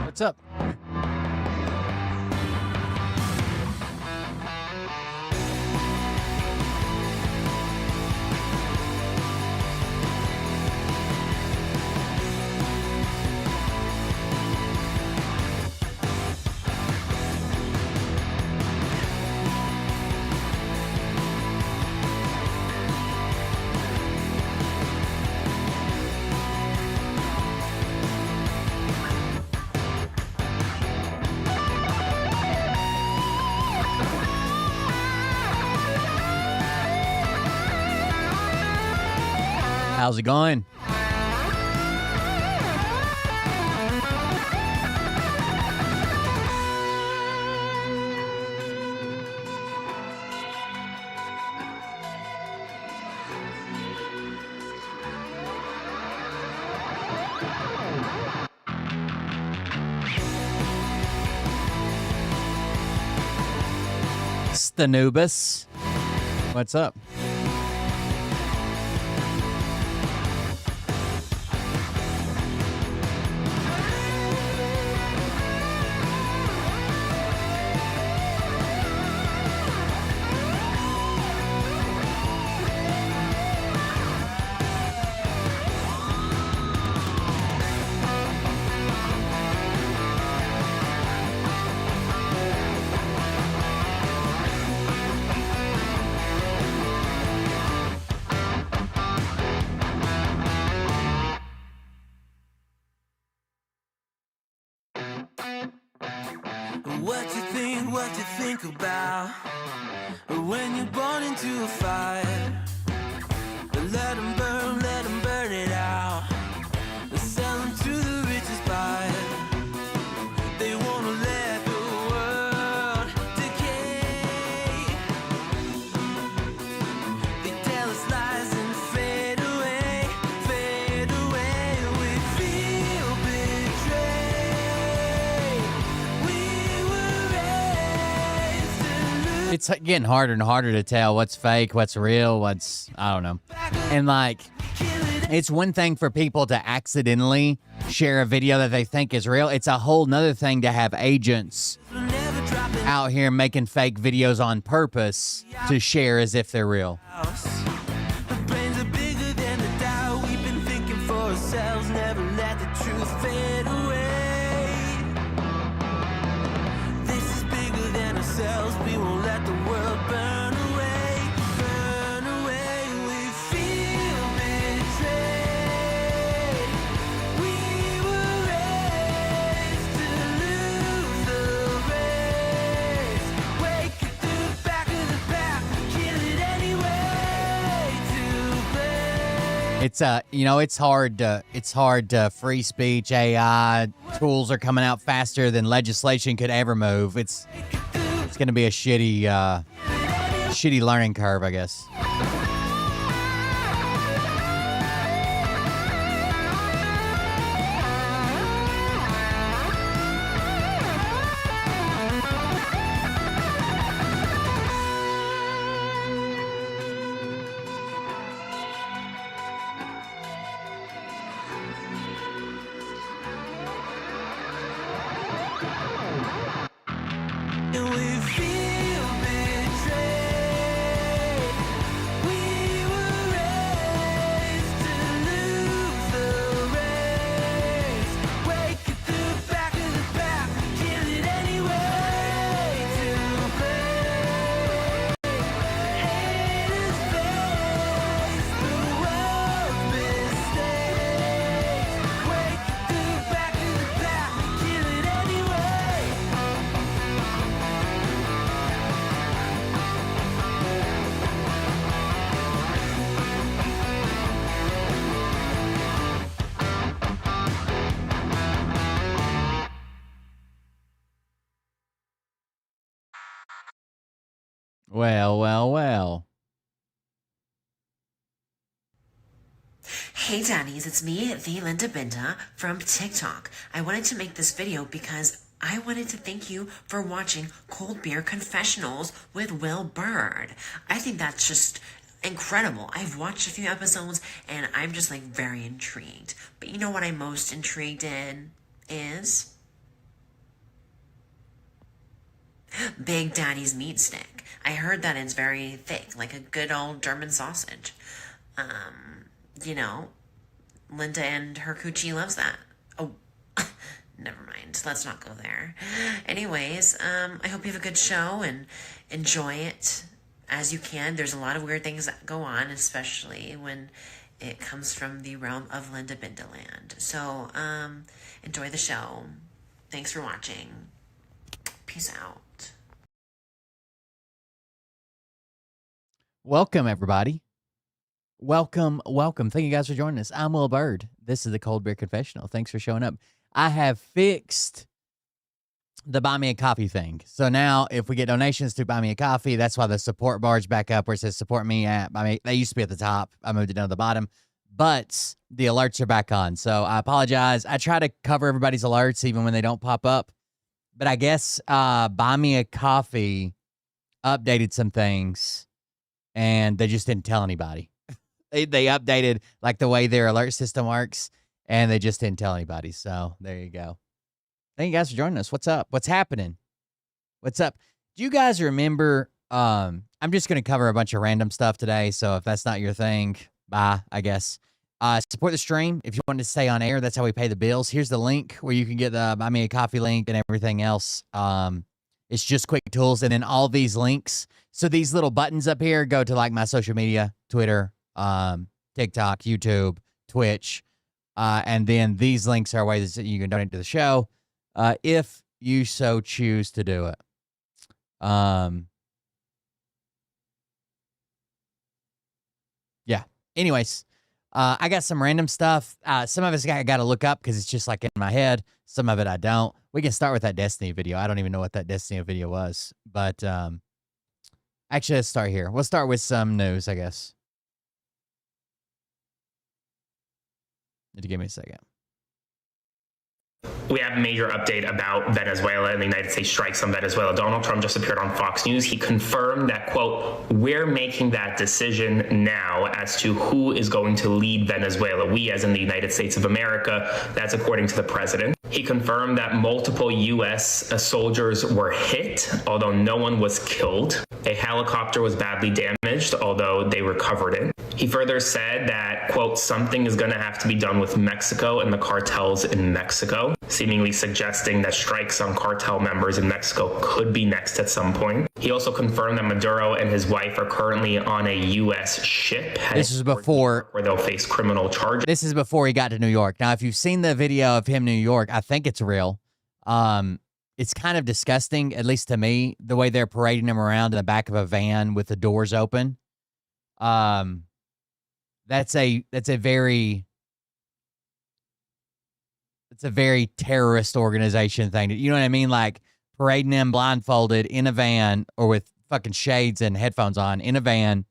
What's up? How's it going? Stanubis. What's up? What you think about when you're born into a fire. Let them burn it out. Sell them to the richest buyer. They wanna let the world decay. They tell us lies and fade away, fade away. We feel betrayed. We were raised to lose. It's getting harder and harder to tell what's fake, what's real, what's, I don't know. And like, it's one thing for people to accidentally share a video that they think is real. It's a whole nother thing to have agents out here making fake videos on purpose to share as if they're real. The brains are bigger than the doubt. We've been thinking for ourselves. Never let the truth fade away. This is bigger than ourselves. We won't let the world burn away. Burn away. We feel betrayed. We were raised to lose the race. Wake it through the back of the pack. Kill it anyway to play. It's you know, it's hard to free speech. AI tools are coming out faster than legislation could ever move. It's going to be a shitty learning curve, I guess. And we feel betrayed. We Well, well, well. Hey daddies, it's me, the Linda Binda from TikTok. I wanted to make this video because I wanted to thank you for watching Cold Beer Confessionals with Will Bird. I think that's just incredible. I've watched a few episodes and I'm just like very intrigued. But you know what I'm most intrigued in is Big Daddy's meat stick. I heard that it's very thick, like a good old German sausage. You know, Linda and her coochie loves that. Oh, never mind. Let's not go there. Anyways, I hope you have a good show and enjoy it as you can. There's a lot of weird things that go on, especially when it comes from the realm of Linda Bindaland. So, enjoy the show. Thanks for watching. Peace out. Welcome, everybody. Welcome. Thank you guys for joining us. I'm Will Bird. This is the Cold Beer Confessional. Thanks for showing up. I have fixed the Buy Me a Coffee thing. So now if we get donations to Buy Me a Coffee, that's why the support bar's back up where it says support me at Buy Me. They used to be at the top. I moved it down to the bottom. But the alerts are back on. So I apologize. I try to cover everybody's alerts even when they don't pop up. But I guess Buy Me a Coffee updated some things and they just didn't tell anybody. They updated like the way their alert system works, and they just didn't tell anybody. So there you go. Thank you guys for joining us. What's up? What's happening? What's up? Do you guys remember? I'm just going to cover a bunch of random stuff today. So if that's not your thing, bye, I guess. Support the stream. If you want to stay on air, that's how we pay the bills. Here's the link where you can get the Buy Me a Coffee link and everything else. It's just quick tools. And then all these links. So these little buttons up here go to like my social media, Twitter, TikTok, YouTube, Twitch, and then these links are ways that you can donate to the show, if you so choose to do it. Yeah. Anyways, I got some random stuff. Some of it's I got to look up because it's just like in my head. Some of it I don't. We can start with that Destiny video. I don't even know what that Destiny video was, but actually, let's start here. We'll start with some news, I guess. Need to give me a second. We have a major update about Venezuela and the United States strikes on Venezuela. Donald Trump just appeared on Fox News. He confirmed that, quote, we're making that decision now as to who is going to lead Venezuela. We, as in the United States of America, that's according to the president. He confirmed that multiple U.S. soldiers were hit, although no one was killed. A helicopter was badly damaged, although they recovered it. He further said that, quote, something is going to have to be done with Mexico and the cartels in Mexico, seemingly suggesting that strikes on cartel members in Mexico could be next at some point. He also confirmed that Maduro and his wife are currently on a U.S. ship. This is before where they'll face criminal charges. This is before he got to New York. Now, if you've seen the video of him in New York, I think it's real. It's kind of disgusting, at least to me, the way they're parading him around in the back of a van with the doors open. That's a very terrorist organization thing. You know what I mean? Like parading them blindfolded in a van or with fucking shades and headphones on in a van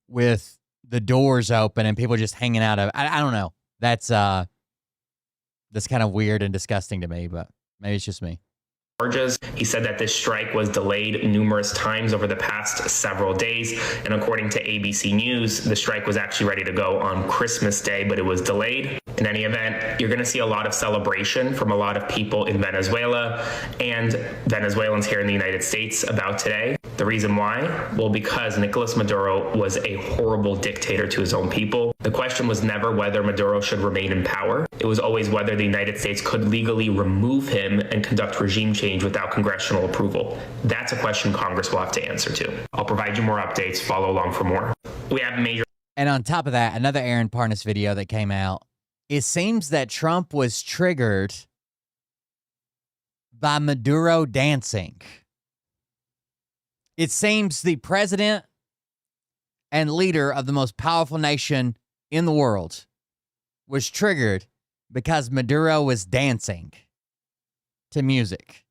with the doors open and people just hanging out of. I don't know. That's kind of weird and disgusting to me, but maybe it's just me. He said that this strike was delayed numerous times over the past several days. And according to ABC News, the strike was actually ready to go on Christmas Day, but it was delayed. In any event, you're going to see a lot of celebration from a lot of people in Venezuela and Venezuelans here in the United States about today. The reason why? Well, because Nicolas Maduro was a horrible dictator to his own people. The question was never whether Maduro should remain in power. It was always whether the United States could legally remove him and conduct regime change without congressional approval. That's a question Congress will have to answer to. I'll provide you more updates. Follow along for more. We have major. And on top of that, another Aaron Parnas video that came out. It seems that Trump was triggered by Maduro dancing. It seems the president and leader of the most powerful nation in the world was triggered because Maduro was dancing to music.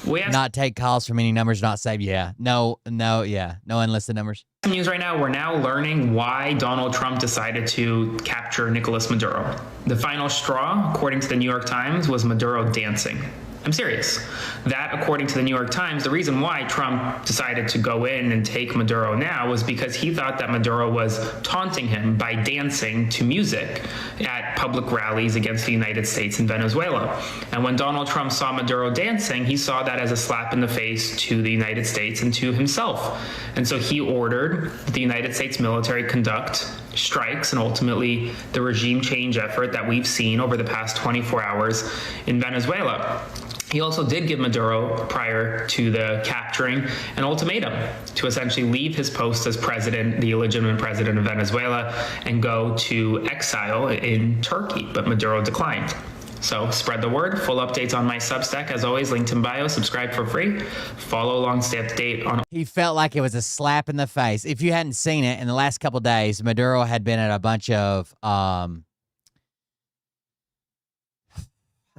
Not take calls from any numbers not saved. Yeah. No unlisted numbers. Some news right now. We're now learning why Donald Trump decided to capture Nicolas Maduro. The final straw, according to the New York Times, was Maduro dancing. I'm serious. That, according to the New York Times, the reason why Trump decided to go in and take Maduro now was because he thought that Maduro was taunting him by dancing to music at public rallies against the United States and Venezuela. And when Donald Trump saw Maduro dancing, he saw that as a slap in the face to the United States and to himself. And so he ordered the United States military conduct strikes and ultimately the regime change effort that we've seen over the past 24 hours in Venezuela. He also did give Maduro, prior to the capturing, an ultimatum to essentially leave his post as president, the illegitimate president of Venezuela, and go to exile in Turkey, but Maduro declined. So spread the word. Full updates on my Substack, as always, linked in bio. Subscribe for free. Follow along, stay up to date on. He felt like it was a slap in the face. If you hadn't seen it, in the last couple of days, Maduro had been at a bunch of,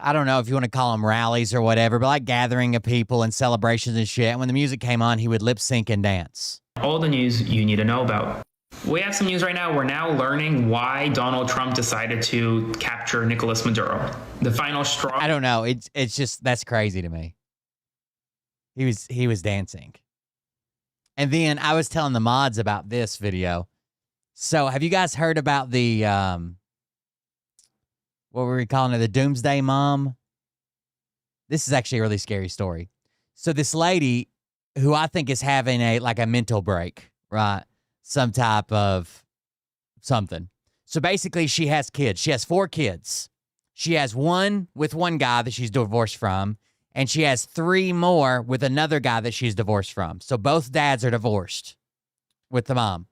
I don't know if you want to call them rallies or whatever, but like gathering of people and celebrations and shit. And when the music came on, he would lip sync and dance. All the news you need to know about. We have some news right now. We're now learning why Donald Trump decided to capture Nicolas Maduro. The final straw. I don't know. It's just, that's crazy to me. He was dancing. And then I was telling the mods about this video. So have you guys heard about the, what were we calling it? The Doomsday Mom? This is actually a really scary story. So this lady who I think is having a mental break, right? Some type of something. So basically she has kids. She has 4 kids. She has one with one guy that she's divorced from, and she has 3 more with another guy that she's divorced from. So both dads are divorced with the mom,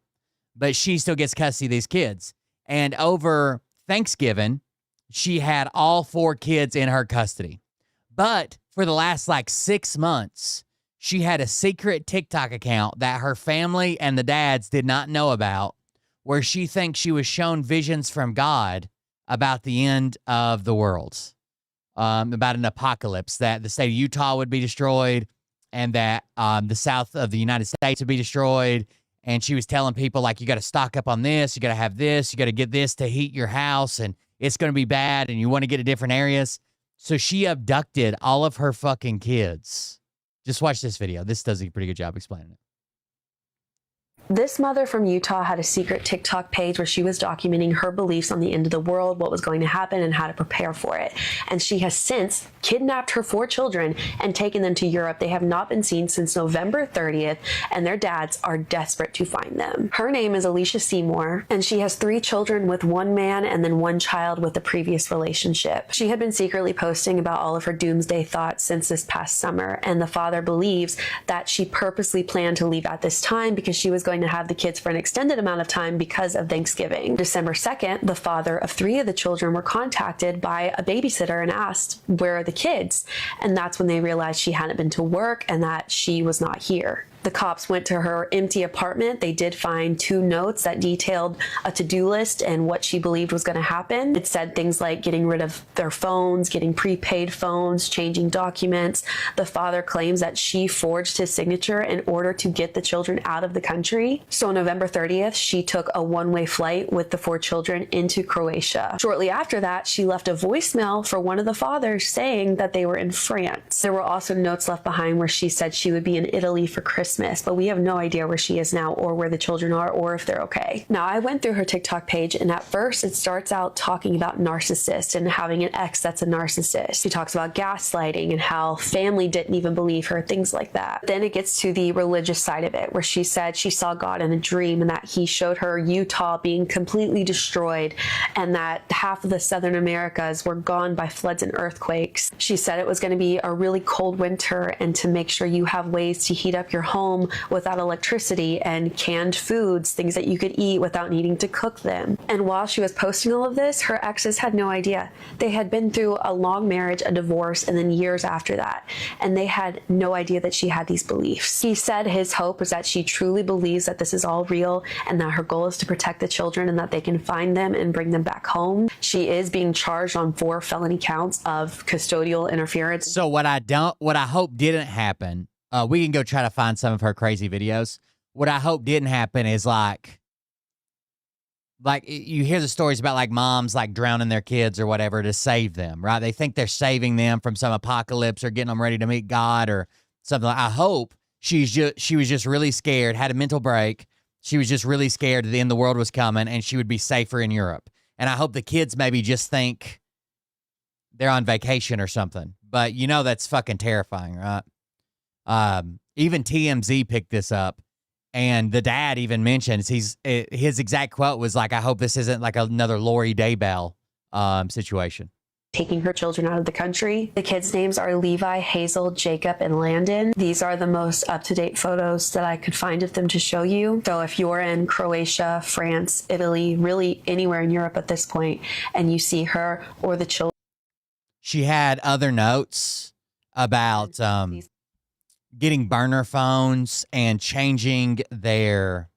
but she still gets custody of these kids. And over Thanksgiving, she had all 4 kids in her custody. But for the last 6 months, she had a secret TikTok account that her family and the dads did not know about, where she thinks she was shown visions from God about the end of the world, about an apocalypse, that the state of Utah would be destroyed and that the south of the United States would be destroyed. And she was telling people, you got to stock up on this, you got to have this, you got to get this to heat your house, and it's going to be bad, and you want to get to different areas. So she abducted all of her fucking kids. Just watch this video. This does a pretty good job explaining it. This mother from Utah had a secret TikTok page where she was documenting her beliefs on the end of the world, what was going to happen, and how to prepare for it. And she has since kidnapped her 4 children and taken them to Europe. They have not been seen since November 30th, and their dads are desperate to find them. Her name is Alicia Seymour, and she has 3 children with 1 man and then 1 child with a previous relationship. She had been secretly posting about all of her doomsday thoughts since this past summer, and the father believes that she purposely planned to leave at this time because she was going to have the kids for an extended amount of time because of Thanksgiving. December 2nd, the father of 3 of the children were contacted by a babysitter and asked, "Where are the kids?" And that's when they realized she hadn't been to work and that she was not here. The cops went to her empty apartment. They did find 2 notes that detailed a to-do list and what she believed was going to happen. It said things like getting rid of their phones, getting prepaid phones, changing documents. The father claims that she forged his signature in order to get the children out of the country. So on November 30th, she took a one-way flight with the 4 children into Croatia. Shortly after that, she left a voicemail for one of the fathers saying that they were in France. There were also notes left behind where she said she would be in Italy for Christmas, but we have no idea where she is now or where the children are or if they're okay. Now, I went through her TikTok page, and at first it starts out talking about narcissists and having an ex that's a narcissist. She talks about gaslighting and how family didn't even believe her, things like that. Then it gets to the religious side of it, where she said she saw God in a dream and that he showed her Utah being completely destroyed and that half of the Southern Americas were gone by floods and earthquakes. She said it was going to be a really cold winter and to make sure you have ways to heat up your home home without electricity and canned foods, things that you could eat without needing to cook them. And while she was posting all of this, her exes had no idea. They had been through a long marriage, a divorce, and then years after that. And they had no idea that she had these beliefs. He said his hope was that she truly believes that this is all real and that her goal is to protect the children and that they can find them and bring them back home. She is being charged on 4 felony counts of custodial interference. So what I hope didn't happen, we can go try to find some of her crazy videos. What I hope didn't happen is like you hear the stories about like moms like drowning their kids or whatever to save them, right? They think they're saving them from some apocalypse or getting them ready to meet God or something. I hope she was just really scared, had a mental break. She was just really scared that the end of the world was coming and she would be safer in Europe. And I hope the kids maybe just think they're on vacation or something. But you know that's fucking terrifying, right? Even TMZ picked this up, and the dad even mentions his exact quote was like, "I hope this isn't like another Lori Daybell situation." Taking her children out of the country. The kids' names are Levi, Hazel, Jacob, and Landon. These are the most up-to-date photos that I could find of them to show you. So if you're in Croatia, France, Italy, really anywhere in Europe at this point, and you see her or the children. She had other notes about getting burner phones and changing their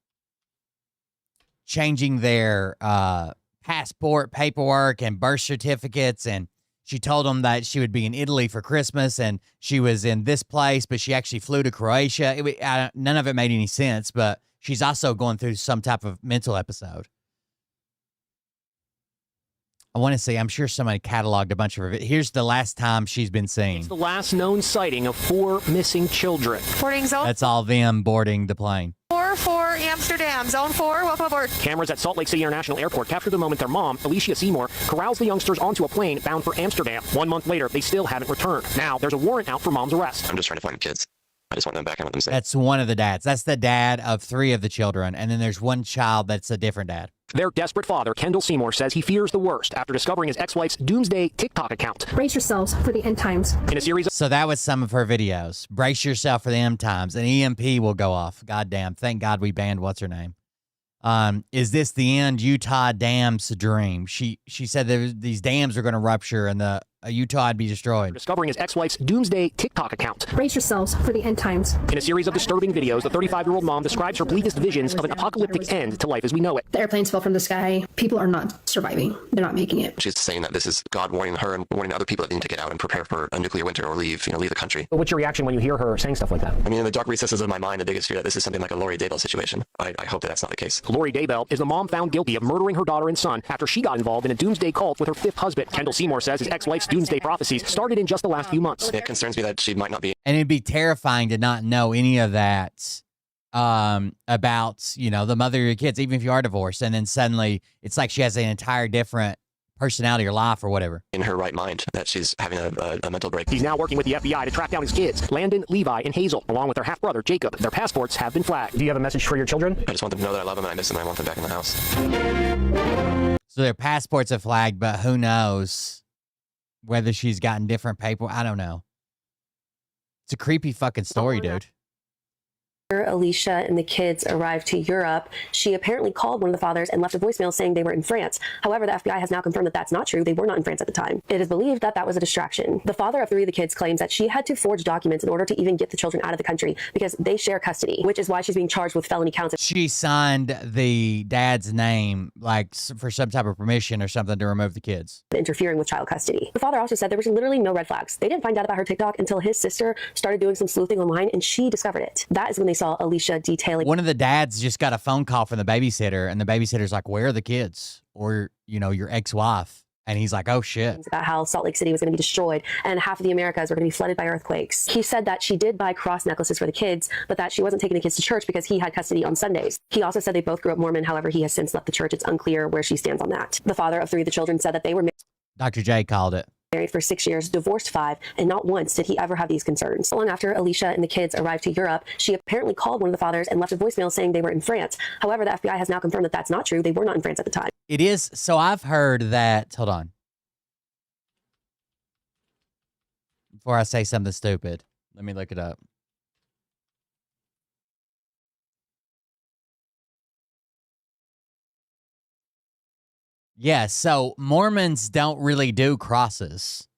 passport paperwork and birth certificates. And she told them that she would be in Italy for Christmas and she was in this place, but she actually flew to Croatia. None of it made any sense, but she's also going through some type of mental episode. I want to see, I'm sure somebody cataloged a bunch of her. Here's the last time she's been seen. It's the last known sighting of 4 missing children. Boarding zone That's all them boarding the plane. 4 for Amsterdam. Zone 4, welcome aboard. Cameras at Salt Lake City International Airport captured the moment their mom, Alicia Seymour, corrals the youngsters onto a plane bound for Amsterdam. 1 month later, they still haven't returned. Now, there's a warrant out for mom's arrest. I'm just trying to find the kids. I just want them back and let them safe. That's one of the dads. That's the dad of 3 of the children. And then there's one child that's a different dad. Their desperate father, Kendall Seymour, says he fears the worst after discovering his ex-wife's doomsday TikTok account. Brace yourselves for the end times. In a series of So that was some of her videos. Brace yourself for the end times. An EMP will go off. Goddamn. Thank God we banned what's her name. Is this the end Utah dam's dream? She said these dams are going to rupture and Utah would be destroyed. discovering his ex-wife's doomsday TikTok account. Brace yourselves for the end times. In a series of disturbing videos, the 35-year-old mom describes her bleakest visions of an apocalyptic end to life as we know it. The airplanes fell from the sky. People are not surviving. They're not making it. She's saying that this is God warning her and warning other people that need to get out and prepare for a nuclear winter or leave the country. What's your reaction when you hear her saying stuff like that? I mean, in the dark recesses of my mind, the biggest fear that this is something like a Lori Daybell situation. I hope that that's not the case. Lori Daybell is the mom found guilty of murdering her daughter and son after she got involved in a doomsday cult with her 5th husband. Kendall Seymour says his ex-wife's doomsday prophecies started in just the last few months. It concerns me that she might not be. And it'd be terrifying to not know any of that about, the mother of your kids, even if you are divorced. And then suddenly it's like she has an entire different personality or life or whatever. In her right mind, that she's having a mental break. He's now working with the FBI to track down his kids, Landon, Levi, and Hazel, along with their half-brother, Jacob. Their passports have been flagged. Do you have a message for your children? I just want them to know that I love them and I miss them and I want them back in the house. So their passports are flagged, but who knows whether she's gotten different paper. I don't know. It's a creepy fucking story, dude. Alicia and the kids arrived to Europe, she apparently called one of the fathers and left a voicemail saying they were in France. However, the FBI has now confirmed that that's not true. They were not in France at the time. It is believed that that was a distraction. The father of 3 of the kids claims that she had to forge documents in order to even get the children out of the country because they share custody, which is why she's being charged with felony counts. She signed the dad's name, like for some type of permission or something to remove the kids. Interfering with child custody. The father also said there was literally no red flags. They didn't find out about her TikTok until his sister started doing some sleuthing online and she discovered it. That is when they saw Alicia detailing. One of the dads just got a phone call from the babysitter, and the babysitter's like, "Where are the kids?" Or, your ex-wife. And he's like, "Oh shit." About how Salt Lake City was going to be destroyed and half of the Americas were going to be flooded by earthquakes. He said that she did buy cross necklaces for the kids, but that she wasn't taking the kids to church because he had custody on Sundays. He also said they both grew up Mormon. However, he has since left the church. It's unclear where she stands on that. The father of 3 of the children said that they were Dr. J called it. married for 6 years, divorced 5, and not once did he ever have these concerns. Long after Alicia and the kids arrived to Europe, she apparently called one of the fathers and left a voicemail saying they were in France. However, the FBI has now confirmed that that's not true. They were not in France at the time. It is. So I've heard that. Hold on. Before I say something stupid, let me look it up. Yeah, so Mormons don't really do crosses.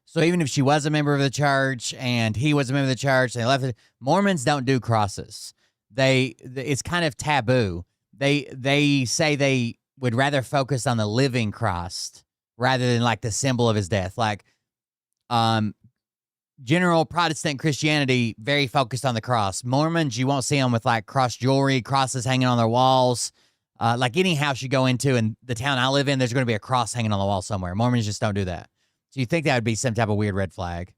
So even if she was a member of the church and he was a member of the church, and they left it. Mormons don't do crosses. It's kind of taboo. They say they would rather focus on the living Christ rather than like the symbol of his death. Like, general Protestant Christianity, very focused on the cross. Mormons, you won't see them with like cross jewelry, crosses hanging on their walls. Like any house you go into in the town I live in, there's going to be a cross hanging on the wall somewhere. Mormons just don't do that. So you think that would be some type of weird red flag?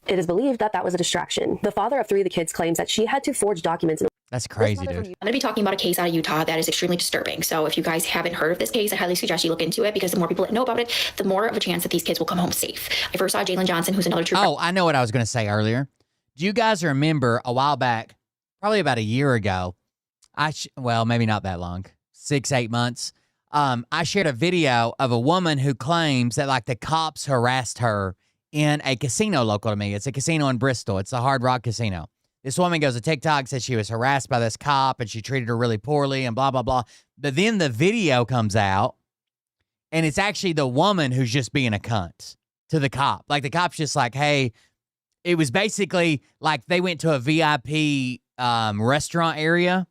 It is believed that that was a distraction. The father of 3 of the kids claims that she had to forge documents. That's crazy, dude. I'm going to be talking about a case out of Utah that is extremely disturbing. So if you guys haven't heard of this case, I highly suggest you look into it, because the more people that know about it, the more of a chance that these kids will come home safe. I first saw Jalen Johnson, who's another true. Oh, I know what I was going to say earlier. Do you guys remember a while back, probably about a year ago, well, maybe not that long, 6-8 months, I shared a video of a woman who claims that like the cops harassed her in a casino local to me. It's a casino in Bristol. It's the Hard Rock Casino. This woman goes to TikTok, says she was harassed by this cop and she treated her really poorly and blah, blah, blah. But then the video comes out and it's actually the woman who's just being a cunt to the cop. Like the cop's just like, hey, it was basically like they went to a VIP restaurant area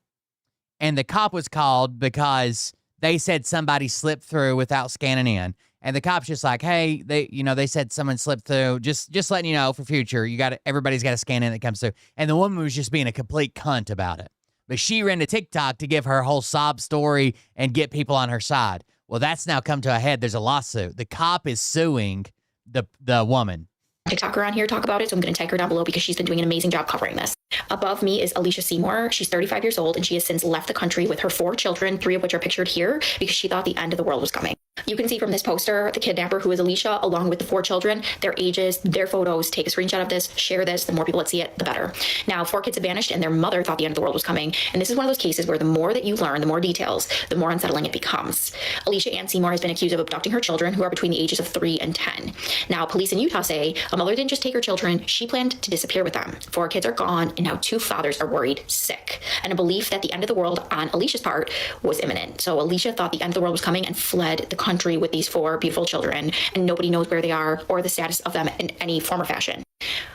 and the cop was called because they said somebody slipped through without scanning in. And the cop's just like, hey, they said someone slipped through. Just letting you know for future, everybody's got to scan in that comes through. And the woman was just being a complete cunt about it. But she ran to TikTok to give her whole sob story and get people on her side. Well, that's now come to a head. There's a lawsuit. The cop is suing the woman. TikToker on here talk about it, so I'm going to tag her down below because she's been doing an amazing job covering this. Above me is Alicia Seymour. She's 35 years old, and she has since left the country with her 4 children, 3 of which are pictured here, because she thought the end of the world was coming. You can see from this poster, the kidnapper, who is Alicia, along with the 4 children, their ages, their photos. Take a screenshot of this, share this. The more people that see it, the better. Now, 4 kids have vanished, and their mother thought the end of the world was coming. And this is one of those cases where the more that you learn, the more details, the more unsettling it becomes. Alicia Ann Seymour has been accused of abducting her children, who are between the ages of 3 and 10. Now, police in Utah say a mother didn't just take her children, she planned to disappear with them. 4 kids are gone, and now 2 fathers are worried sick. And a belief that the end of the world on Alicia's part was imminent. So Alicia thought the end of the world was coming and fled the country with these 4 beautiful children, and nobody knows where they are or the status of them in any form or fashion.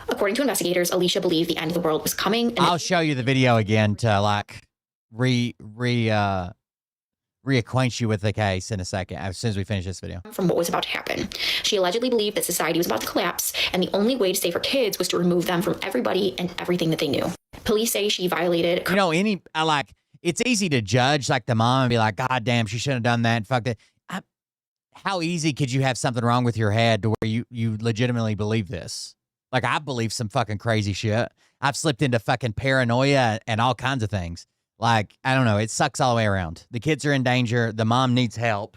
According to investigators, Alicia believed the end of the world was coming. And I'll show you the video again to like reacquaint you with the case in a second, as soon as we finish this video. From what was about to happen. She allegedly believed that society was about to collapse, and the only way to save her kids was to remove them from everybody and everything that they knew. Police say she violated. It's easy to judge like the mom and be like, God damn, she shouldn't have done that. Fuck that. How easy could you have something wrong with your head to where you legitimately believe this? Like, I believe some fucking crazy shit. I've slipped into fucking paranoia and all kinds of things. Like, I don't know. It sucks all the way around. The kids are in danger. The mom needs help.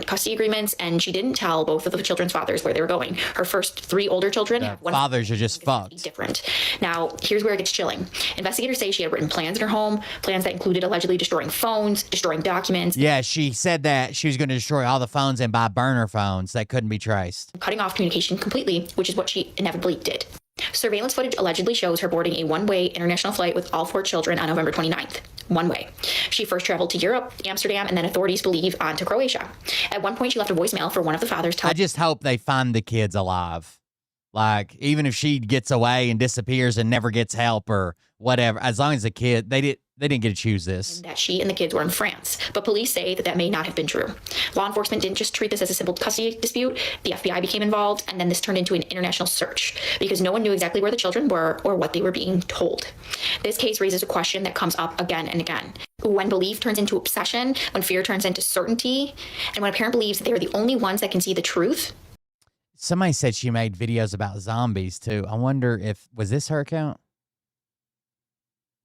Custody agreements, and she didn't tell both of the children's fathers where they were going. Her first 3 older children, fathers are just fucked. Different. Now, here's where it gets chilling. Investigators say she had written plans in her home, plans that included allegedly destroying phones, destroying documents. Yeah, she said that she was going to destroy all the phones and buy burner phones that couldn't be traced. Cutting off communication completely, which is what she inevitably did. Surveillance footage allegedly shows her boarding a one-way international flight with all 4 children on November 29th. One way. She first traveled to Europe, Amsterdam, and then authorities believe on to Croatia. At one point, she left a voicemail for one of the fathers. I just hope they find the kids alive. Like, even if she gets away and disappears and never gets help or whatever, as long as the kid, they didn't get to choose this. That she and the kids were in France, but police say that may not have been true. Law enforcement didn't just treat this as a simple custody dispute. The FBI became involved, and then this turned into an international search because no one knew exactly where the children were or what they were being told. This case raises a question that comes up again and again. When belief turns into obsession, when fear turns into certainty, and when a parent believes that they are the only ones that can see the truth. Somebody said she made videos about zombies too. I wonder was this her account?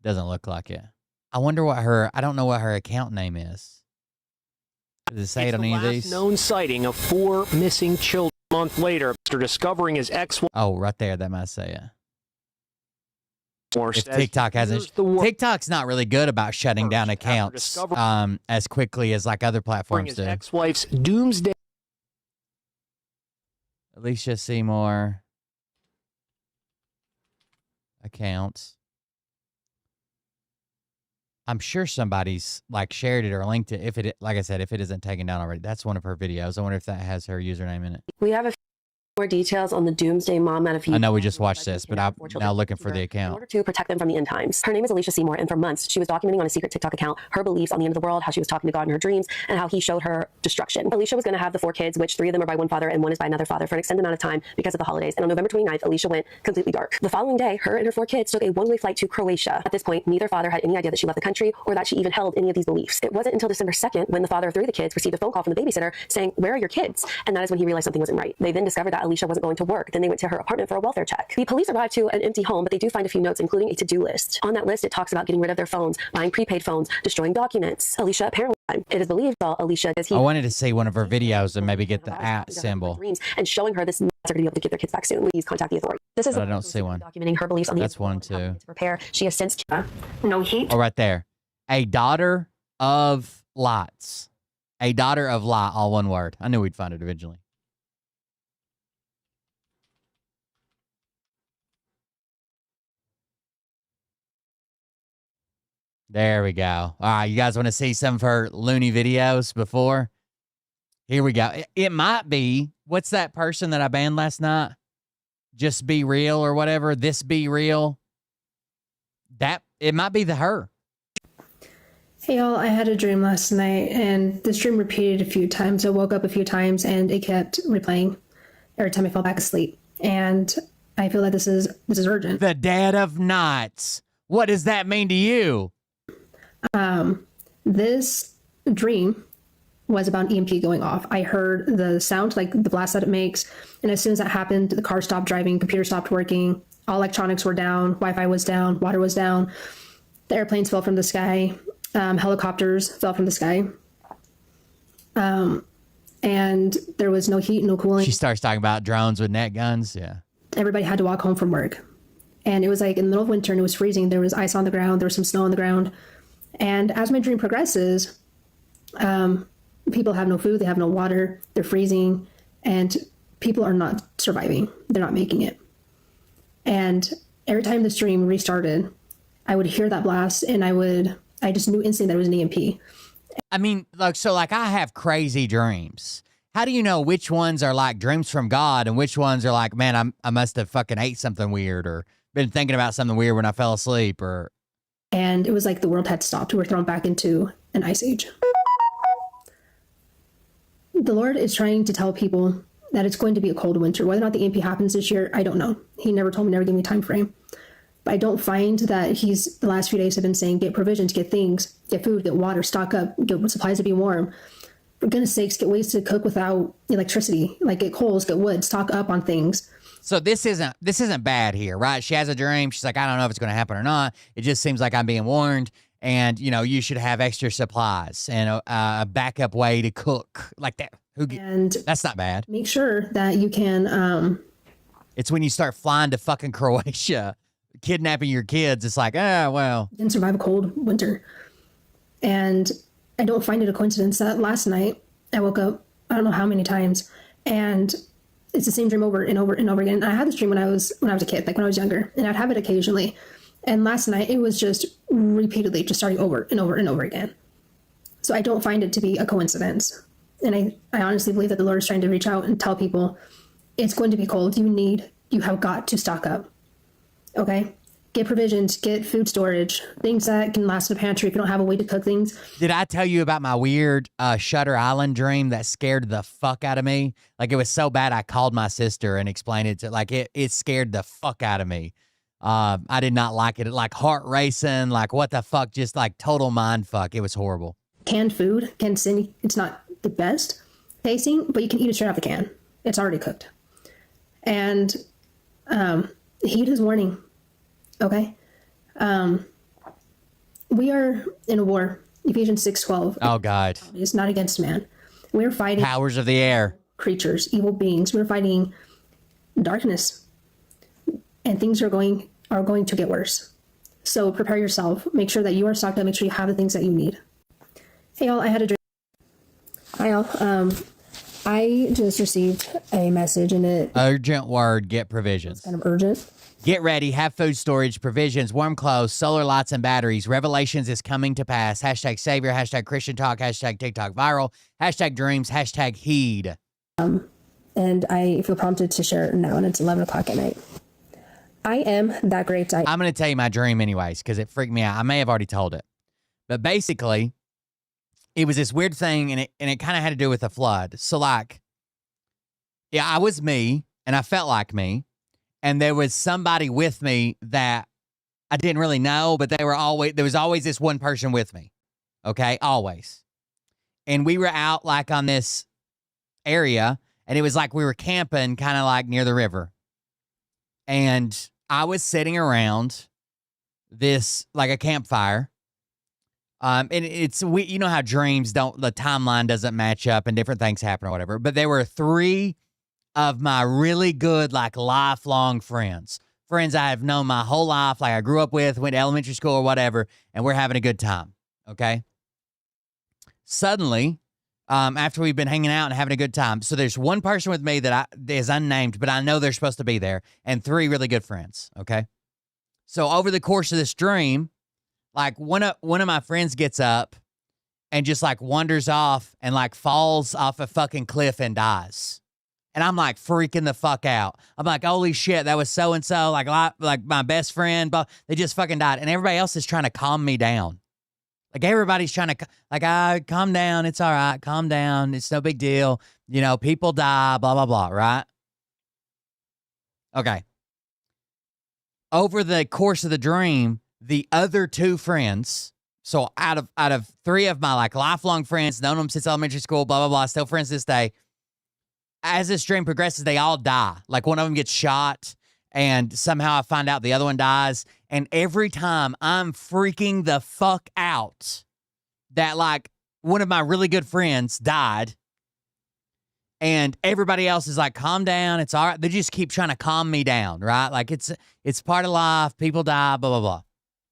Doesn't look like it. I wonder I don't know what her account name is. Does it say it on any of these? Known sighting of 4 missing children a month later after discovering his ex-wife. Oh, right there. That might say it. If TikTok hasn't. TikTok's not really good about shutting down accounts as quickly as like other platforms do. His ex-wife's doomsday. Alicia Seymour accounts. I'm sure somebody's like shared it or linked it. If it, like I said, if it isn't taken down already, that's one of her videos. I wonder if that has her username in it. We have a more details on the Doomsday Mom out of I know we just watched this, but I'm now looking for the in account. order to protect them from the end times. Her name is Alicia Seymour, and for months she was documenting on a secret TikTok account her beliefs on the end of the world, how she was talking to God in her dreams, and how he showed her destruction. Alicia was going to have the 4 kids, which 3 of them are by one father and 1 is by another father, for an extended amount of time because of the holidays. And on November 29th, Alicia went completely dark. The following day, her and her 4 kids took a one-way flight to Croatia. At this point, neither father had any idea that she left the country or that she even held any of these beliefs. It wasn't until December 2nd when the father of 3 of the kids received a phone call from the babysitter saying, "Where are your kids?" And that is when he realized something wasn't right. They then discovered that Alicia wasn't going to work. Then they went to her apartment for a welfare check. The police arrived to an empty home, but they do find a few notes, including a to-do list. On that list, it talks about getting rid of their phones, buying prepaid phones, destroying documents. Alicia apparently, it is believed that Alicia is I wanted to see one of her videos and maybe get the @ symbol. and showing her this they're going to be able to get their kids back soon. Please contact the authorities. This is I don't see one. Documenting her beliefs on the That's one too. to prepare. She has since no heat. Oh, right there. A daughter of lots. A daughter of Lot, all one word. I knew we'd find it eventually. There we go. All right, you guys want to see some of her loony videos before? Here we go. It might be, what's that person that I banned last night? Just Be Real or whatever. This Be Real. That, it might be her. Hey y'all, I had a dream last night and this dream repeated a few times. I woke up a few times and it kept replaying every time I fell back asleep. And I feel like this is urgent. The Dead of Nights. What does that mean to you? This dream was about an EMP going off. I heard the sound, like the blast that it makes. And as soon as that happened, the car stopped driving, computer stopped working, all electronics were down, Wi-Fi was down, water was down. The airplanes fell from the sky. Helicopters fell from the sky. And there was no heat, no cooling. She starts talking about drones with net guns. Yeah. Everybody had to walk home from work. And it was like in the middle of winter and it was freezing. There was ice on the ground. There was some snow on the ground. And as my dream progresses, people have no food. They have no water. They're freezing. And people are not surviving. They're not making it. And every time the stream restarted, I would hear that blast and I just knew instantly that it was an EMP. I mean, like I have crazy dreams. How do you know which ones are like dreams from God and which ones are like, man, I must have fucking ate something weird or been thinking about something weird when I fell asleep or... And it was like the world had stopped. We were thrown back into an ice age. The Lord is trying to tell people that it's going to be a cold winter. Whether or not the EMP happens this year, I don't know. He never told me, never gave me a time frame. But I don't find that the last few days have been saying, get provisions, get things, get food, get water, stock up, get supplies to be warm. For goodness sakes, get ways to cook without electricity, like get coals, get wood, stock up on things. So this isn't bad here, right? She has a dream. She's like, I don't know if it's going to happen or not. It just seems like I'm being warned. And, you know, you should have extra supplies and a backup way to cook like that. That's not bad. Make sure that you can... It's when you start flying to fucking Croatia, kidnapping your kids. It's like, well. You can survive a cold winter. And I don't find it a coincidence that last night I woke up, I don't know how many times, and it's the same dream over and over and over again. And I had this dream when I was a kid, like when I was younger, and I'd have it occasionally. And last night it was just repeatedly just starting over and over and over again. So I don't find it to be a coincidence. And I honestly believe that the Lord is trying to reach out and tell people it's going to be cold. You have got to stock up. Okay? Get provisions, get food storage, things that can last in the pantry if you don't have a way to cook things. Did I tell you about my weird Shutter Island dream that scared the fuck out of me? Like, it was so bad I called my sister and explained it to, like, it scared the fuck out of me. I did not like it. Like, heart racing, like, what the fuck, just like total mind fuck. It was horrible. Canned food, it's not the best tasting, but you can eat it straight out the can. It's already cooked. And heed his warning. Okay. We are in a war. Ephesians 6:12. Oh God. It's not against man. We're fighting powers of the air, creatures, evil beings. We're fighting darkness, and things are going to get worse. So prepare yourself. Make sure that you are stocked up. Make sure you have the things that you need. Hey y'all, I had a dream. Hi y'all. I just received a message and it urgent word, get provisions. Kind of urgent. Get ready, have food storage, provisions, warm clothes, solar lights, and batteries. Revelations is coming to pass. Hashtag Savior, hashtag Christian Talk, hashtag TikTok Viral, hashtag Dreams, hashtag Heed. And I feel prompted to share it now, and it's 11 o'clock at night. I am that great. I'm going to tell you my dream anyways, because it freaked me out. I may have already told it. But basically, it was this weird thing, and it kind of had to do with the flood. So, like, yeah, I was me, and I felt like me. And there was somebody with me that I didn't really know, but there was always this one person with me. Okay? Always. And we were out like on this area, and it was like we were camping kind of like near the river. And I was sitting around this, like a campfire. And you know how dreams the timeline doesn't match up and different things happen or whatever. But there were 3 of my really good, like, lifelong friends I have known my whole life, like I grew up with, went to elementary school or whatever, and we're having a good time, okay? Suddenly, after we've been hanging out and having a good time, so there's one person with me that is unnamed, but I know they're supposed to be there, and 3 really good friends, okay? So over the course of this dream, like, one of my friends gets up and just, like, wanders off and, like, falls off a fucking cliff and dies. And I'm like freaking the fuck out. I'm like, holy shit, that was so-and-so, like my best friend, but they just fucking died. And everybody else is trying to calm me down. Like, everybody's trying to, like, calm down. It's all right. Calm down. It's no big deal. You know, people die, blah, blah, blah, right? Okay. Over the course of the dream, the other 2 friends, so out of 3 of my, like, lifelong friends, known them since elementary school, blah, blah, blah, still friends this day, as this dream progresses, they all die. Like, one of them gets shot, and somehow I find out the other one dies. And every time I'm freaking the fuck out that, like, one of my really good friends died, and everybody else is like, calm down, it's all right. They just keep trying to calm me down, right? Like, it's part of life, people die, blah, blah, blah.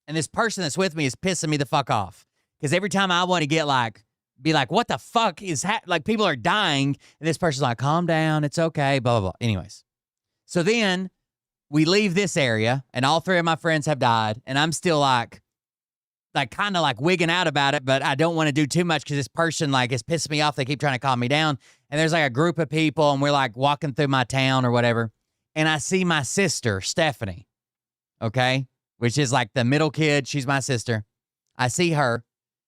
And this person that's with me is pissing me the fuck off. Because every time I want to be like, what the fuck is like, people are dying, and this person's like, calm down, it's okay, blah, blah, blah. Anyways, so then we leave this area, and all 3 of my friends have died, and I'm still like kind of like wigging out about it, but I don't want to do too much because this person, like, is pissing me off. They keep trying to calm me down, and there's like a group of people, and we're like walking through my town or whatever, and I see my sister, Stephanie, okay, which is like the middle kid. She's my sister. I see her.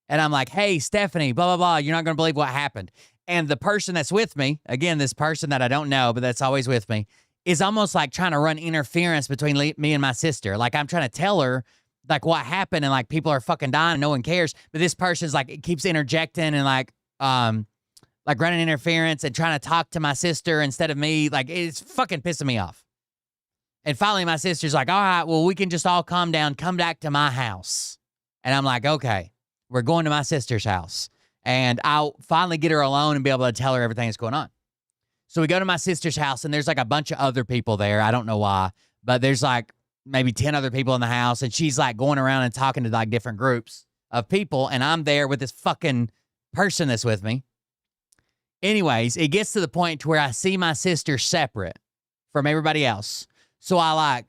And I'm like, hey, Stephanie, blah, blah, blah. You're not going to believe what happened. And the person that's with me, again, this person that I don't know, but that's always with me, is almost like trying to run interference between me and my sister. Like, I'm trying to tell her, like, what happened, and, like, people are fucking dying and no one cares. But this person's like, it keeps interjecting and like running interference and trying to talk to my sister instead of me. Like, it's fucking pissing me off. And finally, my sister's like, all right, well, we can just all calm down, come back to my house. And I'm like, okay. We're going to my sister's house, and I'll finally get her alone and be able to tell her everything that's going on. So we go to my sister's house, and there's like a bunch of other people there. I don't know why, but there's like maybe 10 other people in the house, and she's like going around and talking to like different groups of people, and I'm there with this fucking person that's with me. Anyways, it gets to the point to where I see my sister separate from everybody else. So I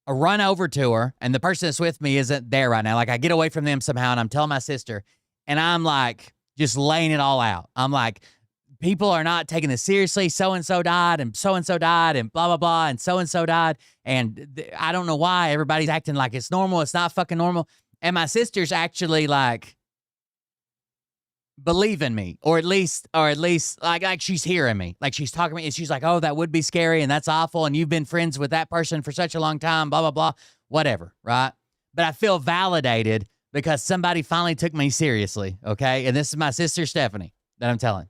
run over to her, and the person that's with me isn't there right now. Like, I get away from them somehow, and I'm telling my sister, and I'm like just laying it all out. I'm like, people are not taking this seriously. So-and-so died, and so-and-so died, and blah, blah, blah, and so-and-so died. And I don't know why everybody's acting like it's normal. It's not fucking normal. And my sister's actually like believing me, or at least like she's hearing me, like she's talking to me, and she's like, oh, that would be scary, and that's awful, and you've been friends with that person for such a long time, blah, blah, blah, whatever, right? But I feel validated because somebody finally took me seriously, okay? And this is my sister, Stephanie, that I'm telling.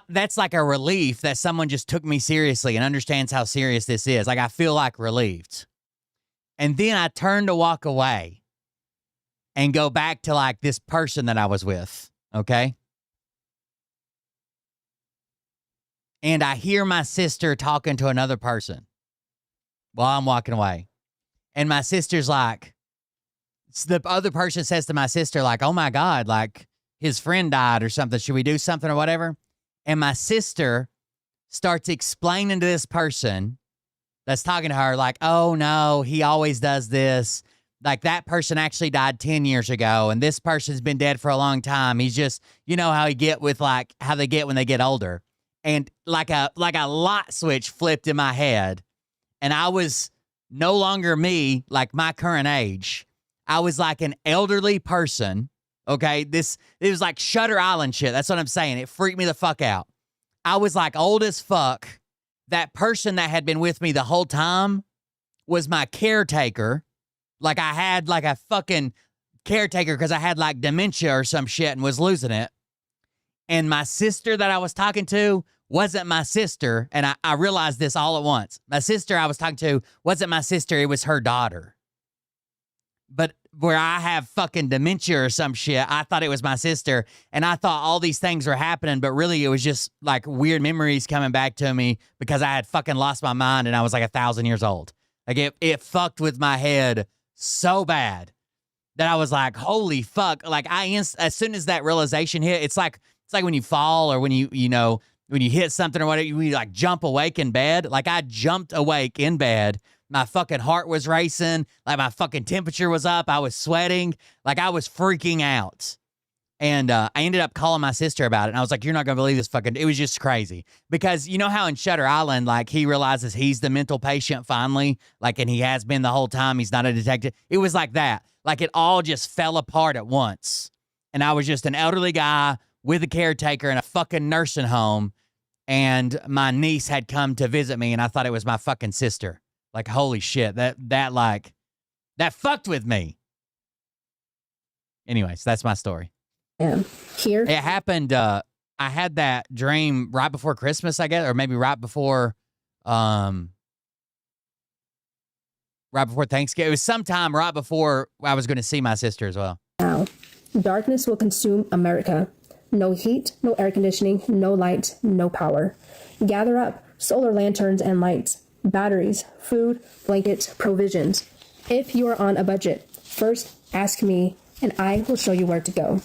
That's like a relief that someone just took me seriously and understands how serious this is. Like, I feel like relieved. And then I turn to walk away and go back to like this person that I was with, okay? And I hear my sister talking to another person while I'm walking away. And my sister's like, the other person says to my sister, like, oh my God, like his friend died or something. Should we do something or whatever? And my sister starts explaining to this person that's talking to her like, oh no, he always does this. Like that person actually died 10 years ago and this person's been dead for a long time. He's just, you know how he get with like how they get when they get older. And like a light switch flipped in my head and I was no longer me, like my current age. I was like an elderly person. Okay. It was like Shutter Island shit. That's what I'm saying. It freaked me the fuck out. I was like old as fuck. That person that had been with me the whole time was my caretaker. Like I had like a fucking caretaker because I had like dementia or some shit and was losing it. And my sister that I was talking to wasn't my sister. And I realized this all at once. My sister I was talking to wasn't my sister. It was her daughter. But where I have fucking dementia or some shit, I thought it was my sister. And I thought all these things were happening, but really it was just like weird memories coming back to me because I had fucking lost my mind and I was like 1,000 years old. Like it fucked with my head so bad that I was like, holy fuck. Like as soon as that realization hit, it's like when you fall or when when you hit something or whatever, you like jump awake in bed. Like I jumped awake in bed. My fucking heart was racing. Like my fucking temperature was up. I was sweating. Like I was freaking out. And I ended up calling my sister about it. And I was like, you're not going to believe this fucking... It was just crazy. Because you know how in Shutter Island, like he realizes he's the mental patient finally? Like, and he has been the whole time. He's not a detective. It was like that. Like it all just fell apart at once. And I was just an elderly guy with a caretaker in a fucking nursing home. And my niece had come to visit me. And I thought it was my fucking sister. Like, holy shit, that fucked with me. Anyways, that's my story. Yeah. Here. It happened, I had that dream right before Christmas, I guess, or maybe right before Thanksgiving. It was sometime right before I was going to see my sister as well. Now, darkness will consume America. No heat, no air conditioning, no light, no power. Gather up solar lanterns and lights. Batteries, food, blankets, provisions. If you are on a budget, first ask me and I will show you where to go.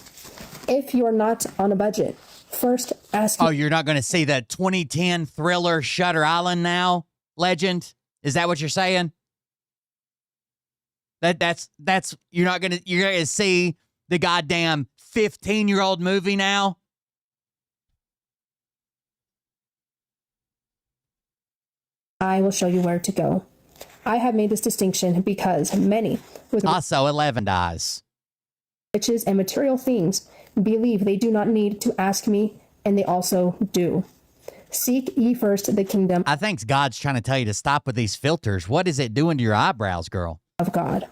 If you are not on a budget, first ask... Oh, you're not going to see the 2010 thriller Shutter Island now, legend? Is that what you're saying? That's you're going to see the goddamn 15-year-old movie now? I will show you where to go. I have made this distinction because many with also 11 dies. Riches and material things believe they do not need to ask me, and they also do. Seek ye first the kingdom. I think God's trying to tell you to stop with these filters. What is it doing to your eyebrows, girl? Of God.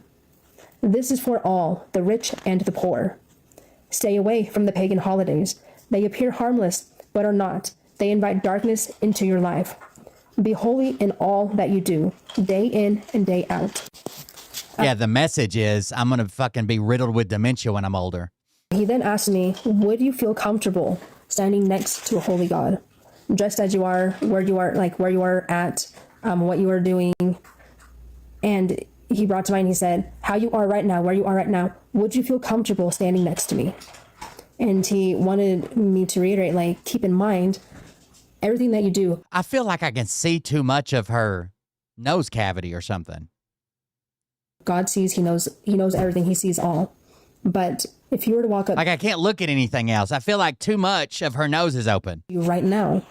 This is for all, the rich and the poor. Stay away from the pagan holidays. They appear harmless, but are not. They invite darkness into your life. Be holy in all that you do, day in and day out. Yeah, the message is I'm going to fucking be riddled with dementia when I'm older. He then asked me, would you feel comfortable standing next to a holy God? Just as you are, where you are at, what you are doing. And he brought to mind, he said, how you are right now, where you are right now, would you feel comfortable standing next to me? And he wanted me to reiterate, like, keep in mind, everything that you do. I feel like I can see too much of her nose cavity or something. God sees, he knows everything, he sees all. But if you were to walk up... Like I can't look at anything else. I feel like too much of her nose is open. Right now,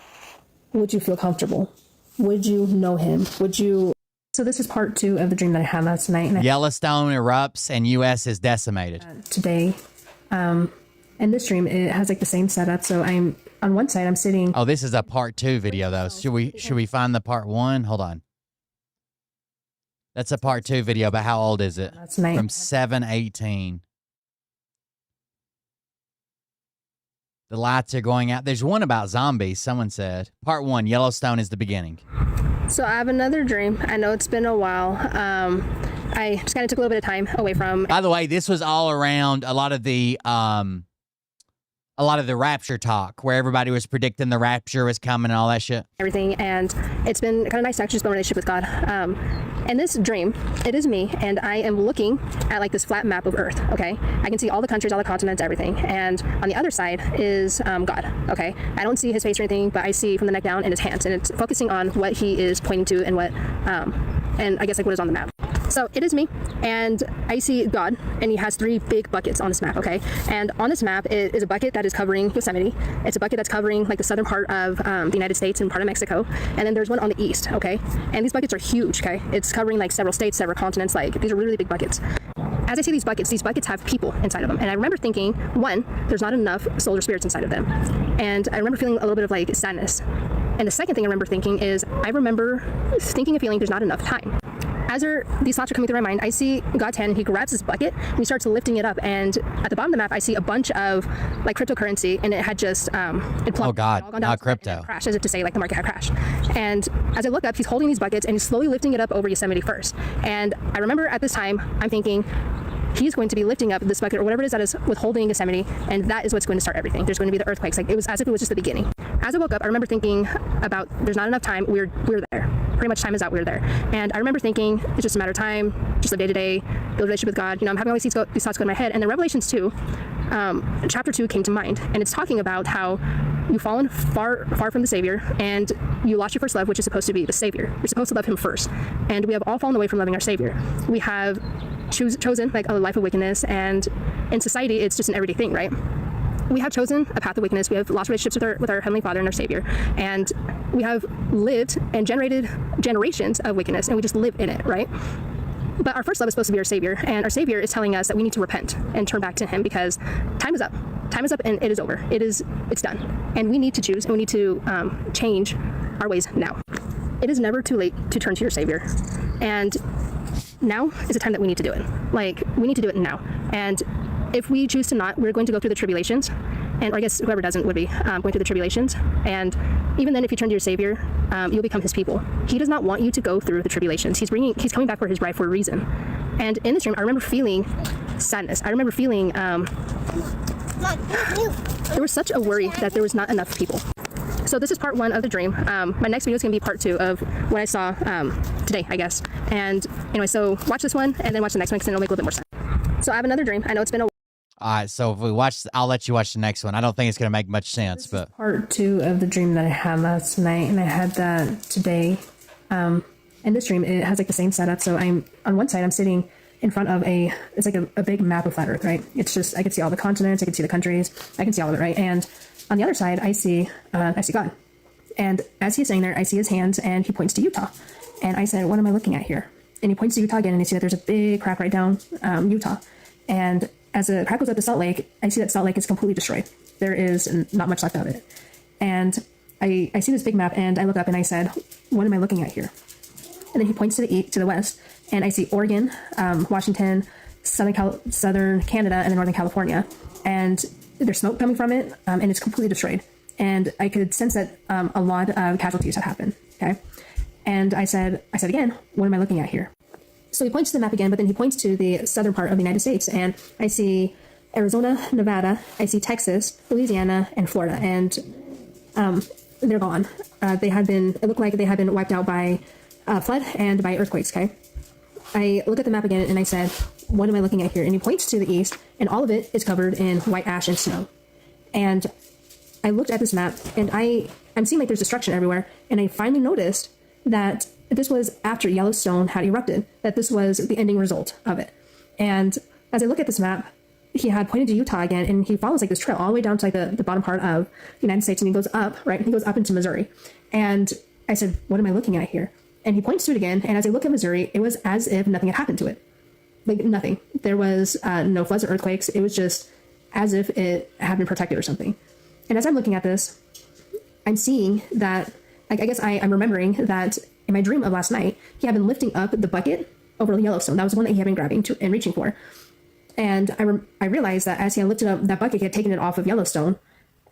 would you feel comfortable? Would you know him? Would you... So this is part 2 of the dream that I had last night. Yellowstone erupts and U.S. is decimated. Today, in this dream, it has like the same setup. So I'm on one side, I'm sitting... Oh, this is a part 2 video, though. Should we find the part 1? Hold on. That's a part 2 video, but how old is it? Last night. From 7/18. The lights are going out. There's one about zombies, someone said. Part 1, Yellowstone is the beginning. So I have another dream. I know it's been a while. I just kind of took a little bit of time away from... By the way, this was all around a lot of the a lot of the rapture talk where everybody was predicting the rapture was coming and all that shit. Everything, and it's been kind of nice to actually just build a relationship with God. In this dream, it is me, and I am looking at like this flat map of Earth, okay? I can see all the countries, all the continents, everything, and on the other side is God, okay? I don't see his face or anything, but I see from the neck down and his hands, and it's focusing on what he is pointing to and what, and I guess like what is on the map. So it is me, and I see God, and he has 3 big buckets on this map, okay? And on this map is a bucket that is covering Yosemite. It's a bucket that's covering like the southern part of the United States and part of Mexico. And then there's one on the east, okay? And these buckets are huge, okay? It's covering like several states, several continents. Like these are really big buckets. As I see these buckets have people inside of them. And I remember thinking, one, there's not enough souls or spirits inside of them. And I remember feeling a little bit of like sadness. And the second thing I remember thinking is, I remember thinking and feeling there's not enough time. As these thoughts are coming through my mind, I see God's hand, and he grabs this bucket and he starts lifting it up. And at the bottom of the map, I see a bunch of like cryptocurrency, and it had just it plumped. Oh God, it all gone not down, crypto. Crashed, as if to say like the market had crashed. And as I look up, he's holding these buckets and he's slowly lifting it up over Yosemite first. And I remember at this time, I'm thinking, he's going to be lifting up this bucket or whatever it is that is withholding Yosemite, and that is what's going to start everything. There's going to be the earthquakes. Like it was as if it was just the beginning. As I woke up, I remember thinking about there's not enough time. We're there. Pretty much time is out. We're there. And I remember thinking it's just a matter of time. Just a day to day, build a relationship with God. You know, I'm having all these thoughts go in my head. And then Revelations 2, chapter 2 came to mind, and it's talking about how you've fallen far from the Savior, and you lost your first love, which is supposed to be the Savior. You're supposed to love him first. And we have all fallen away from loving our Savior. We have chosen like a life of wickedness, and in society, it's just an everyday thing, right? We have chosen a path of wickedness. We have lost relationships with our Heavenly Father and our Savior. And we have lived and generated generations of wickedness, and we just live in it, right? But our first love is supposed to be our Savior, and our Savior is telling us that we need to repent and turn back to him because time is up. Time is up and it is over. It's done. And we need to choose, and we need to change our ways now. It is never too late to turn to your Savior. And now is the time that we need to do it. Like, we need to do it now. And if we choose to not, we're going to go through the tribulations. And I guess whoever doesn't would be going through the tribulations. And even then, if you turn to your Savior, you'll become his people. He does not want you to go through the tribulations. He's coming back for his bride for a reason. And in this dream, I remember feeling sadness. I remember feeling there was such a worry that there was not enough people. So this is part 1 of the dream. My next video is going to be part 2 of what I saw today, I guess. And anyway, so watch this one and then watch the next one because it'll make a little bit more sense. So I have another dream. I know it's been a All right, so if we watch, I'll let you watch the next one. I don't think it's going to make much sense, This but is part 2 of the dream that I had last night, and I had that today. In this dream, it has like the same setup. So I'm on one side, I'm sitting in front of it's like a big map of flat Earth, right? It's just, I can see all the continents, I can see the countries, I can see all of it, right? And on the other side, I see God. And as he's sitting there, I see his hands, and he points to Utah. And I said, what am I looking at here? And he points to Utah again, and I see that there's a big crack right down Utah. And as the crack goes up to Salt Lake, I see that Salt Lake is completely destroyed. There is not much left of it. And I see this big map, and I look up and I said, what am I looking at here? And then he points to the west, and I see Oregon, Washington, southern Canada, and then Northern California. And there's smoke coming from it, and it's completely destroyed. And I could sense that a lot of casualties have happened, okay? And I said again, what am I looking at here? So he points to the map again, but then he points to the southern part of the United States, and I see Arizona, Nevada, I see Texas, Louisiana, and Florida, and they're gone. It looked like they had been wiped out by flood and by earthquakes, okay? I look at the map again, and I said, what am I looking at here? And he points to the east, and all of it is covered in white ash and snow. And I looked at this map, and I'm seeing like there's destruction everywhere, and I finally noticed that this was after Yellowstone had erupted, that this was the ending result of it. And as I look at this map, he had pointed to Utah again, and he follows like this trail all the way down to like the bottom part of the United States, and he goes up, right? He goes up into Missouri. And I said, what am I looking at here? And he points to it again, and as I look at Missouri, it was as if nothing had happened to it. Like nothing. There was no floods or earthquakes. It was just as if it had been protected or something. And as I'm looking at this, I'm seeing that, like, I guess I'm remembering that in my dream of last night, he had been lifting up the bucket over Yellowstone. That was the one that he had been grabbing to and reaching for. And I realized that as he had lifted up that bucket, he had taken it off of Yellowstone,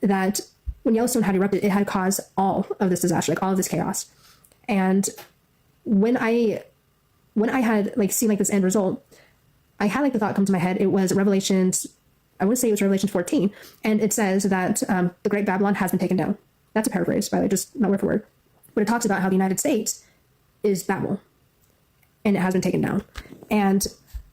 that when Yellowstone had erupted, it had caused all of this disaster, like all of this chaos. And when I had like seen like this end result, I had like the thought come to my head. It was Revelations I would say it was Revelation 14, and it says that the Great Babylon has been taken down. That's a paraphrase, by the way, just not word for word. But it talks about how the United States is Babel, and it has been taken down. And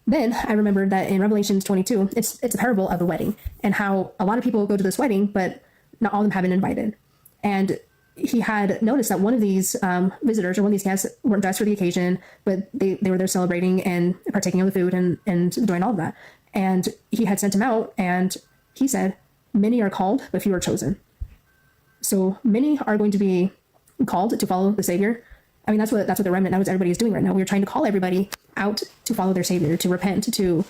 then I remembered that in Revelation 22, it's a parable of the wedding, and how a lot of people go to this wedding, but not all of them have been invited. And he had noticed that one of these visitors, or one of these guests, weren't dressed for the occasion, but they were there celebrating and partaking of the food and doing all of that. And he had sent him out, and he said, many are called, but few are chosen. So many are going to be called to follow the Savior. I mean, that's what the remnant, that was everybody is doing right now. We're trying to call everybody out to follow their Savior, to repent, to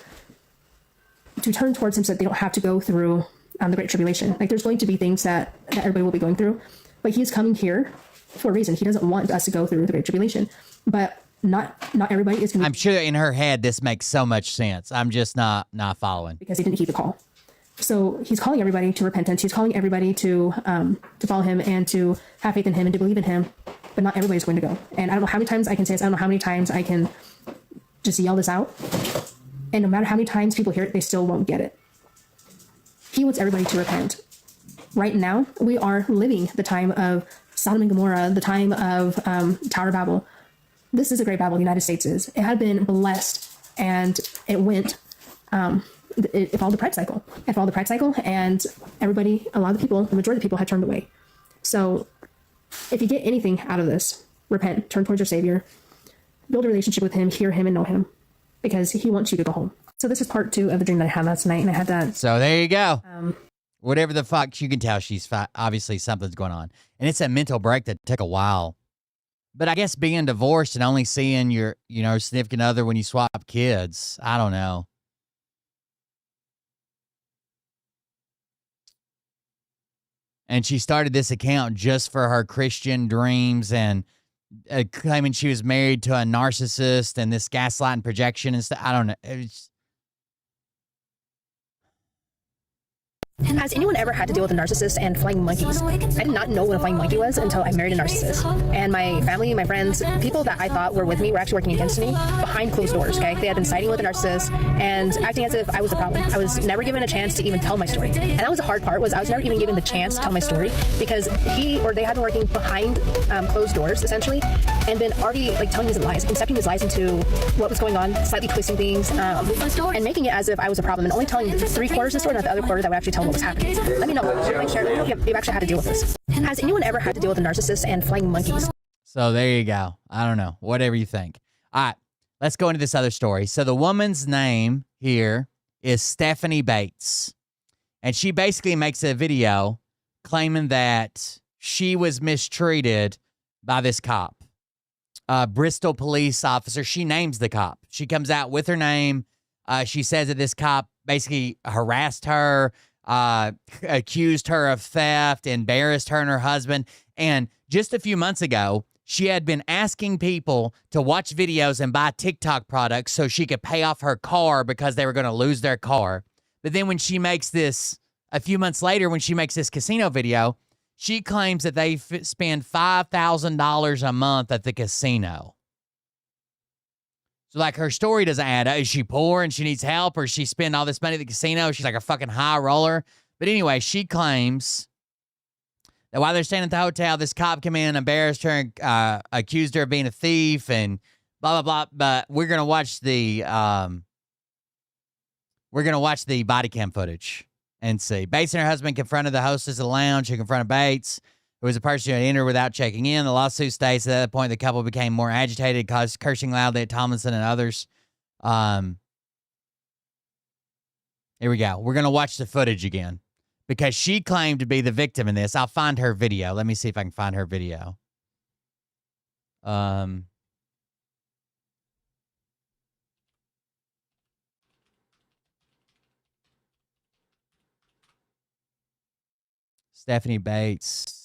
turn towards him so that they don't have to go through the Great Tribulation. Like, there's going to be things that everybody will be going through, but he's coming here for a reason. He doesn't want us to go through the Great Tribulation, but not everybody is going to. I'm sure in her head this makes so much sense. I'm just not following. Because he didn't heed the call. So he's calling everybody to repentance. He's calling everybody to follow him and to have faith in him and to believe in him. But not everybody's going to go. And I don't know how many times I can say this. I don't know how many times I can just yell this out. And no matter how many times people hear it, they still won't get it. He wants everybody to repent. Right now, we are living the time of Sodom and Gomorrah, the time of Tower of Babel. This is a great Babel, the United States is. It had been blessed, and it went, it followed the pride cycle. It followed the pride cycle, and everybody, a lot of the people, the majority of the people had turned away. So if you get anything out of this, repent, turn towards your Savior, build a relationship with him, hear him, and know him, because he wants you to go home. So this is part 2 of the dream that I had last night, and I had that. So there you go. Whatever the fuck, you can tell she's obviously something's going on. And it's a mental break that took a while. But I guess being divorced and only seeing your, significant other when you swap kids, I don't know. And she started this account just for her Christian dreams and claiming she was married to a narcissist and this gaslighting projection and stuff. I don't know. Has anyone ever had to deal with a narcissist and flying monkeys? I did not know what a flying monkey was until I married a narcissist. And my family, my friends, people that I thought were with me were actually working against me behind closed doors, okay? They had been siding with a narcissist and acting as if I was the problem. I was never given a chance to even tell my story. And that was the hard part, was I was never even given the chance to tell my story because they had been working behind closed doors, essentially, and been already telling me lies, incepting these lies into what was going on, slightly twisting things, and making it as if I was a problem, and only telling 3/4 of the story, not the other quarter that would actually tell what was happening. Let me know. Make sure you've actually had to deal with this. Has anyone ever had to deal with a narcissist and flying monkeys? So there you go. I don't know. Whatever you think. All right. Let's go into this other story. So the woman's name here is Stephanie Bates. And she basically makes a video claiming that she was mistreated by this cop. Bristol police officer. She names the cop. She comes out with her name. She says that this cop basically harassed her, accused her of theft, embarrassed her and her husband. And just a few months ago, she had been asking people to watch videos and buy TikTok products so she could pay off her car because they were going to lose their car. But then when she makes this, a few months later, when she makes this casino video, she claims that they spend $5,000 a month at the casino. So, her story doesn't add up. Is she poor and she needs help, or she spend all this money at the casino? She's like a fucking high roller. But anyway, she claims that while they're staying at the hotel, this cop came in, embarrassed her, and accused her of being a thief, and blah blah blah. But we're gonna watch the body cam footage and see. Bates and her husband confronted the hostess at the lounge, who confronted Bates, who was a person who had entered without checking in. The lawsuit states that at that point the couple became more agitated, cursing loudly at Tomlinson and others. Here we go. We're going to watch the footage again because she claimed to be the victim in this. I'll find her video. Let me see if I can find her video. Stephanie Bates.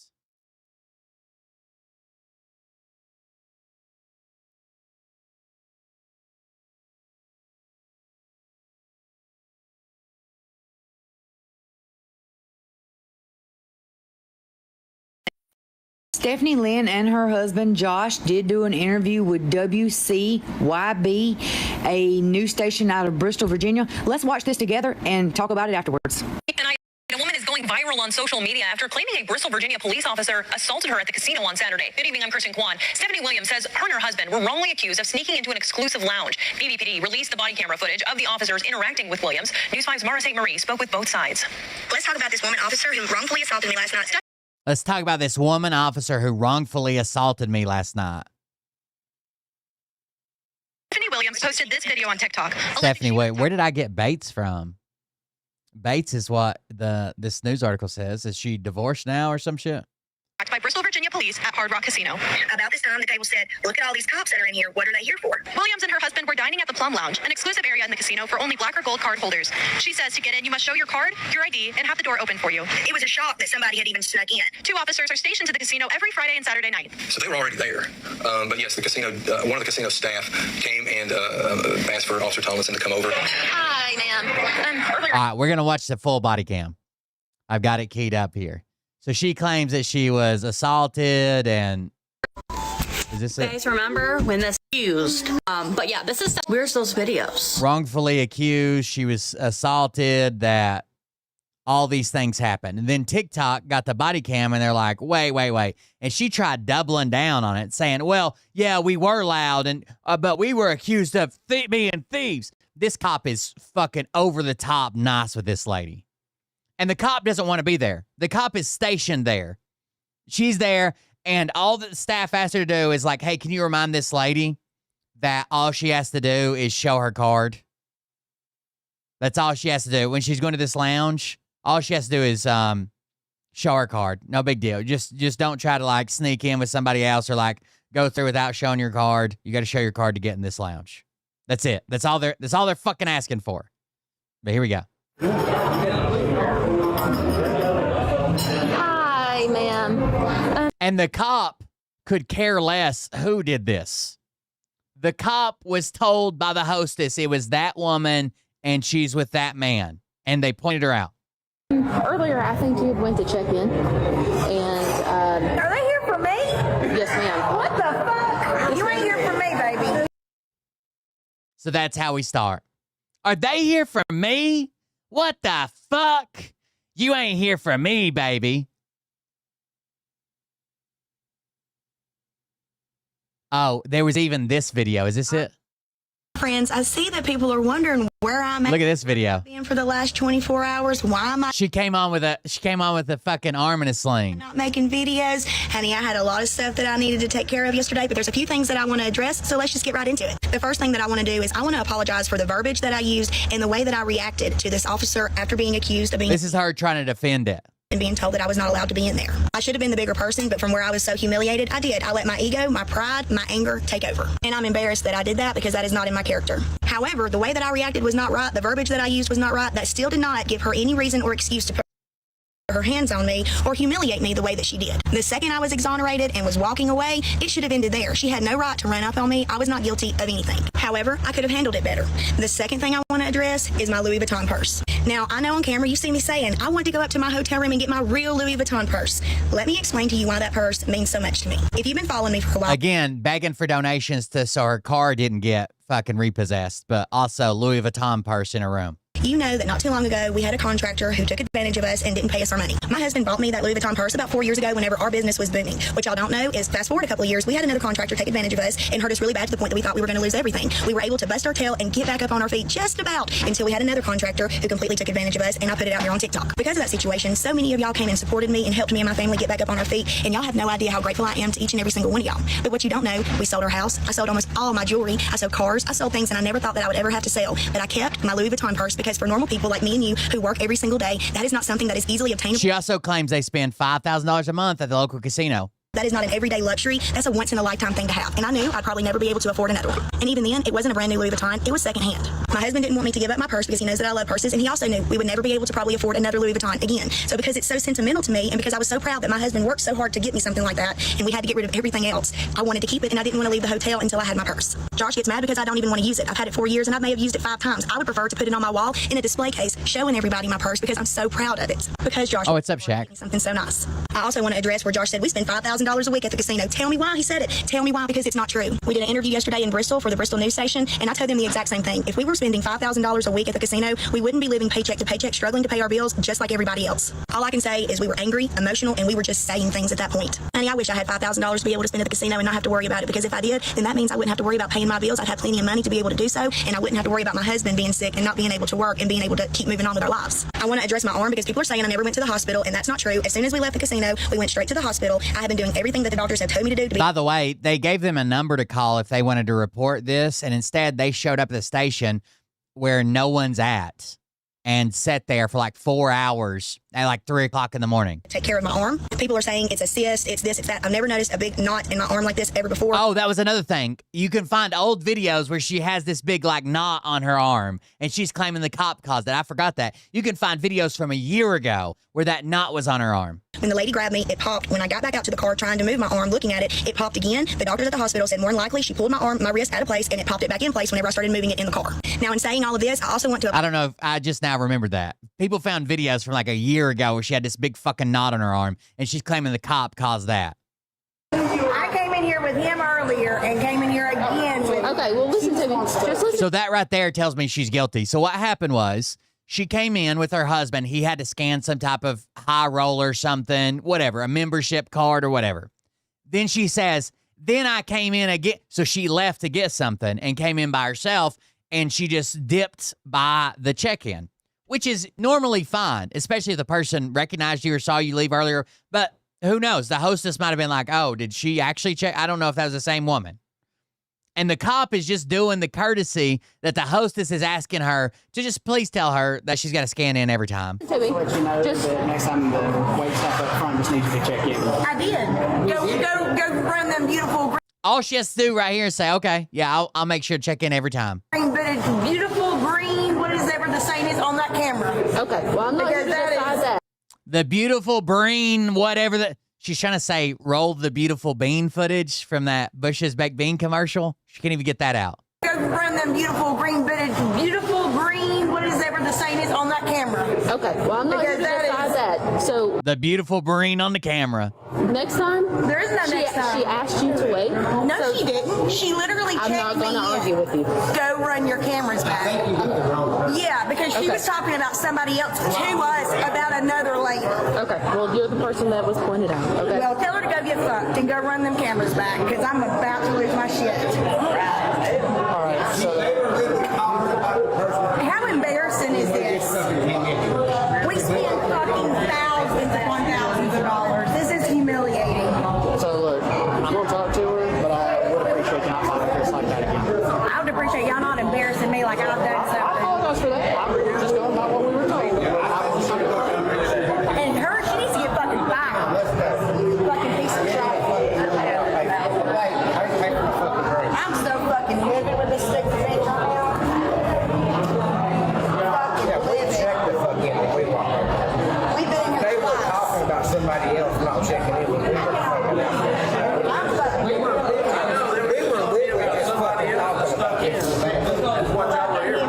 Stephanie Lynn and her husband Josh did do an interview with WCYB, a news station out of Bristol, Virginia. Let's watch this together and talk about it afterwards. A woman is going viral on social media after claiming a Bristol, Virginia police officer assaulted her at the casino on Saturday. Good evening, I'm Kristen Kwan. Stephanie Williams says her and her husband were wrongly accused of sneaking into an exclusive lounge. BBPD released the body camera footage of the officers interacting with Williams. News 5's Mara St. Marie spoke with both sides. Let's talk about this woman officer who wrongfully assaulted me last night. Let's talk about this woman officer who wrongfully assaulted me last night. Stephanie Williams posted this video on TikTok. Stephanie, wait, where did I get Bates from? Bates is what this news article says. Is she divorced now or some shit? By Bristol, Virginia police at Hard Rock Casino. About this time, the table said, look at all these cops that are in here. What are they here for? Williams and her husband were dining at the Plum Lounge, an exclusive area in the casino for only black or gold card holders. She says to get in, you must show your card, your ID, and have the door open for you. It was a shock that somebody had even snuck in. 2 officers are stationed to the casino every Friday and Saturday night. So they were already there. But yes, the casino, one of the casino staff came and asked for Officer Tomlinson to come over. Hi, ma'am. All right, we're going to watch the full body cam. I've got it keyed up here. So she claims that she was assaulted and... Is this it? Guys, remember when this accused? But yeah, this is... Where's those videos? Wrongfully accused. She was assaulted, that all these things happened. And then TikTok got the body cam and they're like, wait. And she tried doubling down on it, saying, well, yeah, we were loud, and but we were accused of being thieves. This cop is fucking over the top nice with this lady. And the cop doesn't want to be there. The cop is stationed there. She's there, and all the staff asked her to do is like, hey, can you remind this lady that all she has to do is show her card? That's all she has to do. When she's going to this lounge, all she has to do is show her card. No big deal. Just don't try to like sneak in with somebody else or like go through without showing your card. You got to show your card to get in this lounge. That's it. That's all they're fucking asking for. But here we go. Hi, ma'am. And the cop could care less who did this. The cop was told by the hostess it was that woman and she's with that man. And they pointed her out. Earlier, I think you went to check in, and Are they here for me? Yes, ma'am. What the fuck? You ain't here for me, baby. So that's how we start. Are they here for me? What the fuck? You ain't here for me, baby. Oh, there was even this video. Is this it? Friends, I see that people are wondering where I'm at. Look at this video. Been for the last 24 hours. Why am I She came on with a fucking arm in a sling. not making videos? Honey, I had a lot of stuff that I needed to take care of yesterday, but there's a few things that I want to address, so let's just get right into it. The first thing that I want to do is I want to apologize for the verbiage that I used and the way that I reacted to this officer after being accused of being This is her trying to defend it. and being told that I was not allowed to be in there. I should have been the bigger person, but from where I was so humiliated, I did. I let my ego, my pride, my anger take over. And I'm embarrassed that I did that because that is not in my character. However, the way that I reacted was not right. The verbiage that I used was not right. That still did not give her any reason or excuse to put her hands on me or humiliate me the way that she did. The second I was exonerated and was walking away, it should have ended there. She had no right to run up on me. I was not guilty of anything. However, I could have handled it better. The second thing I want to address is my Louis Vuitton purse. Now, I know on camera you see me saying I want to go up to my hotel room and get my real Louis Vuitton purse. Let me explain to you why that purse means so much to me. If you've been following me for a while, Again, begging for donations so her car didn't get fucking repossessed, but also Louis Vuitton purse in her room. you know that not too long ago we had a contractor who took advantage of us and didn't pay us our money. My husband bought me that Louis Vuitton purse about 4 years ago whenever our business was booming. What y'all don't know is fast forward a couple of years, we had another contractor take advantage of us and hurt us really bad to the point that we thought we were going to lose everything. We were able to bust our tail and get back up on our feet just about until we had another contractor who completely took advantage of us, and I put it out here on TikTok. Because of that situation, so many of y'all came and supported me and helped me and my family get back up on our feet, and y'all have no idea how grateful I am to each and every single one of y'all. But what you don't know, we sold our house. I sold almost all my jewelry. I sold cars. I sold things that I never thought that I would ever have to sell. But I kept my Louis Vuitton purse because for normal people like me and you who work every single day, that is not something that is easily obtainable. She also claims they spend $5,000 a month at the local casino. That is not an everyday luxury. That's a once-in-a-lifetime thing to have. And I knew I'd probably never be able to afford another one. And even then, it wasn't a brand new Louis Vuitton. It was secondhand. My husband didn't want me to give up my purse because he knows that I love purses, and he also knew we would never be able to probably afford another Louis Vuitton again. So because it's so sentimental to me, and because I was so proud that my husband worked so hard to get me something like that, and we had to get rid of everything else, I wanted to keep it, and I didn't want to leave the hotel until I had my purse. Josh gets mad because I don't even want to use it. I've had it 4 years, and I may have used it 5 times. I would prefer to put it on my wall in a display case, showing everybody my purse because I'm so proud of it. Because Josh, what's up, Shaq? Something so nice. I also want to address where Josh said we spend $5,000 a week at the casino. Tell me why he said it. Tell me why, because it's not true. We did an interview yesterday in Bristol for the Bristol news station, and I told them the exact same thing. If we were spending $5,000 a week at the casino, we wouldn't be living paycheck to paycheck, struggling to pay our bills just like everybody else. All I can say is we were angry, emotional, and we were just saying things at that point. Honey, I wish I had $5,000 to be able to spend at the casino and not have to worry about it, because if I did, then that means I wouldn't have to worry about paying my bills. I'd have plenty of money to be able to do so, and I wouldn't have to worry about my husband being sick and not being able to work and being able to keep moving on with our lives. I want to address my arm because people are saying I never went to the hospital, and that's not true. As soon as we left the casino, we went straight to the hospital. I have been doing everything that the doctors have told me to do. By the way, they gave them a number to call if they wanted to report this, and instead they showed up at the station where no one's at and sat there for like 4 hours at like 3 o'clock in the morning. Take care of my arm. People are saying it's a cyst, it's this, it's that. I've never noticed a big knot in my arm like this ever before. Oh, that was another thing. You can find old videos where she has this big like knot on her arm, and she's claiming the cop caused it. I forgot that. You can find videos from a year ago where that knot was on her arm. When the lady grabbed me, it popped. When I got back out to the car trying to move my arm, looking at it, it popped again. The doctors at the hospital said more than likely she pulled my wrist out of place, and it popped it back in place whenever I started moving it in the car. Now, in saying all of this, I also want to... I don't know if I just now remembered that. People found videos from like a year ago where she had this big fucking knot on her arm, and she's claiming the cop caused that. I came in here with him earlier and came in here again with... Okay, well, listen to me. Just listen. So that right there tells me she's guilty. So what happened was she came in with her husband. He had to scan some type of high roller something, whatever, a membership card or whatever. Then she says, then I came in again. So she left to get something and came in by herself, and she just dipped by the check-in, which is normally fine, especially if the person recognized you or saw you leave earlier. But who knows? The hostess might have been like, oh, did she actually check? I don't know if that was the same woman. And the cop is just doing the courtesy that the hostess is asking her to just please tell her that she's got to scan in every time. Let you know that next time the wait staff up front just needs you to check in. I did. Go run them beautiful All she has to do right here is say, okay, yeah, I'll make sure to check in every time. green, but it's beautiful green, whatever the saying is on that camera. Okay, well, I'm not here to decide that. The beautiful breen, whatever that. She's trying to say, roll the beautiful bean footage from that Bush's Baked Bean commercial. She can't even get that out. Go run them beautiful green, but it's beautiful green, whatever the saying is on that camera. Okay, well, I'm not here to decide that. So The beautiful breen on the camera. next time? There is no next time. She asked you to wait? No, she didn't. She literally checked me. I'm not going to argue with you. Go run your cameras back. I think you got the wrong. Yeah, because she was talking about somebody else to us about another lady. Okay, well, you're the person that was pointed out. Okay. Well, tell her to go get fucked and go run them cameras back, because I'm about to lose my shit. All right, so... How embarrassing is this? We spend fucking thousands upon thousands of dollars. This is humiliating. So, look, I'm going to talk to her, but I would appreciate you not talking to us like that again. I would appreciate y'all not embarrassing me like I've done something. I apologize for that. I'm just going by what we were told. And her, she needs to get fucking fired. Fucking piece of shit. I'm so fucking living with this sick bitch right now. They were talking about somebody else not checking in with me. We were literally just fucking talking about this. That's what y'all were here for.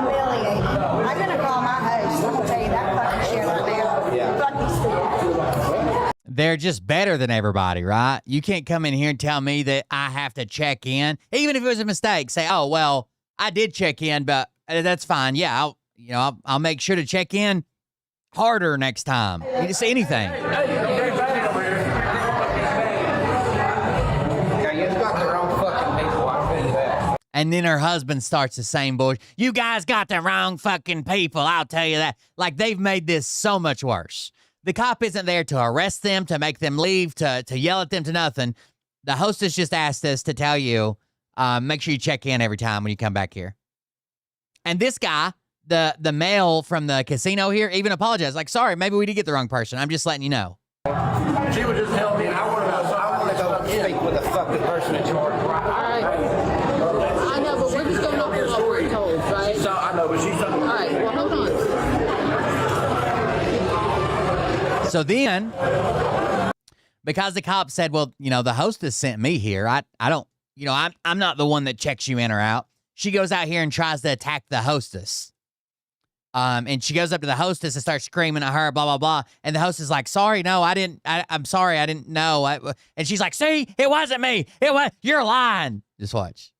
I'm gonna call my host. I'm gonna tell you that fucking shit right now. Yeah. Fuck these stupid. They're just better than everybody, right? You can't come in here and tell me that I have to check in. Even if it was a mistake, say, oh, well, I did check in, but that's fine. Yeah, I'll make sure to check in harder next time. You can say anything. And then her husband starts the same bullshit. You guys got the wrong fucking people, I'll tell you that. Like, they've made this so much worse. The cop isn't there to arrest them, to make them leave, to yell at them, to nothing. The hostess just asked us to tell you, make sure you check in every time when you come back here. And this guy, the male from the casino here, even apologized. Like, sorry, maybe we did get the wrong person. I'm just letting you know. She would just tell me, I want to go speak with the fucking person in charge. I know, but we're just going off what we're told, right? I know, but So then, because the cop said, well, the hostess sent me here. I don't, I'm not the one that checks you in or out. She goes out here and tries to attack the hostess. And she goes up to the hostess and starts screaming at her, blah, blah, blah. And the hostess is like, sorry, no, I'm sorry, I didn't know. And she's like, see, it wasn't me. You're lying. Just watch.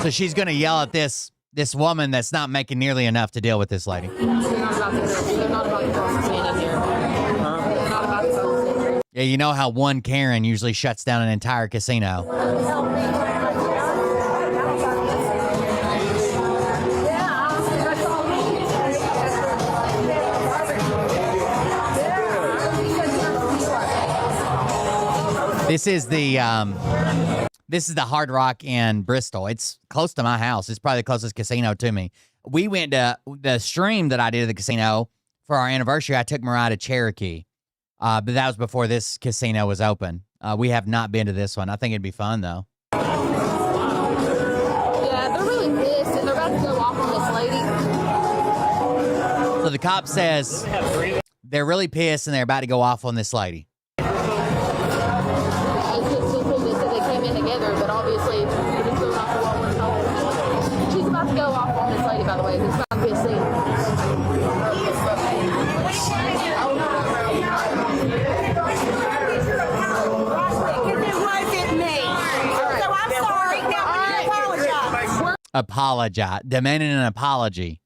So she's going to yell at this woman that's not making nearly enough to deal with this lady. Yeah, you know how one Karen usually shuts down an entire casino. This is the Hard Rock in Bristol. It's close to my house. It's probably the closest casino to me. We went to the stream that I did at the casino for our anniversary. I took Mariah to Cherokee, but that was before this casino was open. We have not been to this one. I think it'd be fun, though. Yeah, they're really pissed, and they're about to go off on this lady. So the cop says they're really pissed, and they're about to go off on this lady. But obviously, it's still not the one we're told. She's about to go off on this lady, by the way. It's about to be a scene. It wasn't me. So I'm sorry. Now Apologize. Demanding an apology.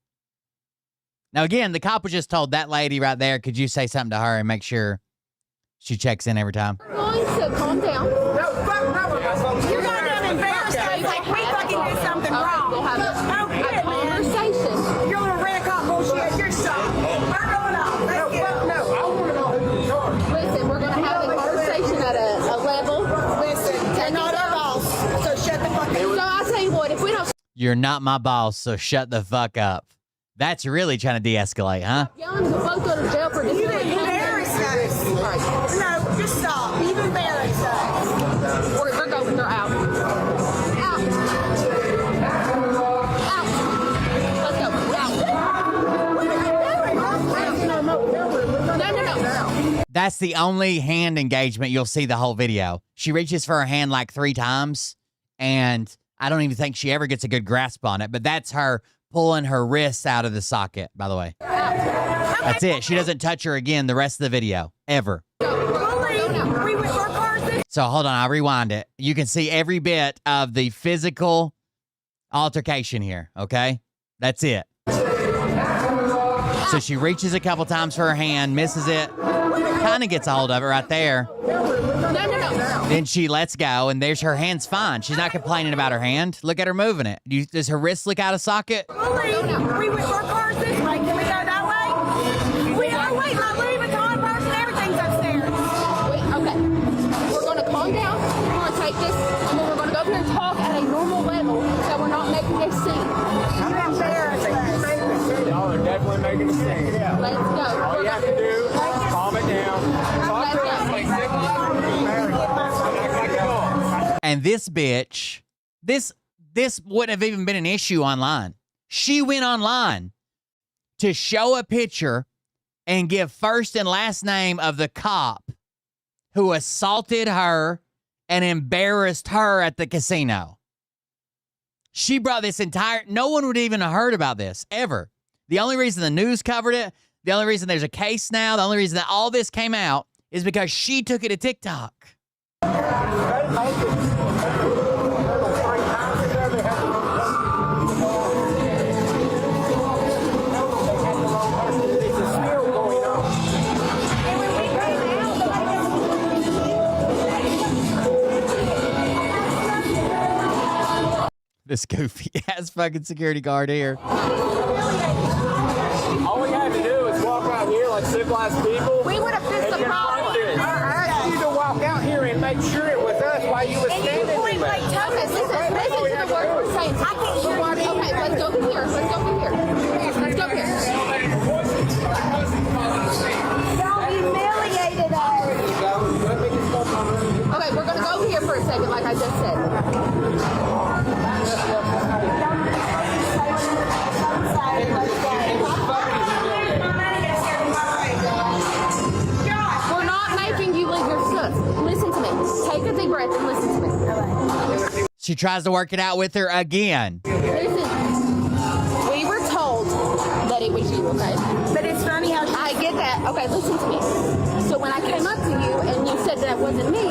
Now, again, the cop was just told that lady right there, could you say something to her and make sure she checks in every time? We're going to calm down. You're going to embarrass us like we fucking did something wrong. We'll have a conversation. You're going to rent a cop bullshit. You're stopped. We're going off. Let's get up. Listen, we're going to have a conversation at a level. Listen, you're not our boss, so shut the fuck up. So I'll tell you what, if we don't... You're not my boss, so shut the fuck up. That's really trying to de-escalate, huh? Yelling, we'll both go to jail for this. You embarrass us. No, just stop. You embarrass us. We're going. They're out. Out. Out. Let's go. Out. No. That's the only hand engagement you'll see the whole video. She reaches for her hand like 3 times, and I don't even think she ever gets a good grasp on it, but that's her pulling her wrists out of the socket, by the way. That's it. She doesn't touch her again the rest of the video, ever. So hold on, I'll rewind it. You can see every bit of the physical altercation here, okay? That's it. So she reaches a couple times for her hand, misses it, kind of gets a hold of it right there. Then she lets go, and there's her hand's fine. She's not complaining about her hand. Look at her moving it. Does her wrist look out of socket? We went for cars this way. Can we go that way? We are waiting. My Louis Vuitton purse and everything's upstairs. Wait, okay. We're going to calm down. We're going to take this, and then we're going to go up here and talk at a normal level so we're not making a scene. You're embarrassing. Y'all are definitely making a scene. Let's go. All you have to do is calm it down. Talk to us like and this bitch, this wouldn't have even been an issue online. She went online to show a picture and give first and last name of the cop who assaulted her and embarrassed her at the casino. She brought this no one would even have heard about this, ever. The only reason the news covered it, the only reason there's a case now, the only reason that all this came out is because she took it to TikTok. This goofy ass fucking security guard here. all we had to do is walk out here like civilized people. We would have fixed the problem. I asked you to walk out here and make sure it was us while you were standing there. Okay, listen to the words we're saying. I can't hear you. Okay, let's go from here. Let's go from here. Let's go here. Don't you listen to me. Take a deep breath and listen to me. She tries to work it out with her again. Listen, we were told that it was you, okay? But it's funny how I get that. Okay, listen to me. So when I came up to you and you said that wasn't me,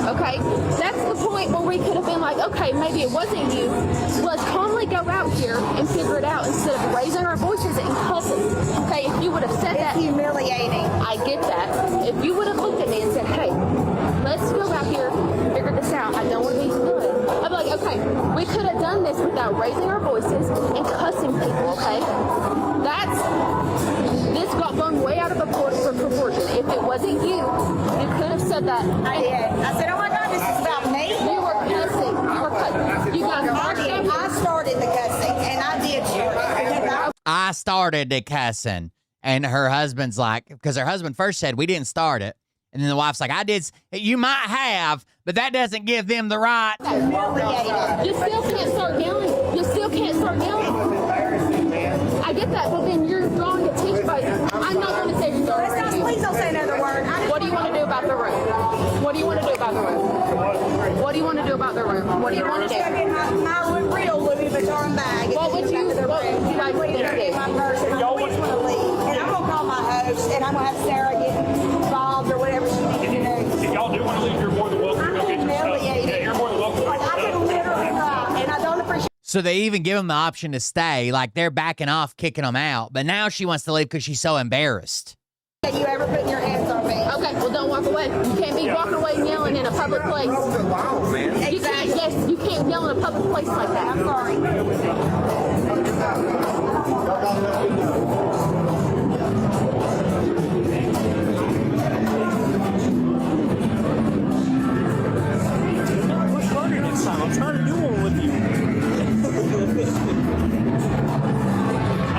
okay, that's the point where we could have been like, okay, maybe it wasn't you. Let's calmly go out here and figure it out instead of raising our voices and cussing. Okay, if you would have said that. It's humiliating. I get that. If you would have looked at me and said, hey, let's go out here and figure this out. I don't want to be good. I'd be like, okay, we could have done this without raising our voices and cussing people, okay? This got blown way out of proportion. If it wasn't you, you could have said that. I did. I said, oh my God, this is about me. You were cussing. You were cussing. You got I started the cussing, and I did start it. I started the cussing. And her husband's like, because her husband first said, we didn't start it. And then the wife's like, I did. You might have, but that doesn't give them the right. You still can't start yelling. You still can't start yelling. I get that, but then you're drawing attention by. I'm not going to say you're drawing attention. Please don't say another word. What do you want to do about the room? What do you want to do about the room? What do you want to do about the room? What do you want to do? My real Louis Vuitton bag. What would you like me to do? My purse, and I just want to leave. And I'm going to call my host, and I'm going to have Sarah get involved or whatever she needs to do. If y'all do want to leave, you're more than welcome to go get your stuff. Yeah, you're more than welcome. Like, I can literally cry, and I don't appreciate. So they even give them the option to stay, like they're backing off, kicking them out. But now she wants to leave because she's so embarrassed. That you ever put your hands on me. Okay, well, don't walk away. You can't be walking away and yelling in a public place. Exactly. Yes, you can't yell in a public place like that. I'm sorry. What's harder this time? I'm trying to do one with you. I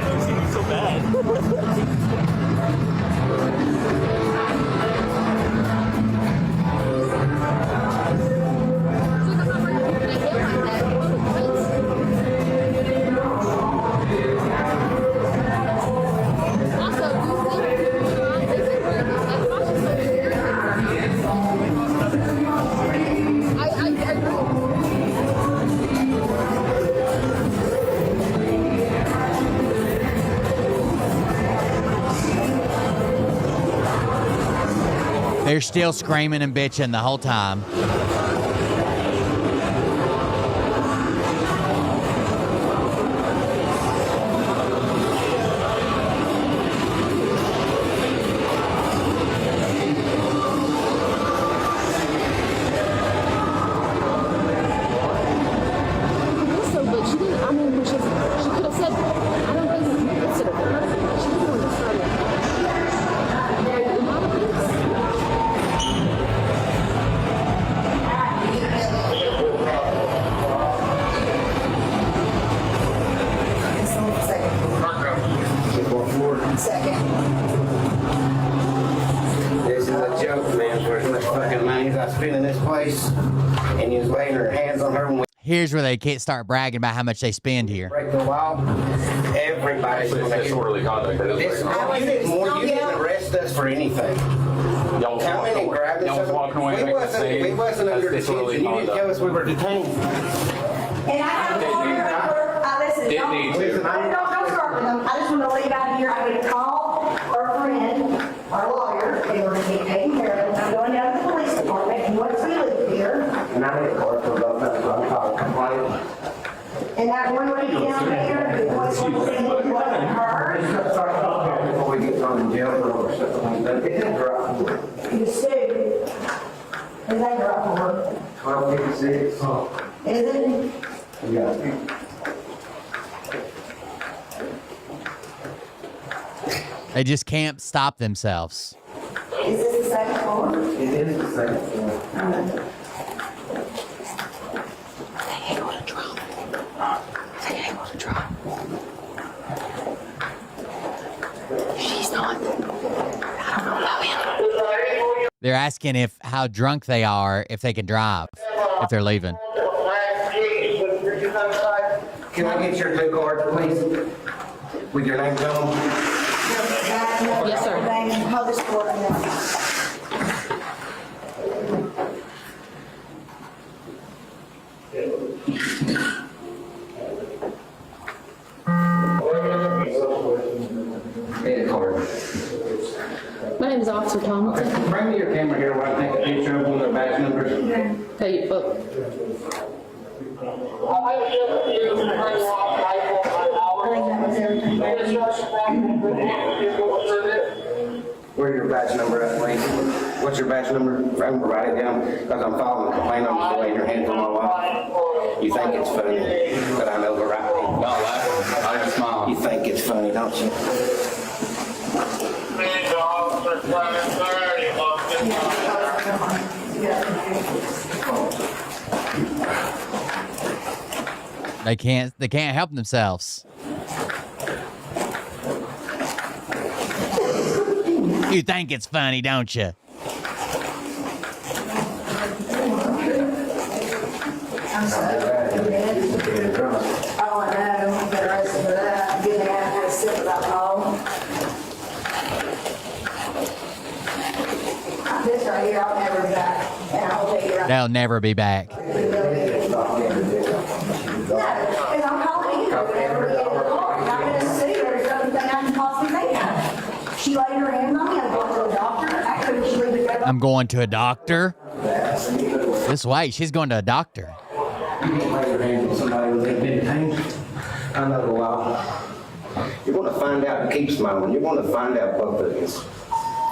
know it's gonna be so bad. They're still screaming and bitching the whole time. Also, but she didn't, I mean, she could have said, I don't think you consider her. She didn't want to start it. Second. This is a joke, man, for as much fucking money as I spend in this place, and you was laying her hands on her when we Here's where they can't start bragging about how much they spend here. break the law. Everybody's going to disorderly conduct. You didn't arrest us for anything. Y'all Come in and grab this. Y'all was walking away. We wasn't under detention. You didn't tell us we were detained. And I have a lawyer number. Listen, Didn't need to. don't start with them. I just want to leave out of here. I'm going to call our friend, our lawyer, in order to get taken care of. I'm going down to the police department. He wants me to live here. And I didn't work for both of us. I'm calling complaint. And that one lady down there, the voice was saying it wasn't her. Before we get thrown in jail for overstepping. It didn't drop. You sued. Is that drop for her? 1256. Is it? Yeah. They just can't stop themselves. Is this the second floor? It is the second floor. They ain't gonna drop. They ain't gonna drop. She's not. I don't know. They're asking if how drunk they are, if they can drive, if they're leaving. Can I get your 2 cards, please? With your names on them? Yes, sir. Hold this door. Okay, but Where's your badge number at, please? What's your badge number? I can write it down because I'm filing a complaint on you laying your hand on my wife. You think it's funny, but I know the right thing. Don't laugh. I just smile. You think it's funny, don't you? They can't help themselves. You think it's funny, don't you? I'm sorry. Oh, I know. Better rest for that. Good to have a sip of alcohol. This right here, I'll never be back. And I'll take it right. They'll never be back. No, because I'm calling you. Never get in the car. I'm not going to sue her or something I can possibly think of. She laid her hand on me. I'm going to a doctor. Actually, she leave it. I'm going to a doctor. This way, she's going to a doctor. You can't lay your hands on somebody with that many things. I know the law. You're going to find out and keep smiling. You're going to find out both of this.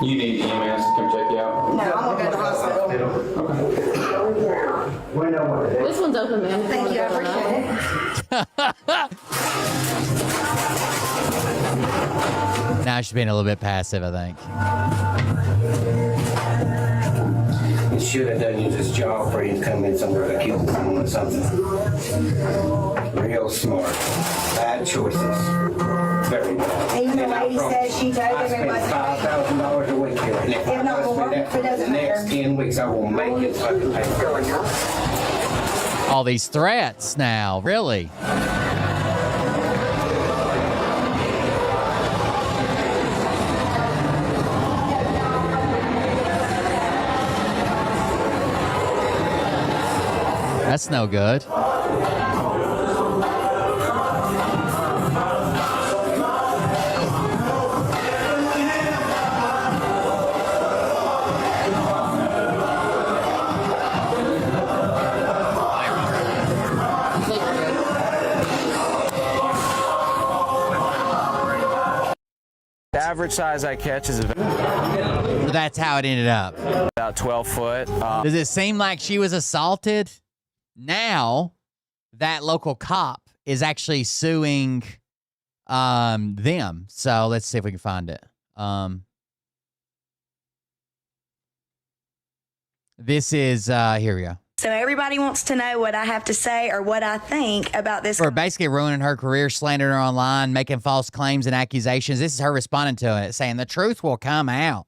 You need EMS to come check you out? No, I'm going to go to the hospital. Okay. We know what it is. this one's open, man. Thank you. I appreciate it. Now she's being a little bit passive, I think. He should have done use his jaw for him to come in somewhere to kill someone or something. Real smart. Bad choices. Very bad. Even the lady says she told I him it spend wasn't $5,000 a week here. And if I not don't more, spend that it doesn't for the next matter. 10 weeks, I will make it fucking pay for it. All these threats now, really. That's no good. The average size I catch is That's how it ended up. about 12 foot. Does it seem like she was assaulted? Now, that local cop is actually suing them. So let's see if we can find it. This is, here we go. So everybody wants to know what I have to say or what I think about this. For basically ruining her career, slandering her online, making false claims and accusations. This is her responding to it, saying the truth will come out.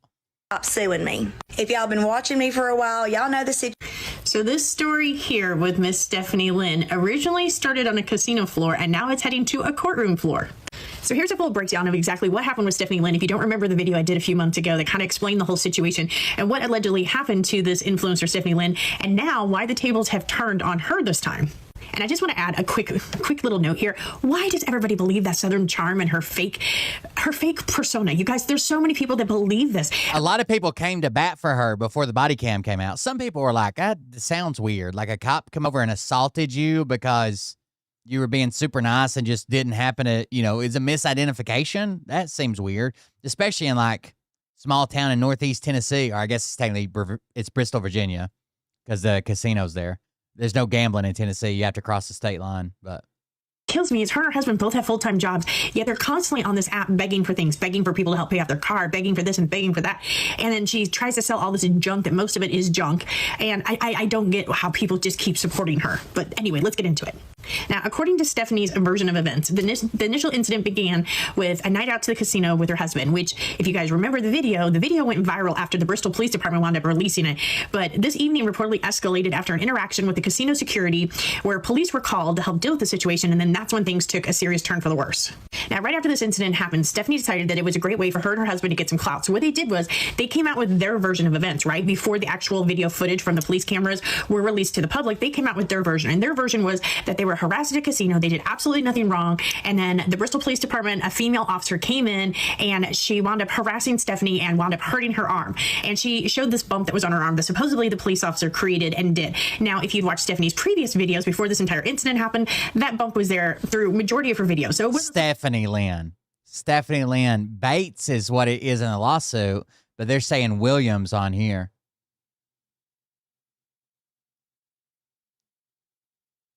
Stop suing me. If y'all been watching me for a while, y'all know the situation. So this story here with Miss Stephanie Lynn originally started on a casino floor and now it's heading to a courtroom floor. So here's a full breakdown of exactly what happened with Stephanie Lynn. If you don't remember the video I did a few months ago that kind of explained the whole situation and what allegedly happened to this influencer Stephanie Lynn, and now why the tables have turned on her this time. And I just want to add a quick little note here. Why does everybody believe that Southern charm and her fake persona? You guys, there's so many people that believe this. A lot of people came to bat for her before the body cam came out. Some people were like, that sounds weird. Like a cop come over and assaulted you because you were being super nice and just didn't happen to, it's a misidentification. That seems weird, especially in like small town in Northeast Tennessee, or I guess it's technically it's Bristol, Virginia, because the casino's there. There's no gambling in Tennessee. You have to cross the state line, but Kills me is her and her husband both have full-time jobs, yet they're constantly on this app begging for things, begging for people to help pay off their car, begging for this and begging for that. And then she tries to sell all this junk that most of it is junk. And I don't get how people just keep supporting her. But anyway, let's get into it. Now, according to Stephanie's version of events, the initial incident began with a night out to the casino with her husband, which, if you guys remember the video went viral after the Bristol Police Department wound up releasing it. But this evening reportedly escalated after an interaction with the casino security where police were called to help deal with the situation, and then that's when things took a serious turn for the worse. Now, right after this incident happened, Stephanie decided that it was a great way for her and her husband to get some clout. So what they did was they came out with their version of events, right? Before the actual video footage from the police cameras were released to the public, they came out with their version. And their version was that they were were harassed at a casino. They did absolutely nothing wrong. And then the Bristol Police Department, a female officer came in and she wound up harassing Stephanie and wound up hurting her arm. And she showed this bump that was on her arm that supposedly the police officer created and did. Now, if you'd watched Stephanie's previous videos before this entire incident happened, that bump was there through majority of her videos. So it was Stephanie Lynn Bates is what it is in the lawsuit, but they're saying Williams on here.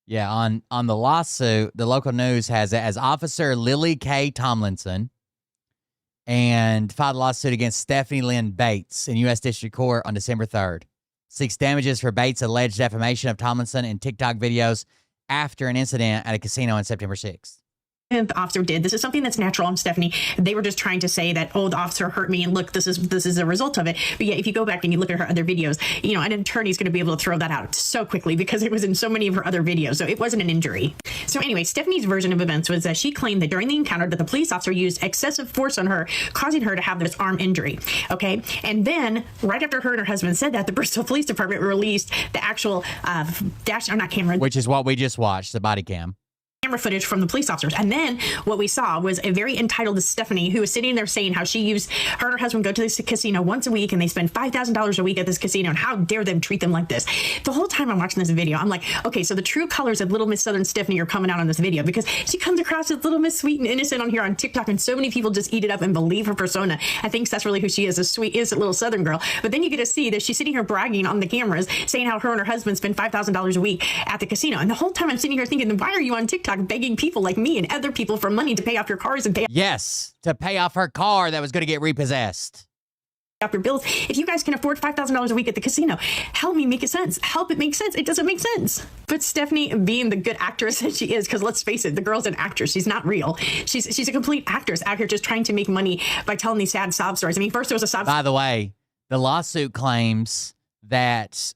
Yeah, on the lawsuit, the local news has it as Officer Lily K. Tomlinson and filed a lawsuit against Stephanie Lynn Bates in U.S. District Court on December 3rd. Seeks damages for Bates' alleged defamation of Tomlinson in TikTok videos after an incident at a casino on September 6th. The officer did. This is something that's natural on Stephanie. They were just trying to say that, oh, the officer hurt me, and look, this is a result of it. But yeah, if you go back and you look at her other videos, you know, an attorney's going to be able to throw that out so quickly because it was in so many of her other videos. So it wasn't an injury. So anyway, Stephanie's version of events was that she claimed that during the encounter that the police officer used excessive force on her, causing her to have this arm injury. Okay. And then right after her and her husband said that, the Bristol Police Department released the actual which is what we just watched, the body cam. Camera footage from the police officers. And then what we saw was a very entitled Stephanie who was sitting there saying how her and her husband go to this casino once a week and they spend $5,000 a week at this casino, and how dare them treat them like this. The whole time I'm watching this video, I'm like, okay, so the true colors of Little Miss Southern Stephanie are coming out on this video, because she comes across as Little Miss Sweet and Innocent on here on TikTok, and so many people just eat it up and believe her persona. I think that's really who she is, a sweet, innocent little Southern girl. But then you get to see that she's sitting here bragging on the cameras, saying how her and her husband spend $5,000 a week at the casino. And the whole time I'm sitting here thinking, why are you on TikTok begging people like me and other people for money to pay off your cars and pay to pay off her car that was going to get repossessed, off your bills? If you guys can afford $5,000 a week at the casino, help me make it sense. Help it make sense. It doesn't make sense. But Stephanie, being the good actress that she is, because let's face it, the girl's an actress. She's not real. She's a complete actress out here just trying to make money by telling these sad sob stories. I mean, first there was a sob. By the way, the lawsuit claims that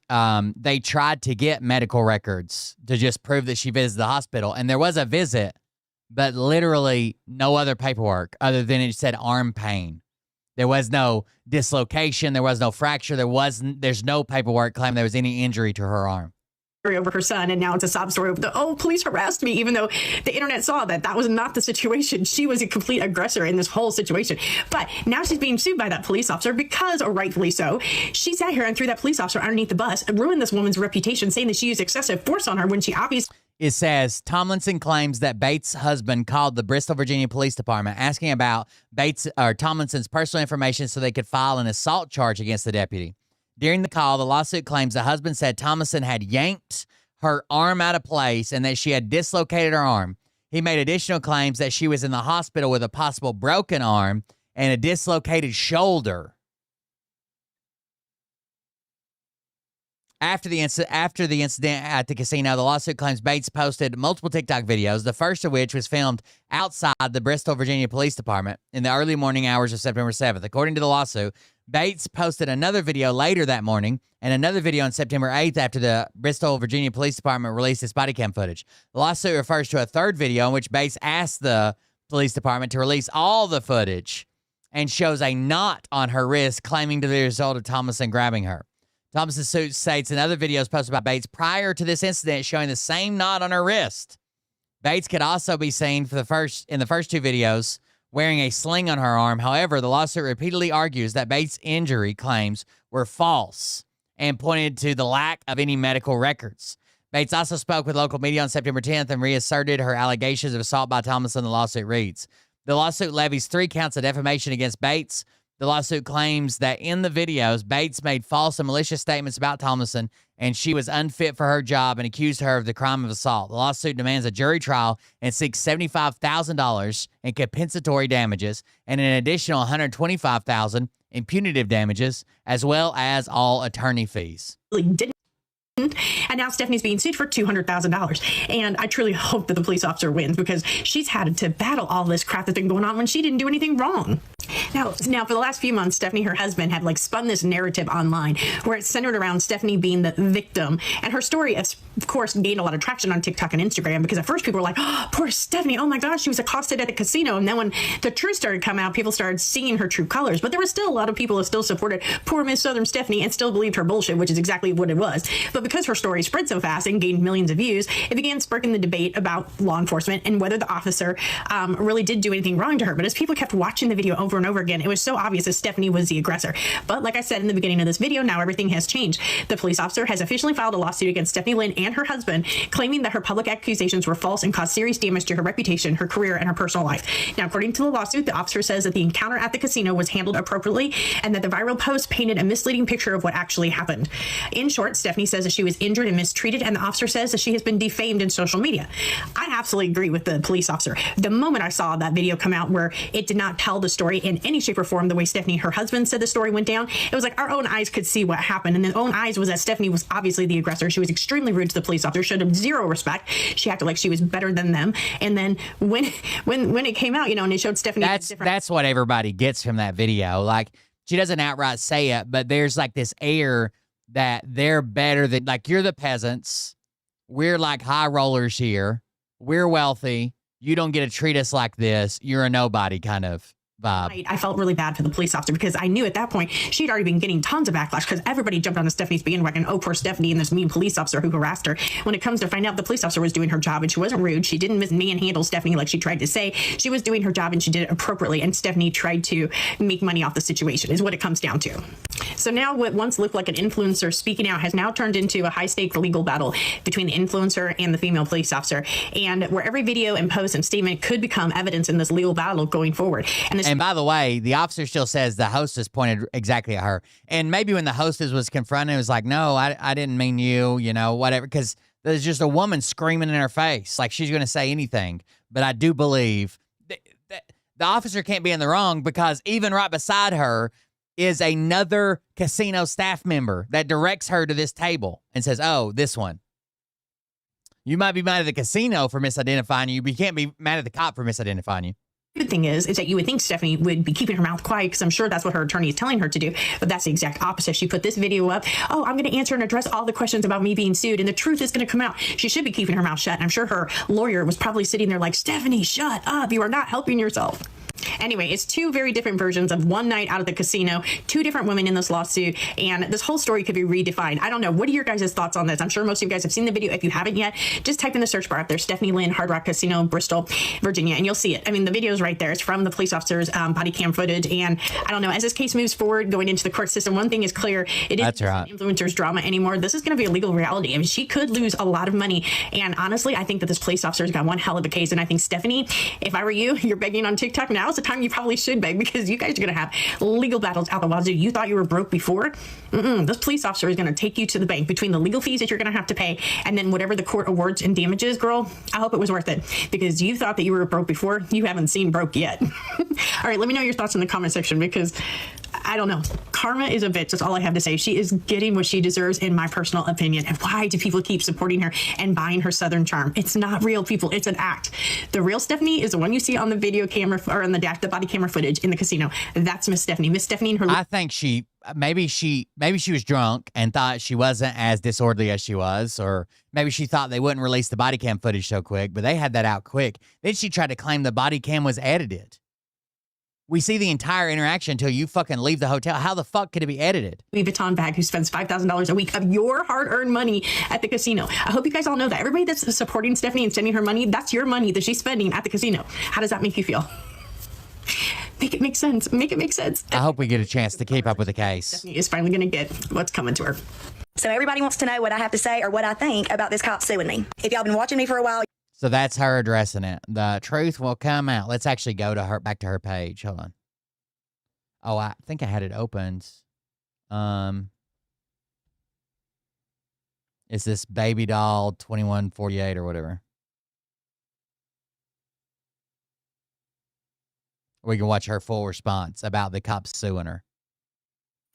they tried to get medical records to just prove that she visited the hospital. And there was a visit, but literally no other paperwork other than it said arm pain. There was no dislocation. There was no fracture. There's no paperwork claiming there was any injury to her arm. Over her son, and now it's a sob story of police harassed me, even though the internet saw that was not the situation. She was a complete aggressor in this whole situation. But now she's being sued by that police officer because, or rightfully so, she sat here and threw that police officer underneath the bus and ruined this woman's reputation, saying that she used excessive force on her when she obviously... It says, Tomlinson claims that Bates' husband called the Bristol, Virginia Police Department asking about Tomlinson's personal information so they could file an assault charge against the deputy. During the call, the lawsuit claims the husband said Tomlinson had yanked her arm out of place and that she had dislocated her arm. He made additional claims that she was in the hospital with a possible broken arm and a dislocated shoulder. After the incident at the casino, the lawsuit claims Bates posted multiple TikTok videos, the first of which was filmed outside the Bristol, Virginia Police Department in the early morning hours of September 7th. According to the lawsuit, Bates posted another video later that morning and another video on September 8th after the Bristol, Virginia Police Department released its body cam footage. The lawsuit refers to a third video in which Bates asked the police department to release all the footage and shows a knot on her wrist, claiming to be the result of Tomlinson grabbing her. Thompson's suit states in other videos posted by Bates prior to this incident showing the same knot on her wrist. Bates could also be seen in the first two videos wearing a sling on her arm. However, the lawsuit repeatedly argues that Bates' injury claims were false and pointed to the lack of any medical records. Bates also spoke with local media on September 10th and reasserted her allegations of assault by Tomlinson, the lawsuit reads. The lawsuit levies 3 counts of defamation against Bates. The lawsuit claims that in the videos, Bates made false and malicious statements about Tomlinson, and she was unfit for her job and accused her of the crime of assault. The lawsuit demands a jury trial and seeks $75,000 in compensatory damages and an additional $125,000 in punitive damages, as well as all attorney fees. And now Stephanie's being sued for $200,000. And I truly hope that the police officer wins, because she's had to battle all this crap that's been going on when she didn't do anything wrong. Now, for the last few months, Stephanie, her husband, had like spun this narrative online where it's centered around Stephanie being the victim. And her story, of course, gained a lot of traction on TikTok and Instagram because at first people were like, oh, poor Stephanie. Oh my gosh, she was accosted at the casino. And then when the truth started coming out, people started seeing her true colors. But there was still a lot of people who still supported poor Miss Southern Stephanie and still believed her bullshit, which is exactly what it was. But because her story spread so fast and gained millions of views, it began sparking the debate about law enforcement and whether the officer really did do anything wrong to her. But as people kept watching the video over and over again, it was so obvious that Stephanie was the aggressor. But like I said in the beginning of this video, now everything has changed. The police officer has officially filed a lawsuit against Stephanie Lynn and her husband, claiming that her public accusations were false and caused serious damage to her reputation, her career, and her personal life. Now, according to the lawsuit, the officer says that the encounter at the casino was handled appropriately and that the viral post painted a misleading picture of what actually happened. In short, Stephanie says that she was injured and mistreated, and the officer says that she has been defamed in social media. I absolutely agree with the police officer. The moment I saw that video come out where it did not tell the story in any shape or form the way Stephanie, her husband, said the story went down, it was like our own eyes could see what happened. And the own eyes was that Stephanie was obviously the aggressor. She was extremely rude to the police officer, showed him zero respect. She acted like she was better than them. And then when it came out, and it showed Stephanie. That's what everybody gets from that video. Like, she doesn't outright say it, but there's like this air that they're better than, like, you're the peasants. We're like high rollers here. We're wealthy. You don't get to treat us like this. You're a nobody kind of vibe. I felt really bad for the police officer because I knew at that point she'd already been getting tons of backlash because everybody jumped on Stephanie's bandwagon. Oh, poor Stephanie and this mean police officer who harassed her. When it comes to find out the police officer was doing her job and she wasn't rude, she didn't manhandle Stephanie like she tried to say. She was doing her job and she did it appropriately, and Stephanie tried to make money off the situation is what it comes down to. So now what once looked like an influencer speaking out has now turned into a high-stake legal battle between the influencer and the female police officer, and where every video and post and statement could become evidence in this legal battle going forward. And by the way, the officer still says the hostess pointed exactly at her. And maybe when the hostess was confronted, it was like, no, I didn't mean you, whatever. Because there's just a woman screaming in her face like she's going to say anything. But I do believe that the officer can't be in the wrong because even right beside her is another casino staff member that directs her to this table and says, oh, this one. You might be mad at the casino for misidentifying you, but you can't be mad at the cop for misidentifying you. Good thing is that you would think Stephanie would be keeping her mouth quiet because I'm sure that's what her attorney is telling her to do. But that's the exact opposite. She put this video up. Oh, I'm going to answer and address all the questions about me being sued, and the truth is going to come out. She should be keeping her mouth shut. And I'm sure her lawyer was probably sitting there like, Stephanie, shut up. You are not helping yourself. Anyway, it's two very different versions of one night out of the casino, two different women in this lawsuit, and this whole story could be redefined. I don't know. What are your guys' thoughts on this? I'm sure most of you guys have seen the video. If you haven't yet, just type in the search bar up there, Stephanie Lynn, Hard Rock Casino, Bristol, Virginia, and you'll see it. I mean, the video is right there. It's from the police officer's body cam footage, and I don't know. As this case moves forward, going into the court system, one thing is clear. It isn't right. Influencers drama anymore. This is going to be a legal reality. I mean, she could lose a lot of money, and honestly, I think that this police officer's got one hell of a case, and I think, Stephanie, if I were you, you're begging on TikTok, now is the time you probably should beg, because you guys are going to have legal battles out the wazoo. You thought you were broke before? This police officer is going to take you to the bank between the legal fees that you're going to have to pay and then whatever the court awards and damages, girl. I hope it was worth it, because you thought that you were broke before. You haven't seen broke yet. All right, let me know your thoughts in the comment section, because I don't know. Karma is a bitch. That's all I have to say. She is getting what she deserves, in my personal opinion. And why do people keep supporting her and buying her Southern charm? It's not real, people. It's an act. The real Stephanie is the one you see on the video camera or on the body camera footage in the casino. That's Miss Stephanie. Miss Stephanie and her. I think maybe she was drunk and thought she wasn't as disorderly as she was, or maybe she thought they wouldn't release the body cam footage so quick, but they had that out quick. Then she tried to claim the body cam was edited. We see the entire interaction until you fucking leave the hotel. How the fuck could it be edited? Louis Vuitton bag who spends $5,000 a week of your hard-earned money at the casino. I hope you guys all know that. Everybody that's supporting Stephanie and sending her money, that's your money that she's spending at the casino. How does that make you feel? Make it make sense. Make it make sense. I hope we get a chance to keep up with the case. Stephanie is finally going to get what's coming to her. So everybody wants to know what I have to say or what I think about this cop suing me. If y'all been watching me for a while. So that's her addressing it. The truth will come out. Let's actually go to her, back to her page. Hold on. Oh, I think I had it opened. It's this baby doll 2148 or whatever. We can watch her full response about the cops suing her.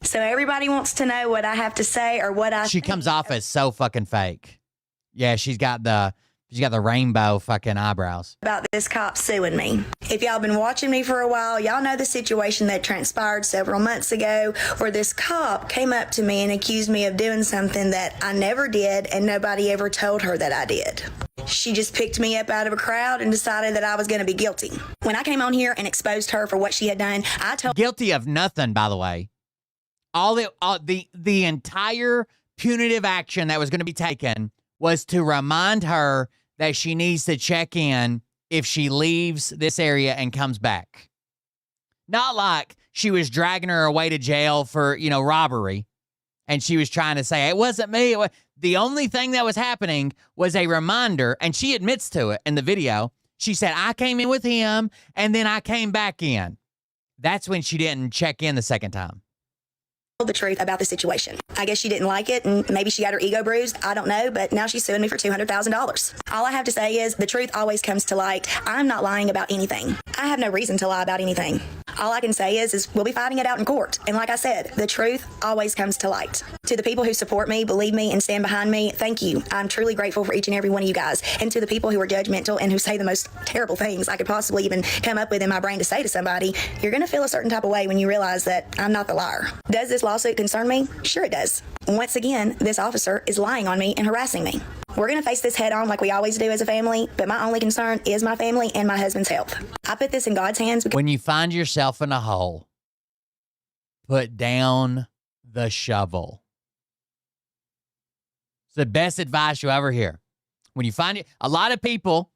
So everybody wants to know what I have to say or what I She comes off as so fucking fake. Yeah, she's got the She's got the rainbow fucking eyebrows. About this cop suing me. If y'all been watching me for a while, y'all know the situation that transpired several months ago where this cop came up to me and accused me of doing something that I never did and nobody ever told her that I did. She just picked me up out of a crowd and decided that I was going to be guilty. When I came on here and exposed her for what she had done, I told guilty of nothing, by the way. All the entire punitive action that was going to be taken was to remind her that she needs to check in if she leaves this area and comes back. Not like she was dragging her away to jail for, robbery. And she was trying to say, it wasn't me. The only thing that was happening was a reminder. And she admits to it in the video. She said, I came in with him and then I came back in. That's when she didn't check in the second time. the truth about the situation. I guess she didn't like it and maybe she got her ego bruised. I don't know, but now she's suing me for $200,000. All I have to say is the truth always comes to light. I'm not lying about anything. I have no reason to lie about anything. All I can say is we'll be fighting it out in court. And like I said, the truth always comes to light. To the people who support me, believe me, and stand behind me, thank you. I'm truly grateful for each and every one of you guys. And to the people who are judgmental and who say the most terrible things I could possibly even come up with in my brain to say to somebody, you're going to feel a certain type of way when you realize that I'm not the liar. Does this lawsuit concern me? Sure it does. Once again, this officer is lying on me and harassing me. We're going to face this head on like we always do as a family, but my only concern is my family and my husband's health. I put this in God's hands. When you find yourself in a hole, put down the shovel. It's the best advice you'll ever hear. When you find it, a lot of people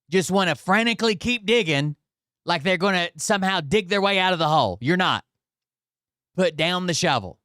just want to frantically keep digging like they're going to somehow dig their way out of the hole. You're not. Put down the shovel.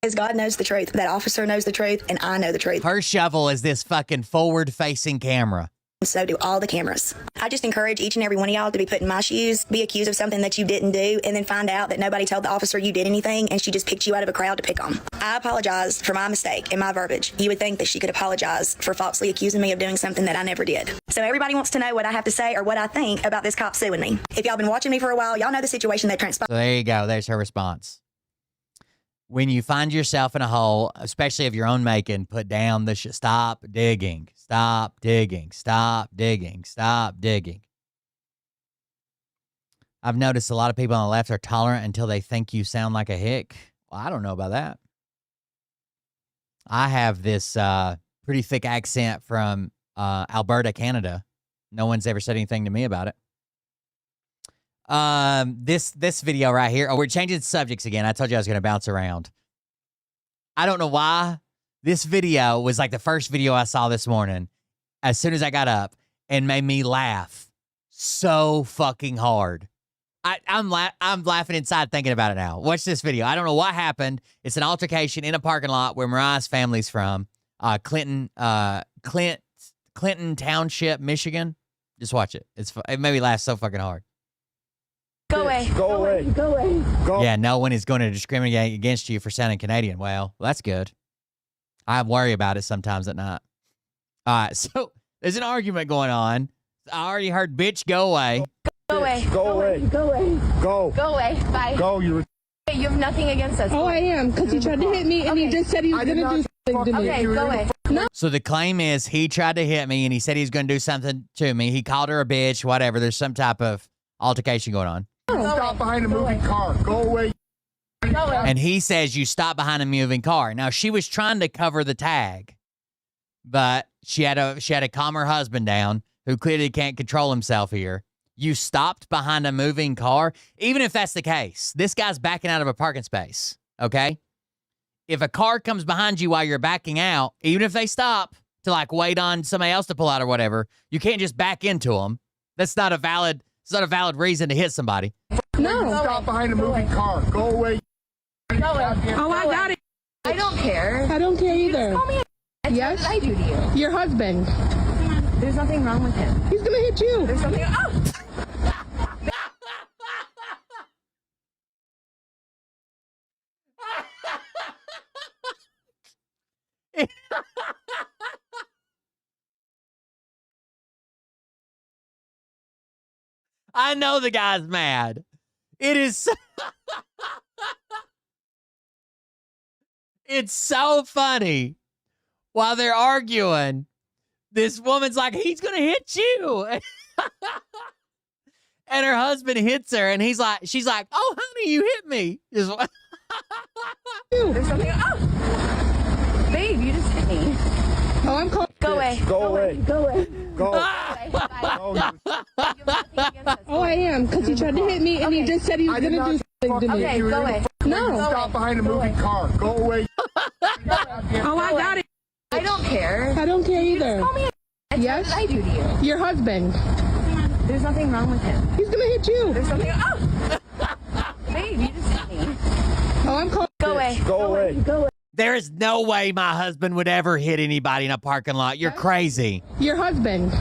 Because God knows the truth. That officer knows the truth, and I know the truth. Her shovel is this fucking forward-facing camera. So do all the cameras. I just encourage each and every one of y'all to be put in my shoes, be accused of something that you didn't do, and then find out that nobody told the officer you did anything, and she just picked you out of a crowd to pick on. I apologize for my mistake and my verbiage. You would think that she could apologize for falsely accusing me of doing something that I never did. So everybody wants to know what I have to say or what I think about this cop suing me. If y'all been watching me for a while, y'all know the situation that transpired. So there you go. There's her response. When you find yourself in a hole, especially of your own making, put down the stop digging, stop digging, stop digging, stop digging. I've noticed a lot of people on the left are tolerant until they think you sound like a hick. Well, I don't know about that. I have this pretty thick accent from Alberta, Canada. No one's ever said anything to me about it. This video right here. Oh, we're changing subjects again. I told you I was going to bounce around. I don't know why. This video was like the first video I saw this morning as soon as I got up and made me laugh so fucking hard. I'm laughing inside thinking about it now. Watch this video. I don't know what happened. It's an altercation in a parking lot where Mariah's family's from. Clinton Township, Michigan. Just watch it. It made me laugh so fucking hard. Go away. Go away. Go away. Go. Yeah, no one is going to discriminate against you for sounding Canadian. Well, that's good. I worry about it sometimes at night. All right, so there's an argument going on. I already heard bitch go away. Go away. Go away. Go away. Go. Go away. Bye. Go. You have nothing against us. Oh, I am, because he tried to hit me and he just said he was going to do something to me. Okay, go away. No. So the claim is he tried to hit me and he said he's going to do something to me. He called her a bitch, whatever. There's some type of altercation going on. stop behind a moving car. Go away. Go away. And he says you stop behind a moving car. Now she was trying to cover the tag, but she had to calm her husband down, who clearly can't control himself here. You stopped behind a moving car. Even if that's the case, this guy's backing out of a parking space. Okay, if a car comes behind you while you're backing out, even if they stop to like wait on somebody else to pull out or whatever, you can't just back into them. That's not a valid. It's not a valid reason to hit somebody. No. Stop behind a moving car. Go away. Go away. Oh, I got it. I don't care. I don't care You either. just call me a Yes? What did I do to you? Your husband. There's nothing wrong with him. He's going to hit you. There's something. Oh! I know the guy's mad. It is. It's so funny while they're arguing, this woman's like, he's going to hit you. And her husband hits her, and she's like, oh, honey, you hit me. There's something. Oh, babe, you just hit me. Oh, I'm calling. Go away. Go away. Go away. Go. Oh, I am, because he tried to hit me, and he just said he was going to do something to me. Okay, go away. No. Stop behind a moving car. Go away. Oh, I got it. I don't care. I don't care either. Call me a Yes? What did I do to you? Your husband. There's nothing wrong with him. He's going to hit you. There's something. Oh, babe, you just hit me. Oh, I'm calling. Go away. Go away. Go away. There is no way my husband would ever hit anybody in a parking lot. You're crazy. Your husband.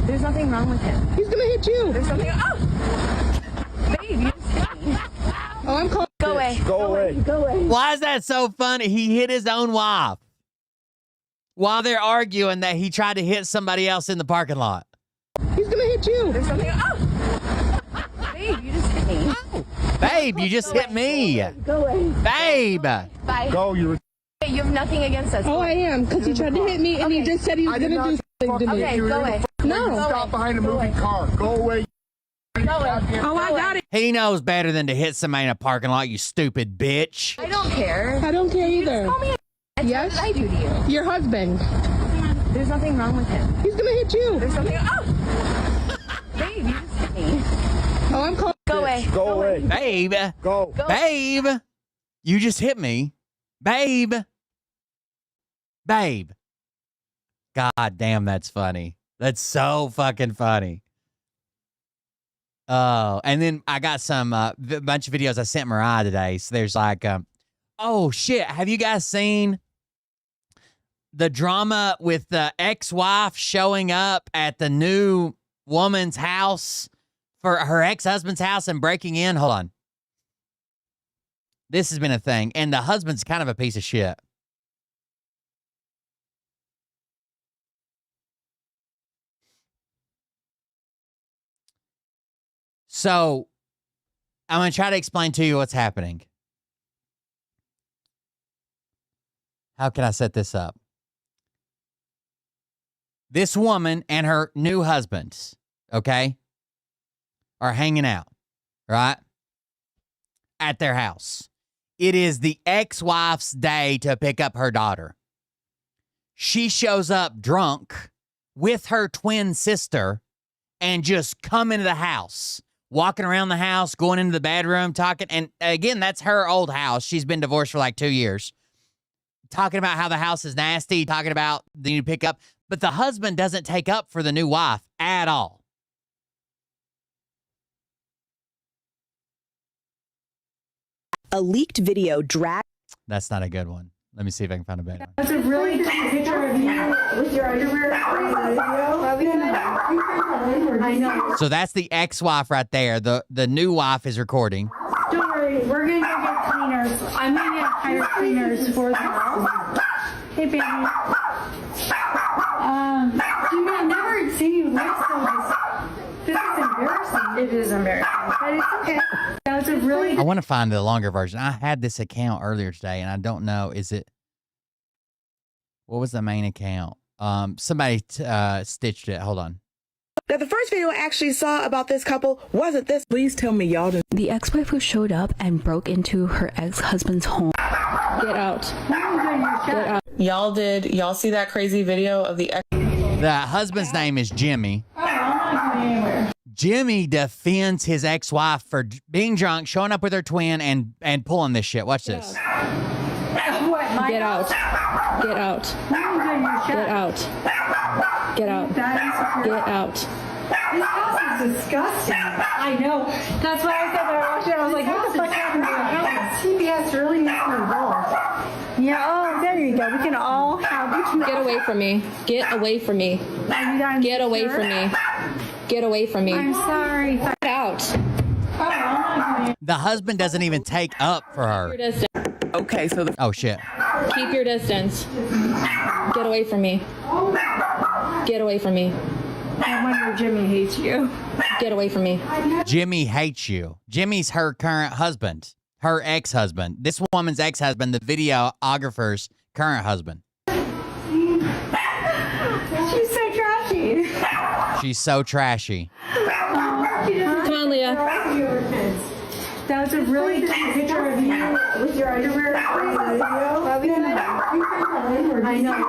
There's nothing wrong with him. He's going to hit you. There's something. Oh, babe, you just hit me. Oh, I'm calling. Go away. Go away. Go away. Why is that so funny? He hit his own wife while they're arguing that he tried to hit somebody else in the parking lot. He's going to hit you. There's something. Oh, babe, you just hit me. Babe, you just hit me. Go away. Babe. Bye. Go. You. You have nothing against us. Oh, I am, because he tried to hit me, and he just said he was going to do something to me. Okay, go away. No. Stop behind a moving car. Go away. Go away. Oh, I got it. He knows better than to hit somebody in a parking lot, you stupid bitch. I don't care. I don't care You either. just call me a Yes? What did I do to you? Your husband. There's nothing wrong with him. He's going to hit you. There's something. Oh, babe, you just hit me. Oh, I'm calling. Go away. Go away. Babe. Go. Babe. You just hit me. Babe. Babe. God damn, that's funny. That's so fucking funny. Oh, and then I got some bunch of videos I sent Mariah today. So there's like, oh shit, have you guys seen the drama with the ex-wife showing up at the new woman's house for her ex-husband's house and breaking in? Hold on. This has been a thing, and the husband's kind of a piece of shit. So, I'm going to try to explain to you what's happening. How can I set this up? This woman and her new husband, okay, are hanging out, right, at their house. It is the ex-wife's day to pick up her daughter. She shows up drunk with her twin sister and just come into the house. Walking around the house, going into the bedroom, talking. And again, that's her old house. She's been divorced for like 2 years. Talking about how the house is nasty, talking about the new pickup. But the husband doesn't take up for the new wife at all. A leaked video dragged. That's not a good one. Let me see if I can find a better one. That's a really good picture of you with your underwear. I know. So that's the ex-wife right there. The new wife is recording. Don't worry, we're gonna go get cleaners. I'm gonna get hired cleaners for the house. Hey, baby. Dude, I've never seen you look so this is embarrassing. It is embarrassing, but it's okay. That's a really. I want to find the longer version. I had this account earlier today, and I don't know. Is it? What was the main account? Somebody stitched it. Hold on. Now, the first video I actually saw about this couple wasn't this. Please tell me y'all didn't. The ex-wife who showed up and broke into her ex-husband's home. Get out. Get out. Y'all see that crazy video of the ex? The husband's name is Jimmy. Jimmy defends his ex-wife for being drunk, showing up with her twin, and pulling this shit. Watch this. Get out. Get out. Get out. Get out. Get out. This house is disgusting. I know. That's why I said when I watched it, I was like, what the fuck happened to your house? CBS really needs to involved. Yeah, oh, there you go. We can all have. Get away from me. Get away from me. Get away from me. Get away from me. I'm sorry. Get out. The husband doesn't even take up for her. Okay, so oh shit. Keep your distance. Get away from me. Get away from me. I wonder if Jimmy hates you. Get away from me. Jimmy hates you. Jimmy's her current husband. Her ex-husband. This woman's ex-husband, the videographer's current husband. She's so trashy. Come on, Leah. That was a really cute picture of you with your underwear. I know.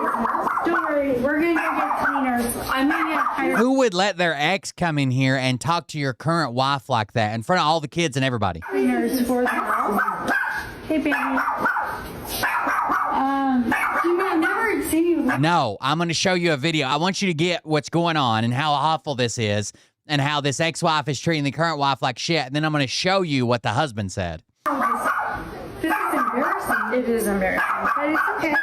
Don't worry, we're gonna go get cleaners. I'm gonna get hired. Who would let their ex come in here and talk to your current wife like that in front of all the kids and everybody? Cleaners for the house. Hey, baby. I've never seen you. No, I'm going to show you a video. I want you to get what's going on and how awful this is and how this ex-wife is treating the current wife like shit. And then I'm going to show you what the husband said. This is embarrassing. It is embarrassing, but it's okay.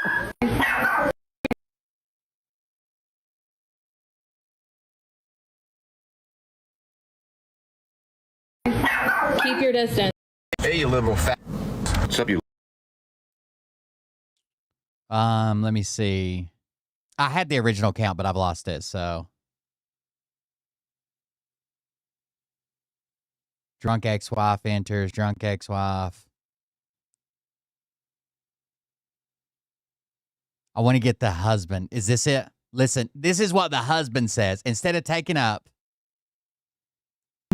Keep your distance. Hey, you little fat. What's up, you? Let me see. I had the original count, but I've lost it, so. Drunk ex-wife enters, drunk ex-wife. I want to get the husband. Is this it? Listen, this is what the husband says. Instead of taking up.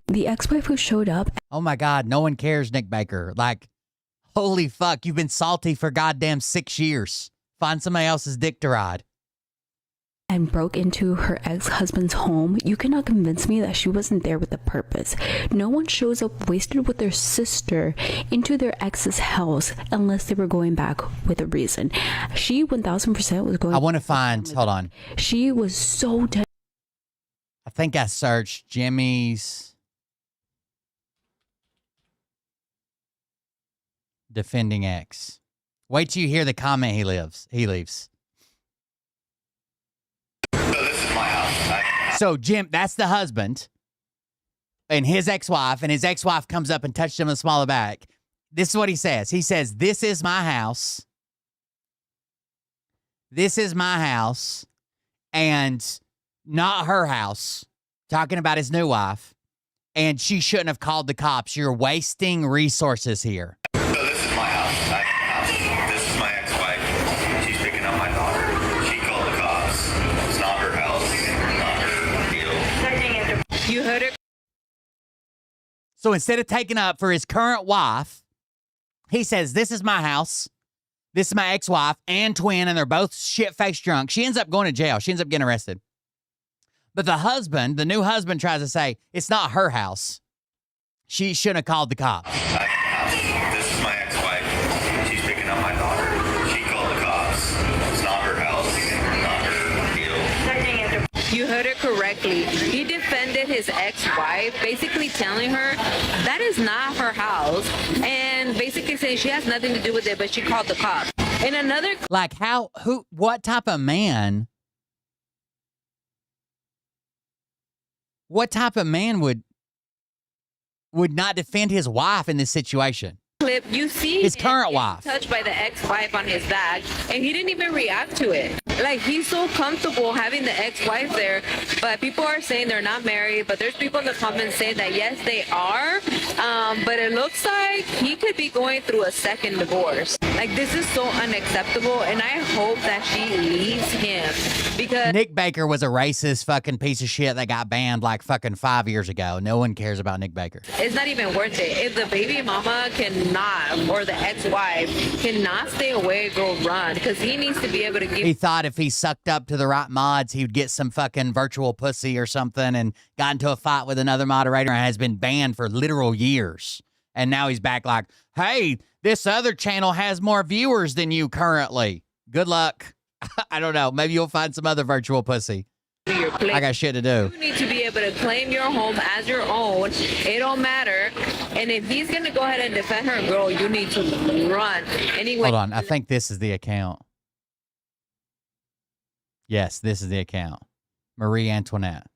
The ex-wife who showed up. Oh my God, no one cares, Nick Baker. Like, holy fuck, you've been salty for goddamn 6 years. Find somebody else's dick to ride. And broke into her ex-husband's home. You cannot convince me that she wasn't there with a purpose. No one shows up wasted with their sister into their ex's house unless they were going back with a reason. She 1000% was going. I want to find, hold on. She was so dead. I think I searched Jimmy's defending ex. Wait till you hear the comment he leaves. So, Jim, that's the husband and his ex-wife, and his ex-wife comes up and touches him in the small of the back. This is what he says. He says, this is my house. This is my house and not her house. Talking about his new wife. And she shouldn't have called the cops. You're wasting resources here. So this is my house. This is my ex-wife. She's picking up my daughter. She called the cops. It's not her house. Not her deal. You heard it. So instead of taking up for his current wife, he says, this is my house. This is my ex-wife and twin, and they're both shit-faced drunk. She ends up going to jail. She ends up getting arrested. But the husband, the new husband, tries to say, it's not her house. She shouldn't have called the cops. This is my ex-wife. She's picking up my daughter. She called the cops. It's not her house. Not her deal. You heard it correctly. He defended his ex-wife, basically telling her that is not her house, and basically saying she has nothing to do with it, but she called the cops. And another, like, what type of man? What type of man would not defend his wife in this situation? clip, you see his current wife touched by the ex-wife on his back, and he didn't even react to it. Like, he's so comfortable having the ex-wife there, but people are saying they're not married, but there's people in the comments saying that yes, they are, but it looks like he could be going through a second divorce. Like, this is so unacceptable, and I hope that she leaves him, because Nick Baker was a racist fucking piece of shit that got banned like fucking 5 years ago. No one cares about Nick Baker. it's not even worth it. If the baby mama cannot, or the ex-wife cannot stay away, go run, because he needs to be able to give. He thought if he sucked up to the right mods, he would get some fucking virtual pussy or something, and got into a fight with another moderator and has been banned for literal years. And now he's back like, hey, this other channel has more viewers than you currently. Good luck. I don't know. Maybe you'll find some other virtual pussy. I got shit to do. You need to be able to claim your home as your own. It don't matter. And if he's going to go ahead and defend her, girl, you need to run. Anyway. Hold on. I think this is the account. Yes, this is the account. Marie Antoinette.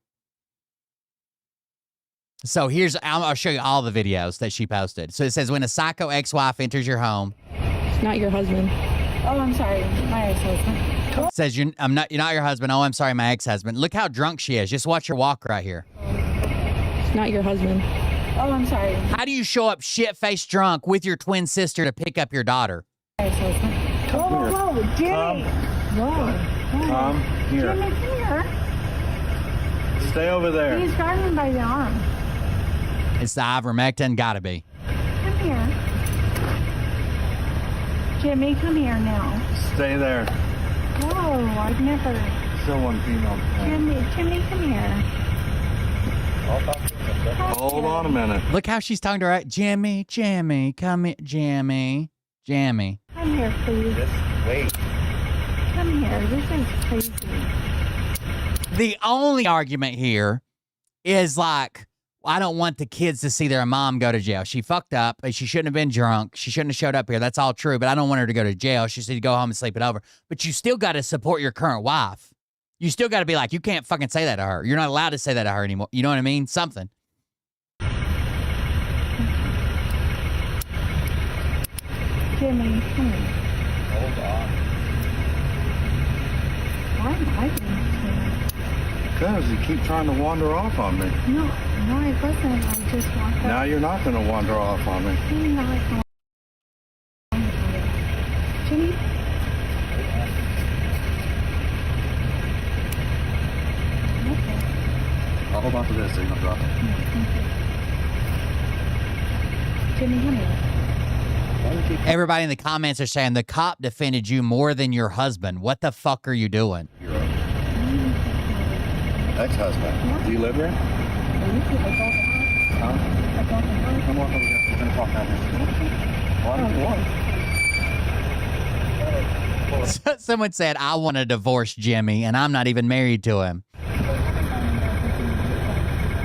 So I'll show you all the videos that she posted. So it says, when a psycho ex-wife enters your home. Not your husband. Oh, I'm sorry. My ex-husband. It says, you're not your husband. Oh, I'm sorry, my ex-husband. Look how drunk she is. Just watch her walk right here. Not your husband. Oh, I'm sorry. How do you show up shit-faced drunk with your twin sister to pick up your daughter? My ex-husband. Whoa, Jimmy. Whoa. Come here. Jimmy, here. Stay over there. He's grabbing by the arm. It's the ivermectin, gotta be. Come here. Jimmy, come here now. Stay there. Whoa, I've never. Still one female. Jimmy, come here. Hold on a minute. Look how she's talking to her. Jimmy, come here. Jimmy. Come here, please. Just wait. Come here. This is crazy. The only argument here is like, I don't want the kids to see their mom go to jail. She fucked up and she shouldn't have been drunk. She shouldn't have showed up here. That's all true, but I don't want her to go to jail. She said to go home and sleep it over. But you still got to support your current wife. You still got to be like, you can't fucking say that to her. You're not allowed to say that to her anymore. You know what I mean? Something. Jimmy, come here. Hold on. Why am I doing this? Because you keep trying to wander off on me. No, I wasn't. I just walked up. Now you're not going to wander off on me. I'm not going. Jimmy? Okay. I'll hold on to this so you don't drop it. No, thank you. Jimmy, come here. Everybody in the comments are saying the cop defended you more than your husband. What the fuck are you doing? Ex-husband. Do you live here? Huh? Come walk over here. We're going to talk down here. Someone said, I want to divorce Jimmy, and I'm not even married to him.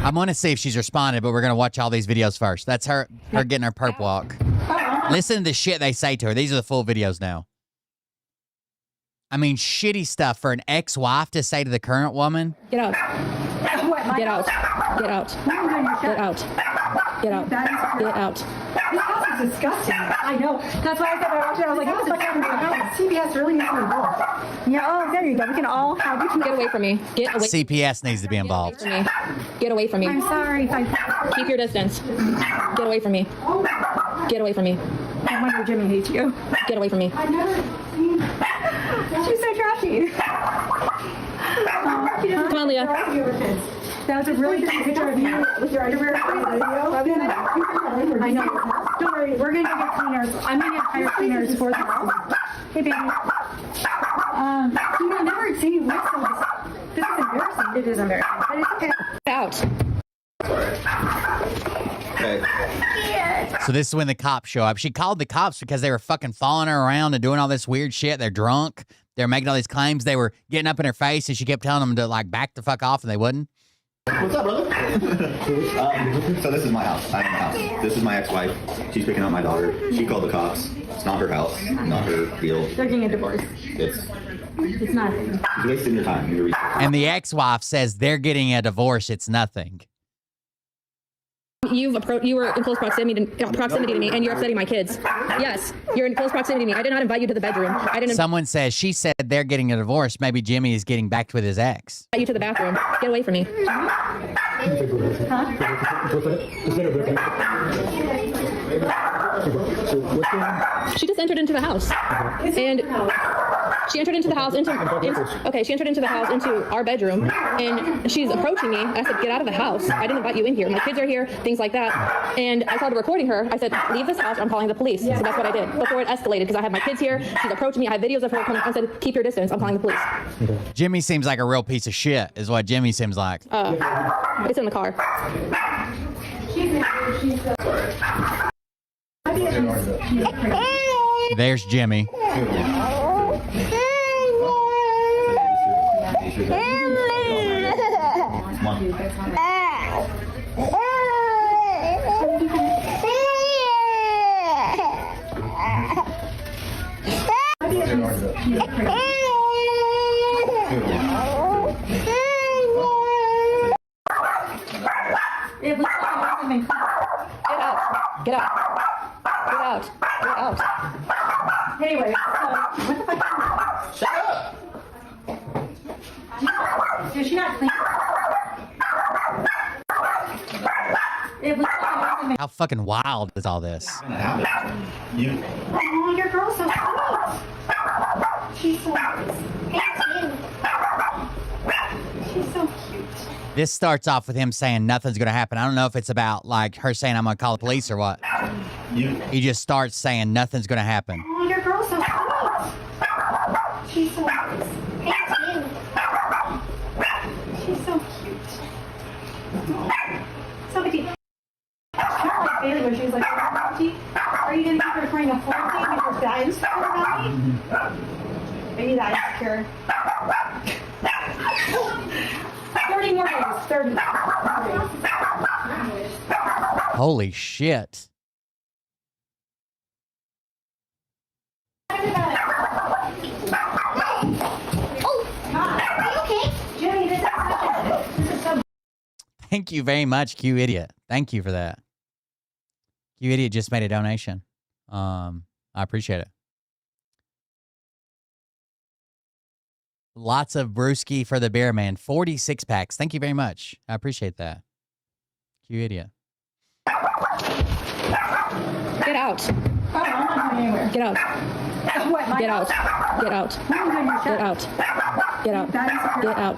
I'm going to see if she's responded, but we're going to watch all these videos first. That's her getting her perp walk. Listen to the shit they say to her. These are the full videos now. I mean, shitty stuff for an ex-wife to say to the current woman. Get out. Get out. Get out. Get out. Get out. Get out. This house is disgusting. I know. That's why I said I walked in. I was like, what the fuck happened to the house? CPS really needs to be involved. Yeah, oh, there you go. We can all have you. Get away from me. Get away. CPS needs to be involved. Get away from me. I'm sorry. Keep your distance. Get away from me. Get away from me. I wonder Jimmy hates you. Get away from me. I've never seen. She's so trashy. Come on, Leah. That was a really good picture of you with your underwear. I know. Don't worry, we're gonna go get cleaners. I'm gonna get hire cleaners for the house. Hey, baby. I've never seen you look so. This is embarrassing. It is embarrassing, but it's okay. Out. Okay. So this is when the cops show up. She called the cops because they were fucking following her around and doing all this weird shit. They're drunk. They're making all these claims. They were getting up in her face, and she kept telling them to like back the fuck off, and they wouldn't. What's up, brother? So this is my house. I'm in the house. This is my ex-wife. She's picking up my daughter. She called the cops. It's not her house. Not her deal. They're getting a divorce. It's nothing. You're wasting your time. You're And the ex-wife says they're getting a divorce. It's nothing. You were in close proximity to me, and you're upsetting my kids. Yes, you're in close proximity to me. I did not invite you to the bedroom. Someone says she said they're getting a divorce. Maybe Jimmy is getting back with his ex. Invite you to the bathroom. Get away from me. She just entered into the house, and she entered into the house into our bedroom, and she's approaching me. I said, "Get out of the house. I didn't invite you in here. My kids are here." Things like that. And I started recording her. I said, "Leave this house. I'm calling the police." So that's what I did before it escalated, because I have my kids here. She's approaching me. I have videos of her coming. I said, "Keep your distance. I'm calling the police." Jimmy seems like a real piece of shit, is what Jimmy seems like. It's in the car. There's Jimmy. Get out. Get out. Get out. Anyway, so what the fuck? Shut up. Is she not clean? How fucking wild is all this? Oh, your girl's so sweet. She's so cute. She's so cute. This starts off with him saying nothing's going to happen. I don't know if it's about like her saying I'm going to call the police or what. He just starts saying nothing's going to happen. Oh, your girl's so sweet. She's so nice. She's so cute. So cute. Kind of like Bailey when she was like, are you going to keep her trying to flirt me because that insecure about me? Maybe that insecure. 30 more days. 30. Holy shit. Thank you very much, Q Idiot. Thank you for that. Q Idiot just made a donation. I appreciate it. Lots of brewski for the beer man. 46 packs. Thank you very much. I appreciate that. Q Idiot. Get out. Get out. Get out. Get out. Get out. Get out. Get out.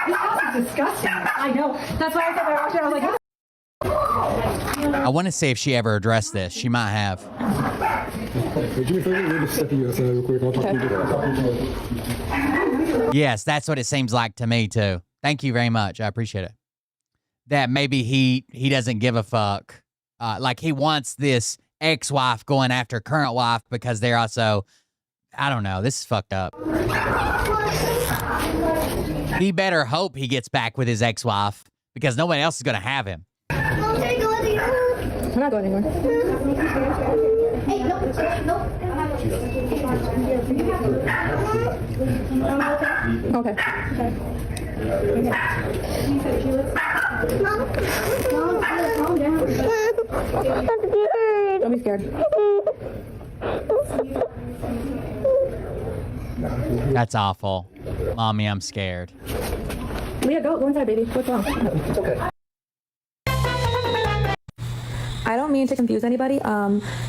This house is disgusting. I know. That's why I said when I watched it, I was like, I want to see if she ever addressed this. She might have. Yes, that's what it seems like to me, too. Thank you very much. I appreciate it. That maybe he doesn't give a fuck. Like he wants this ex-wife going after current wife because they're also, I don't know. This is fucked up. He better hope he gets back with his ex-wife because nobody else is going to have him. We're not going anywhere. hey, nope. Okay. Don't be scared. That's awful. Mommy, I'm scared. Leah, go inside, baby. What's wrong? It's okay. I don't mean to confuse anybody.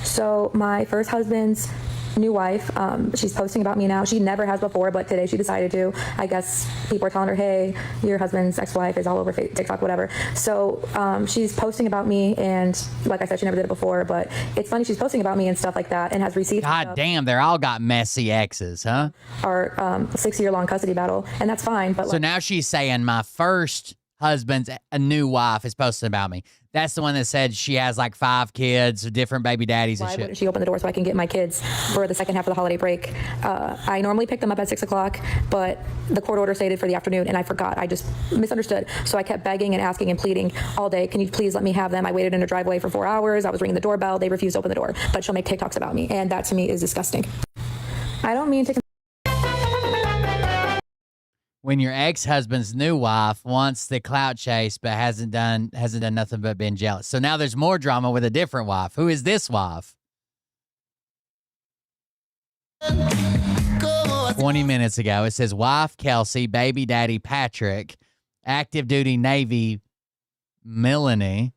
So my first husband's new wife, she's posting about me now. She never has before, but today she decided to. I guess people are telling her, hey, your husband's ex-wife is all over TikTok, whatever. So she's posting about me, and like I said, she never did it before, but it's funny she's posting about me and stuff like that, and has receipts. God damn, they're all got messy exes, huh? Our 6-year-long custody battle, and that's fine. But so now she's saying my first husband's a new wife is posting about me. That's the one that said she has like 5 kids, different baby daddies and why shit. wouldn't she open the door so I can get my kids for the second half of the holiday break? I normally pick them up at 6 o'clock, but the court order stated for the afternoon, and I forgot. I just misunderstood. So I kept begging and asking and pleading all day. Can you please let me have them? I waited in a driveway for 4 hours. I was ringing the doorbell. They refused to open the door, but she'll make TikToks about me, and that to me is disgusting. I don't mean to. When your ex-husband's new wife wants the clout chase but hasn't done nothing but been jealous. So now there's more drama with a different wife. Who is this wife? 20 minutes ago, it says wife Kelsey, baby daddy Patrick, active duty Navy Melanie,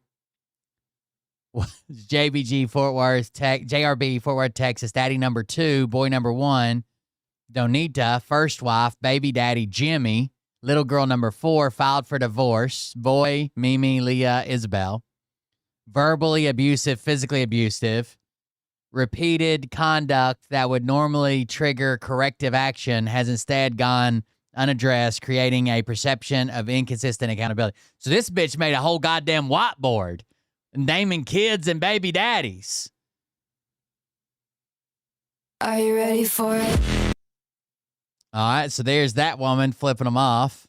JBG Fort Worth, JRB Fort Worth, Texas, daddy number 2, boy number 1. Donita, first wife, baby daddy Jimmy, little girl number 4, filed for divorce, boy, Mimi, Leah, Isabel. Verbally abusive, physically abusive. Repeated conduct that would normally trigger corrective action has instead gone unaddressed, creating a perception of inconsistent accountability. So this bitch made a whole goddamn whiteboard naming kids and baby daddies. Are you ready for it? All right, so there's that woman flipping them off.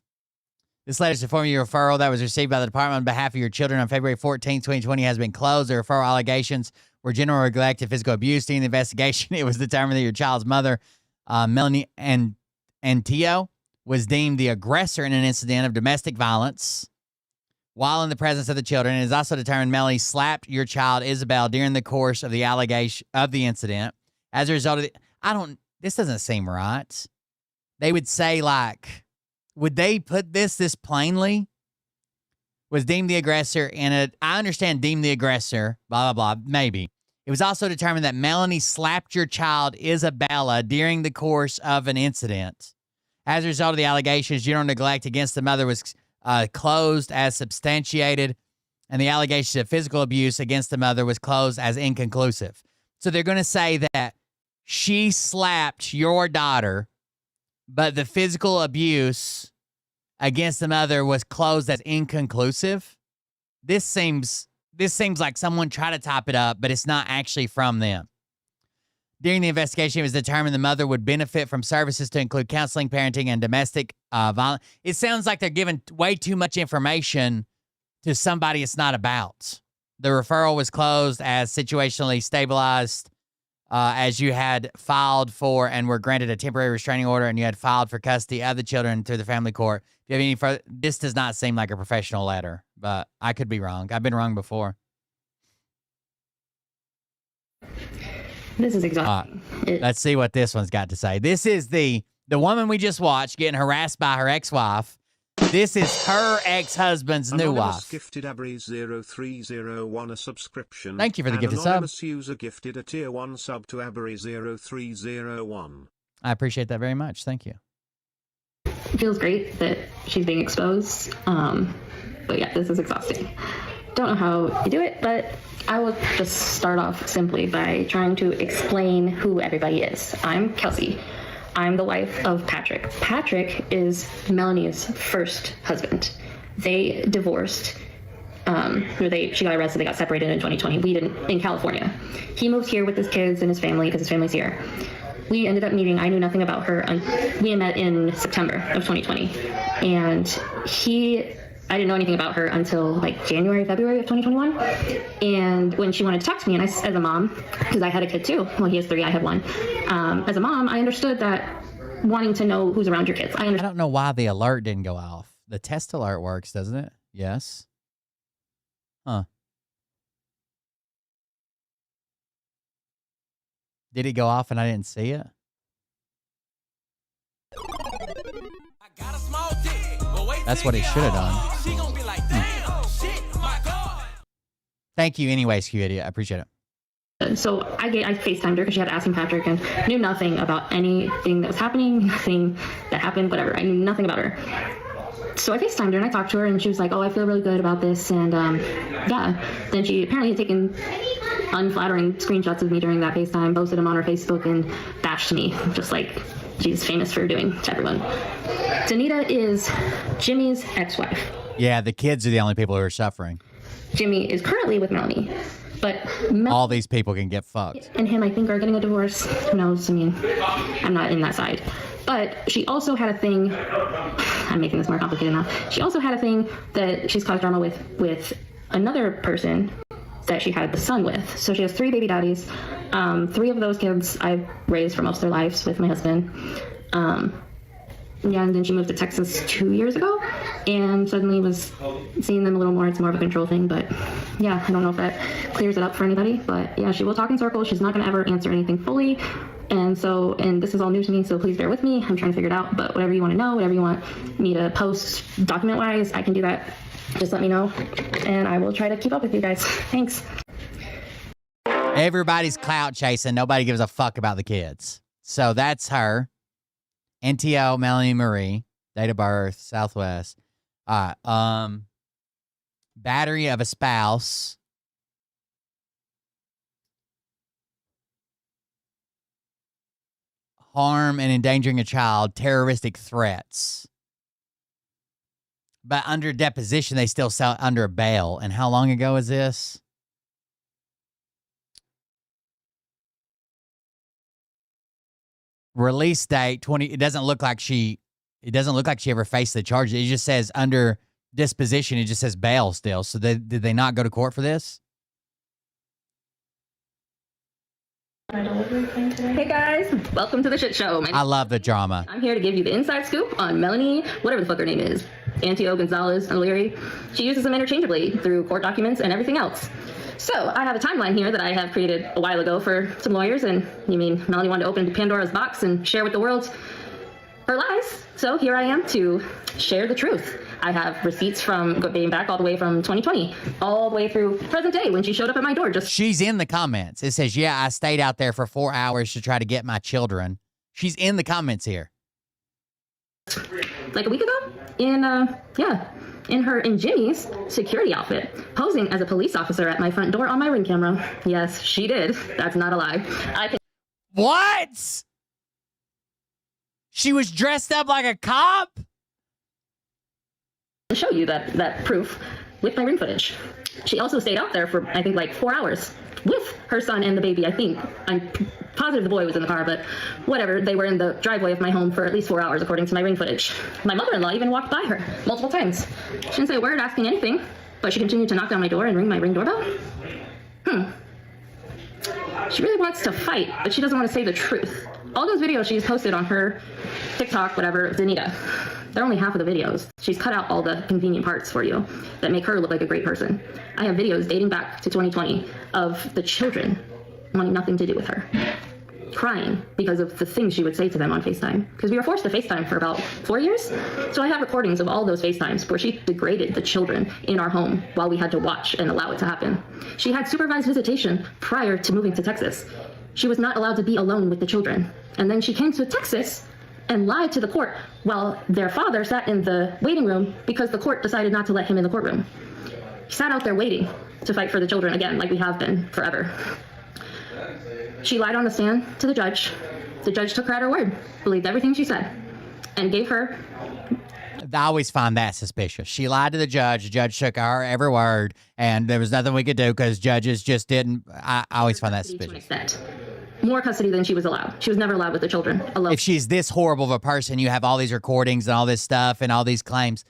This letter is informing you referral that was received by the department on behalf of your children on February 14, 2020 has been closed. The referral allegations were general neglect and physical abuse. During the investigation, it was determined that your child's mother, Melanie Antio, was deemed the aggressor in an incident of domestic violence while in the presence of the children. It is also determined Melanie slapped your child, Isabel, during the course of the incident. As a result of this doesn't seem right. They would say, like, would they put this plainly? Was deemed the aggressor I understand deemed the aggressor, blah, blah, blah, maybe. It was also determined that Melanie slapped your child, Isabella, during the course of an incident. As a result of the allegations, general neglect against the mother was closed as substantiated, and the allegation of physical abuse against the mother was closed as inconclusive. So they're going to say that she slapped your daughter, but the physical abuse against the mother was closed as inconclusive. This seems like someone tried to top it up, but it's not actually from them. During the investigation, it was determined the mother would benefit from services to include counseling, parenting, and domestic violence. It sounds like they're giving way too much information to somebody it's not about. The referral was closed as situationally stabilized, as you had filed for and were granted a temporary restraining order, and you had filed for custody of the children through the family court. Do you have any further? This does not seem like a professional letter, but I could be wrong. I've been wrong before. This is exhausting. Let's see what this one's got to say. This is the woman we just watched getting harassed by her ex-wife. This is her ex-husband's new wife. Gifted Abri0301 a subscription. Thank you for the gifted sub. Anonymous user gifted a tier 1 sub to Abri0301. I appreciate that very much. Thank you. It feels great that she's being exposed. But yeah, this is exhausting. Don't know how you do it, but I will just start off simply by trying to explain who everybody is. I'm Kelsey. I'm the wife of Patrick. Patrick is Melanie's first husband. They divorced. She got arrested. They got separated in 2020. We didn't, in California. He moved here with his kids and his family because his family's here. We ended up meeting. I knew nothing about her. We met in September of 2020, and I didn't know anything about her until like January, February of 2021. And when she wanted to talk to me, and as a mom, because I had a kid too. Well, he has 3, I had 1. As a mom, I understood that wanting to know who's around your kids. I don't know why the alert didn't go off. The test alert works, doesn't it? Yes. Huh. Did it go off and I didn't see it? That's what it should have done. Thank you anyways, Q-Idiot. I appreciate it. So I FaceTimed her because she had asked Patrick and knew nothing about anything that was happening, nothing that happened, whatever. I knew nothing about her. So I FaceTimed her and I talked to her and she was like, oh, I feel really good about this. And yeah, then she apparently had taken unflattering screenshots of me during that FaceTime, posted them on her Facebook and bashed me, just like she's famous for doing to everyone. Danita is Jimmy's ex-wife. Yeah, the kids are the only people who are suffering. Jimmy is currently with Melanie, but all these people can get fucked. And him, I think, are getting a divorce. Who knows? I mean, I'm not in that side. But she also had a thing, I'm making this more complicated now. She also had a thing that she's caused drama with another person that she had the son with. So she has 3 baby daddies. 3 of those kids I've raised for most of their lives with my husband. Yeah, and then she moved to Texas 2 years ago and suddenly was seeing them a little more. It's more of a control thing, but yeah, I don't know if that clears it up for anybody, but yeah, she will talk in circles. She's not going to ever answer anything fully. And this is all new to me, so please bear with me. I'm trying to figure it out, but whatever you want to know, whatever you want me to post document-wise, I can do that. Just let me know, and I will try to keep up with you guys. Thanks. Everybody's clout chasing. Nobody gives a fuck about the kids. So that's her. NTO, Melanie Marie, date of birth, Southwest. All right. Battery of a spouse. Harm and endangering a child, terroristic threats. But under deposition, they still sell under bail. And how long ago is this? Release date 20. It doesn't look like she ever faced the charges. It just says under disposition. It just says bail still. So did they not go to court for this? Hey guys, welcome to the shit show. I love the drama. I'm here to give you the inside scoop on Melanie, whatever the fuck her name is, Antio Gonzalez O'Leary. She uses them interchangeably through court documents and everything else. So I have a timeline here that I have created a while ago for some lawyers, and Melanie wanted to open Pandora's box and share with the world her lies. So here I am to share the truth. I have receipts from dating back all the way from 2020, all the way through present day when she showed up at my door. She's in the comments. It says, yeah, I stayed out there for 4 hours to try to get my children. She's in the comments here. Like a week ago? And in Jimmy's security outfit, posing as a police officer at my front door on my Ring camera. Yes, she did. That's not a lie. I can. What? She was dressed up like a cop? Show you that proof with my Ring footage. She also stayed out there for, I think, like 4 hours with her son and the baby. I think, I'm positive the boy was in the car, but whatever. They were in the driveway of my home for at least 4 hours, according to my Ring footage. My mother-in-law even walked by her multiple times. She didn't say a word asking anything, but she continued to knock down my door and ring my Ring doorbell. She really wants to fight, but she doesn't want to say the truth. All those videos she's posted on her TikTok, whatever, Danita, they're only half of the videos. She's cut out all the convenient parts for you that make her look like a great person. I have videos dating back to 2020 of the children wanting nothing to do with her, crying because of the things she would say to them on FaceTime. Because we were forced to FaceTime for about 4 years. So I have recordings of all those FaceTimes where she degraded the children in our home while we had to watch and allow it to happen. She had supervised visitation prior to moving to Texas. She was not allowed to be alone with the children. And then she came to Texas and lied to the court while their father sat in the waiting room because the court decided not to let him in the courtroom. He sat out there waiting to fight for the children again, like we have been forever. She lied on the stand to the judge. The judge took her at her word, believed everything she said, and gave her... I always find that suspicious. She lied to the judge took her every word, and there was nothing we could do because judges just didn't... I always find that suspicious. More custody than she was allowed. She was never allowed with the children alone. If she's this horrible of a person, you have all these recordings and all this stuff and all these claims,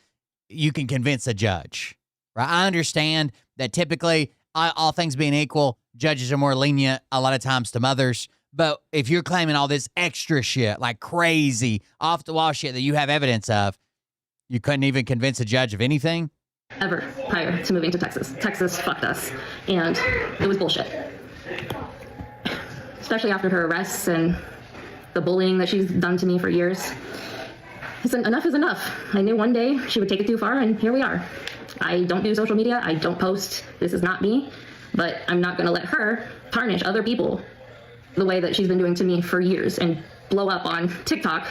you can convince a judge, right? I understand that typically, all things being equal, judges are more lenient a lot of times to mothers. But if you're claiming all this extra shit, like crazy, off-the-wall shit that you have evidence of, you couldn't even convince a judge of anything? Ever prior to moving to Texas. Texas fucked us, and it was bullshit. Especially after her arrests and the bullying that she's done to me for years. Enough is enough. I knew one day she would take it too far, and here we are. I don't do social media. I don't post. This is not me. But I'm not going to let her tarnish other people the way that she's been doing to me for years and blow up on TikTok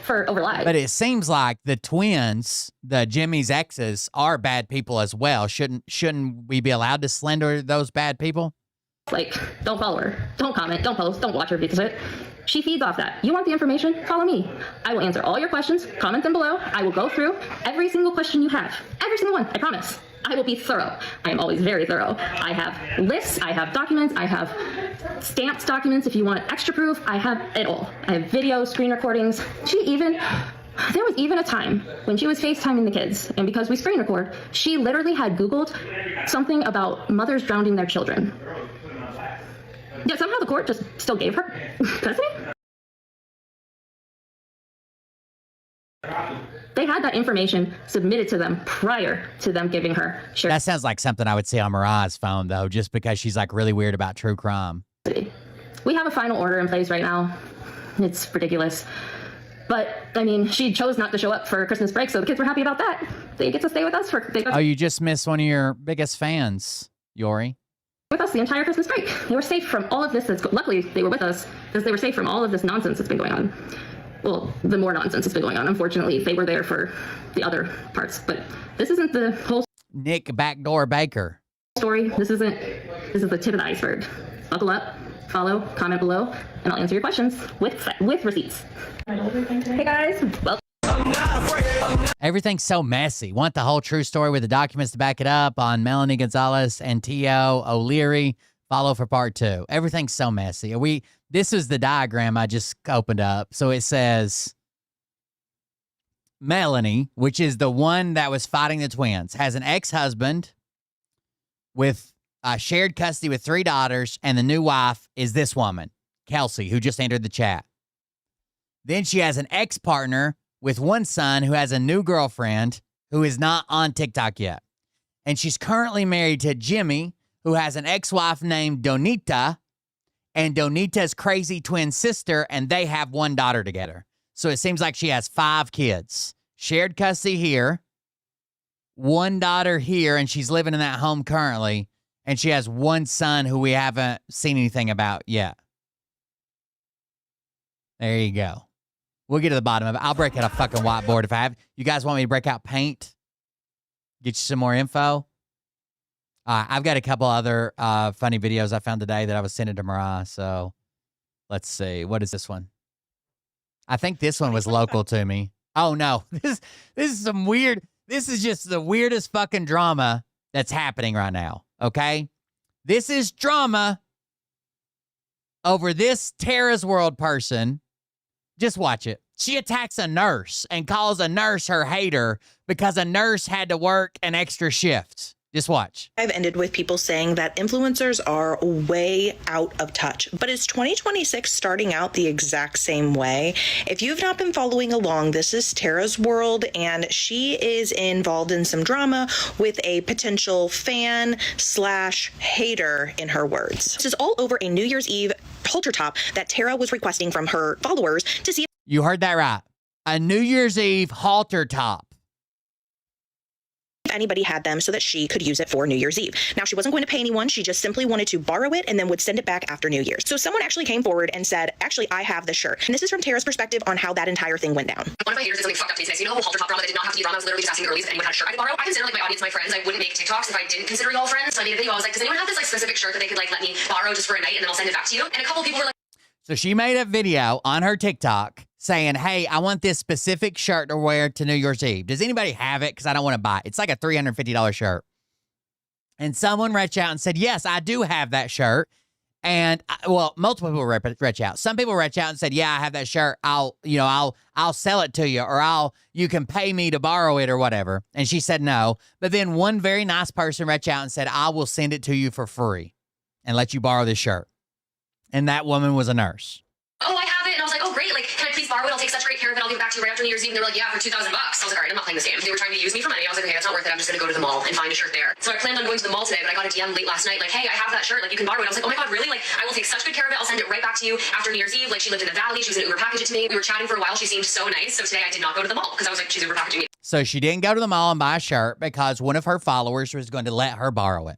for over lies. But it seems like the twins, the Jimmy's exes, are bad people as well. Shouldn't we be allowed to slander those bad people? Like, don't follow her. Don't comment. Don't post. Don't watch her because she feeds off that. You want the information? Follow me. I will answer all your questions. Comment them below. I will go through every single question you have. Every single one. I promise. I will be thorough. I am always very thorough. I have lists. I have documents. I have stamped documents if you want extra proof. I have it all. I have video, screen recordings. There was even a time when she was FaceTiming the kids, and because we screen record, she literally had Googled something about mothers drowning their children. Yeah, somehow the court just still gave her custody. They had that information submitted to them prior to them giving her. Sure. That sounds like something I would see on Mariah's phone, though, just because she's like really weird about true crime. We have a final order in place right now. It's ridiculous. But, I mean, she chose not to show up for Christmas break, so the kids were happy about that. They get to stay with us for... Oh, you just missed one of your biggest fans, Yori. With us the entire Christmas break. They were safe from all of this. Luckily, they were with us because they were safe from all of this nonsense that's been going on. Well, the more nonsense that's been going on. Unfortunately, they were there for the other parts. But this isn't the whole... Nick Backdoor Baker. ...story. This is the tip of the iceberg. Buckle up, follow, comment below, and I'll answer your questions with receipts. Hey guys, welcome. Everything's so messy. Want the whole true story with the documents to back it up on Melanie Gonzalez and T.O. O'Leary. Follow for part 2. Everything's so messy. This is the diagram I just opened up. So it says Melanie, which is the one that was fighting the twins, has an ex-husband with shared custody with 3 daughters, and the new wife is this woman, Kelsey, who just entered the chat. Then she has an ex-partner with 1 son who has a new girlfriend who is not on TikTok yet. And she's currently married to Jimmy, who has an ex-wife named Donita, and Donita's crazy twin sister, and they have 1 daughter together. So it seems like she has 5 kids. Shared custody here, 1 daughter here, and she's living in that home currently, and she has 1 son who we haven't seen anything about yet. There you go. We'll get to the bottom of it. I'll break out a fucking whiteboard if I have. You guys want me to break out paint? Get you some more info. I've got a couple other funny videos I found today that I was sending to Mariah. So let's see. What is this one? I think this one was local to me. Oh, no. This is some weird. This is just the weirdest fucking drama that's happening right now. Okay? This is drama over this Tara's World person. Just watch it. She attacks a nurse and calls a nurse her hater because a nurse had to work an extra shift. Just watch. I've ended with people saying that influencers are way out of touch. But is 2026 starting out the exact same way? If you've not been following along, this is Tara's World, and she is involved in some drama with a potential fan / hater, in her words. This is all over a New Year's Eve halter top that Tara was requesting from her followers to see. You heard that right. A New Year's Eve halter top. Anybody had them so that she could use it for New Year's Eve. Now, she wasn't going to pay anyone. She just simply wanted to borrow it and then would send it back after New Year's. So someone actually came forward and said, actually, I have the shirt. And this is from Tara's perspective on how that entire thing went down. One of my haters did something fucked up to me today. So you know the whole halter top drama that did not have to be drama? I was literally just asking girlies if anyone had a shirt I could borrow. I consider like my audience my friends. I wouldn't make TikToks if I didn't consider you all friends. So I made a video. I was like, does anyone have this like specific shirt that they could like let me borrow just for a night and then I'll send it back to you? And a couple people were like, so she made a video on her TikTok saying, hey, I want this specific shirt to wear to New Year's Eve. Does anybody have it? Because I don't want to buy it. It's like a $350 shirt. And someone reached out and said, yes, I do have that shirt. And multiple people reach out. Some people reach out and said, yeah, I have that shirt. I'll sell it to you, or you can pay me to borrow it or whatever. And she said no. But then one very nice person reached out and said, I will send it to you for free and let you borrow this shirt. And that woman was a nurse. oh, I have it. And I was like, oh, great. Like, can I please borrow it? I'll take such great care of it. I'll give it back to you right after New Year's Eve. And they were like, yeah, for $2,000. I was like, all right, I'm not playing this game. They were trying to use me for money. I was like, okay, that's not worth it. I'm just going to go to the mall and find a shirt there. So I planned on going to the mall today, but I got a DM late last night, like, hey, I have that shirt. Like, you can borrow it. I was like, oh my God, really? Like, I will take such good care of it. I'll send it right back to you after New Year's Eve. Like, she lived in the Valley. She was going to Uber package it to me. We were chatting for a while. She seemed so nice. So today I did not go to the mall because I was like, she's Uber packaging me. So she didn't go to the mall and buy a shirt because one of her followers was going to let her borrow it.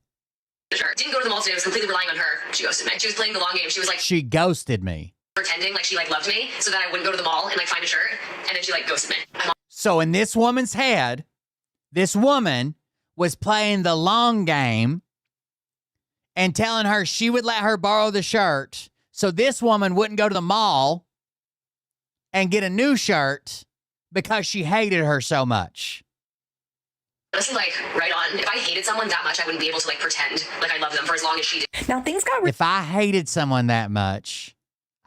Sure. Didn't go to the mall today. I was completely relying on her. She ghosted me. She was playing the long game. She was like, she ghosted me. Pretending like she like loved me so that I wouldn't go to the mall and like find a shirt, and then she like ghosted me. So in this woman's head, this woman was playing the long game and telling her she would let her borrow the shirt so this woman wouldn't go to the mall and get a new shirt because she hated her so much. Honestly, like, right on. If I hated someone that much, I wouldn't be able to like pretend like I loved them for as long as she did. Now things got if I hated someone that much,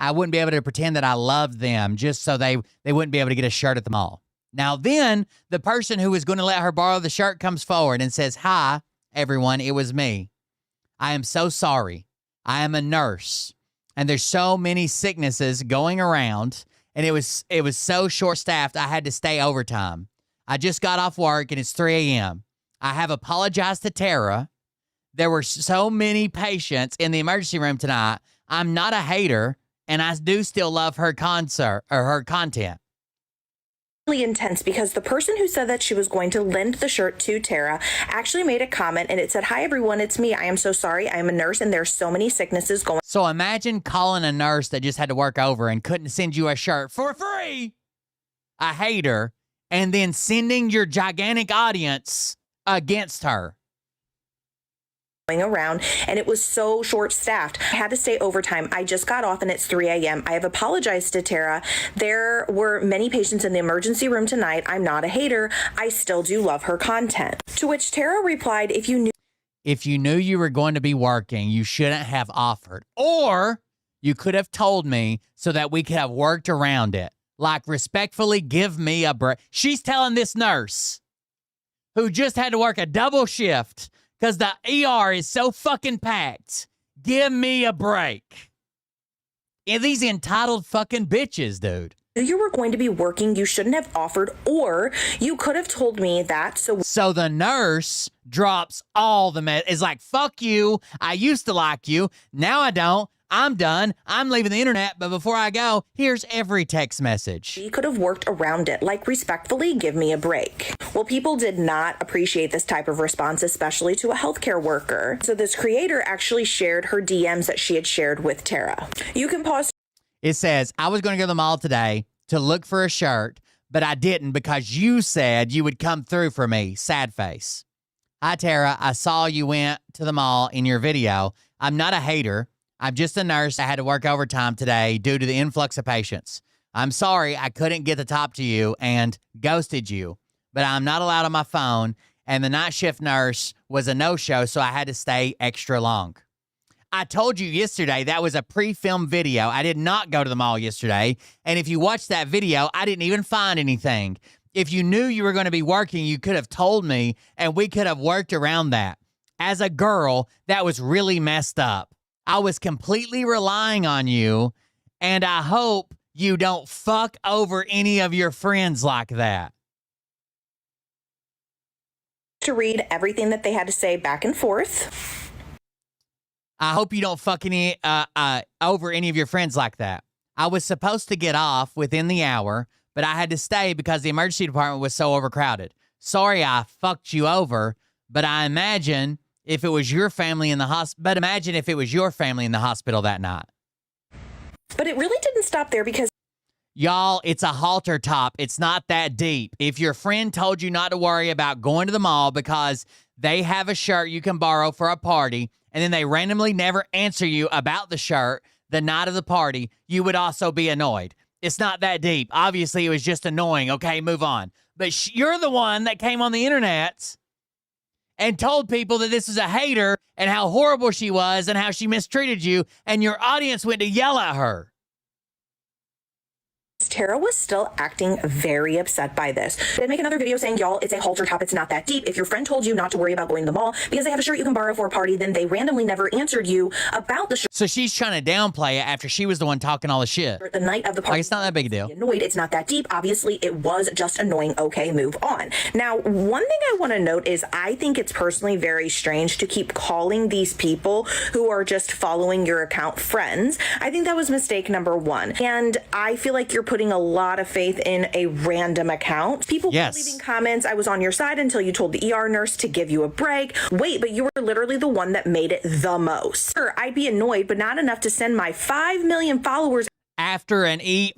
I wouldn't be able to pretend that I loved them just so they wouldn't be able to get a shirt at the mall. Now then, the person who was going to let her borrow the shirt comes forward and says, hi, everyone, it was me. I am so sorry. I am a nurse, and there's so many sicknesses going around, and it was so short-staffed, I had to stay overtime. I just got off work, and it's 3 a.m. I have apologized to Tara. There were so many patients in the emergency room tonight. I'm not a hater, and I do still love her concert or her content. Really intense because the person who said that she was going to lend the shirt to Tara actually made a comment, and it said, hi, everyone, it's me. I am so sorry. I am a nurse, and there's so many sicknesses going. So imagine calling a nurse that just had to work over and couldn't send you a shirt for free, a hater, and then sending your gigantic audience against her. Around, and it was so short-staffed. I had to stay overtime. I just got off and it's 3 a.m. I have apologized to Tara. There were many patients in the emergency room tonight. I'm not a hater. I still do love her content. To which Tara replied, if you knew you were going to be working, you shouldn't have offered. Or you could have told me so that we could have worked around it. Like, respectfully, give me a break. She's telling this nurse who just had to work a double shift because the ER is so fucking packed. Give me a break. And these entitled fucking bitches, dude. You were going to be working, you shouldn't have offered, or you could have told me that. So the nurse drops all the is like, fuck you. I used to like you. Now I don't. I'm done. I'm leaving the internet, but before I go, here's every text message. He could have worked around it, like, respectfully, give me a break. Well, people did not appreciate this type of response, especially to a healthcare worker. So this creator actually shared her DMs that she had shared with Tara. You can pause. It says, I was going to go to the mall today to look for a shirt, but I didn't because you said you would come through for me. Sad face. Hi, Tara. I saw you went to the mall in your video. I'm not a hater. I'm just a nurse. I had to work overtime today due to the influx of patients. I'm sorry I couldn't get the top to you and ghosted you, but I'm not allowed on my phone, and the night shift nurse was a no-show, so I had to stay extra long. I told you yesterday that was a pre-filmed video. I did not go to the mall yesterday, and if you watched that video, I didn't even find anything. If you knew you were going to be working, you could have told me, and we could have worked around that. As a girl, that was really messed up. I was completely relying on you, and I hope you don't fuck over any of your friends like that. To read everything that they had to say back and forth. I hope you don't fuck any over any of your friends like that. I was supposed to get off within the hour, but I had to stay because the emergency department was so overcrowded. Sorry I fucked you over, but I imagine if it was your family in the hospital, that night. But it really didn't stop there because y'all, it's a halter top. It's not that deep. If your friend told you not to worry about going to the mall because they have a shirt you can borrow for a party, and then they randomly never answer you about the shirt the night of the party, you would also be annoyed. It's not that deep. Obviously, it was just annoying. Okay, move on. But you're the one that came on the internet and told people that this is a hater and how horrible she was and how she mistreated you, and your audience went to yell at her. Tara was still acting very upset by this. They'd make another video saying, y'all, it's a halter top. It's not that deep. If your friend told you not to worry about going to the mall because they have a shirt you can borrow for a party, then they randomly never answered you about the shirt. So she's trying to downplay it after she was the one talking all the shit. The night of the party. Like, it's not that big a deal. Annoyed. It's not that deep. Obviously, it was just annoying. Okay, move on. Now, one thing I want to note is I think it's personally very strange to keep calling these people who are just following your account friends. I think that was mistake number one. And I feel like you're putting a lot of faith in a random account. People were leaving comments, I was on your side until you told the ER nurse to give you a break. Wait, but you were literally the one that made it the most. Sure, I'd be annoyed, but not enough to send my 5 million followers after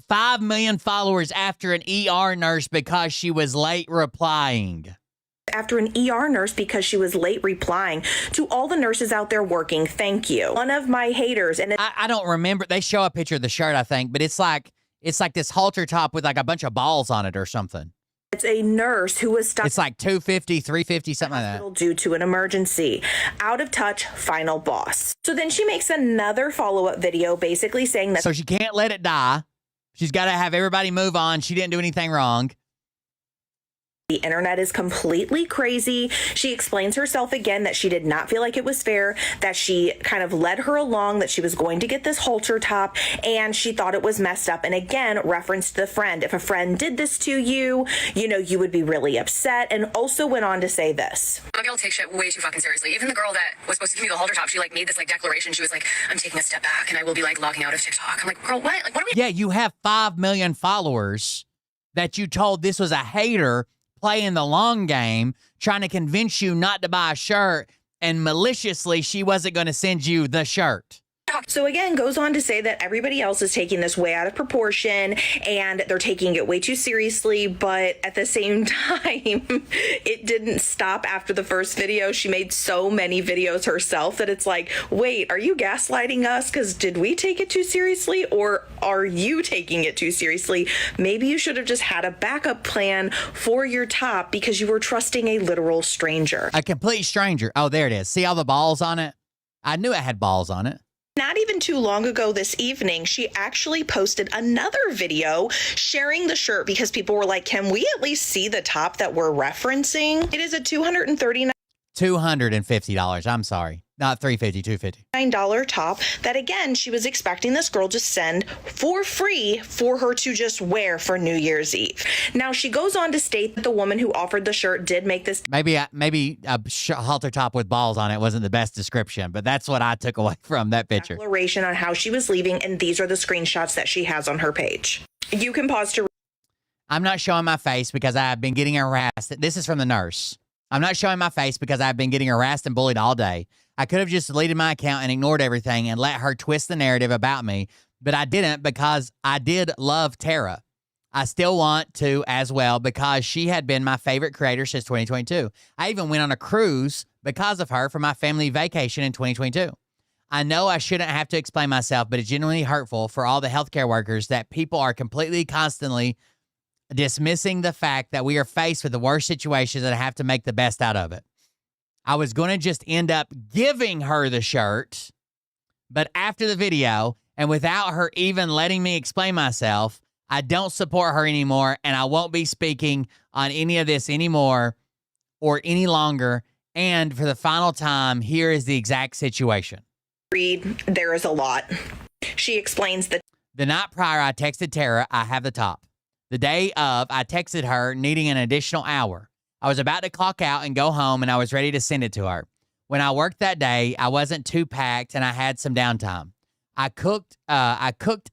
5 million followers after an ER nurse because she was late replying. After an ER nurse because she was late replying. To all the nurses out there working, thank you. One of my haters, and I don't remember. They show a picture of the shirt, I think, but it's like this halter top with like a bunch of balls on it or something. It's a nurse who was stuck. It's like $250, $350, something like that. Due to an emergency. Out of touch, final boss. So then she makes another follow-up video basically saying that. So she can't let it die. She's got to have everybody move on. She didn't do anything wrong. The internet is completely crazy. She explains herself again that she did not feel like it was fair, that she kind of led her along, that she was going to get this halter top, and she thought it was messed up. And again, referenced the friend. If a friend did this to you, you would be really upset. And also went on to say this. My girl takes shit way too fucking seriously. Even the girl that was supposed to give me the halter top, she made this declaration. She was like, I'm taking a step back and I will be logging out of TikTok. I'm like, girl, what? What are we? Yeah, you have 5 million followers that you told this was a hater playing the long game, trying to convince you not to buy a shirt, and maliciously she wasn't going to send you the shirt. So again, goes on to say that everybody else is taking this way out of proportion and they're taking it way too seriously. But at the same time, it didn't stop after the first video. She made so many videos herself that it's like, wait, are you gaslighting us? Because did we take it too seriously, or are you taking it too seriously? Maybe you should have just had a backup plan for your top because you were trusting a literal stranger. A complete stranger. Oh, there it is. See all the balls on it? I knew it had balls on it. Not even too long ago this evening, she actually posted another video sharing the shirt because people were like, can we at least see the top that we're referencing? It is a $250. I'm sorry. Not $350, $250. top that, again, she was expecting this girl to send for free for her to just wear for New Year's Eve. Now, she goes on to state that the woman who offered the shirt did make this. Maybe a halter top with balls on it wasn't the best description, but that's what I took away from that picture. Declaration on how she was leaving, and these are the screenshots that she has on her page. You can pause to. I'm not showing my face because I've been getting harassed. This is from the nurse. I'm not showing my face because I've been getting harassed and bullied all day. I could have just deleted my account and ignored everything and let her twist the narrative about me, but I didn't because I did love Tara. I still want to as well because she had been my favorite creator since 2022. I even went on a cruise because of her for my family vacation in 2022. I know I shouldn't have to explain myself, but it's genuinely hurtful for all the healthcare workers that people are completely, constantly dismissing the fact that we are faced with the worst situations and have to make the best out of it. I was going to just end up giving her the shirt, but after the video and without her even letting me explain myself, I don't support her anymore, and I won't be speaking on any of this anymore or any longer. And for the final time, here is the exact situation. Read, there is a lot. She explains that the night prior, I texted Tara, I have the top. The day of, I texted her needing an additional hour. I was about to clock out and go home, and I was ready to send it to her. When I worked that day, I wasn't too packed, and I had some downtime. I clocked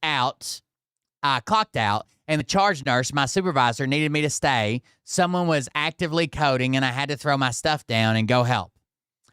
out, and the charge nurse, my supervisor, needed me to stay. Someone was actively coding, and I had to throw my stuff down and go help.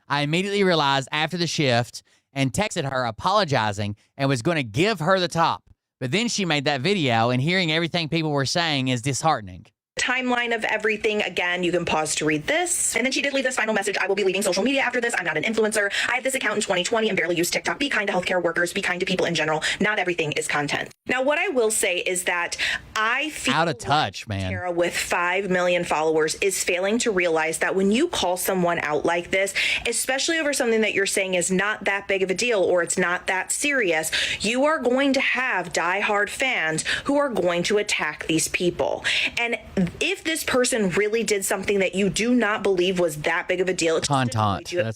I immediately realized after the shift and texted her apologizing and was going to give her the top. But then she made that video, and hearing everything people were saying is disheartening. Timeline of everything. Again, you can pause to read this. And then she did leave this final message. I will be leaving social media after this. I'm not an influencer. I had this account in 2020 and barely use TikTok. Be kind to healthcare workers. Be kind to people in general. Not everything is content. Now, what I will say is that I feel out of touch, man. Tara with 5 million followers is failing to realize that when you call someone out like this, especially over something that you're saying is not that big of a deal or it's not that serious, you are going to have diehard fans who are going to attack these people. And if this person really did something that you do not believe was that big of a deal, it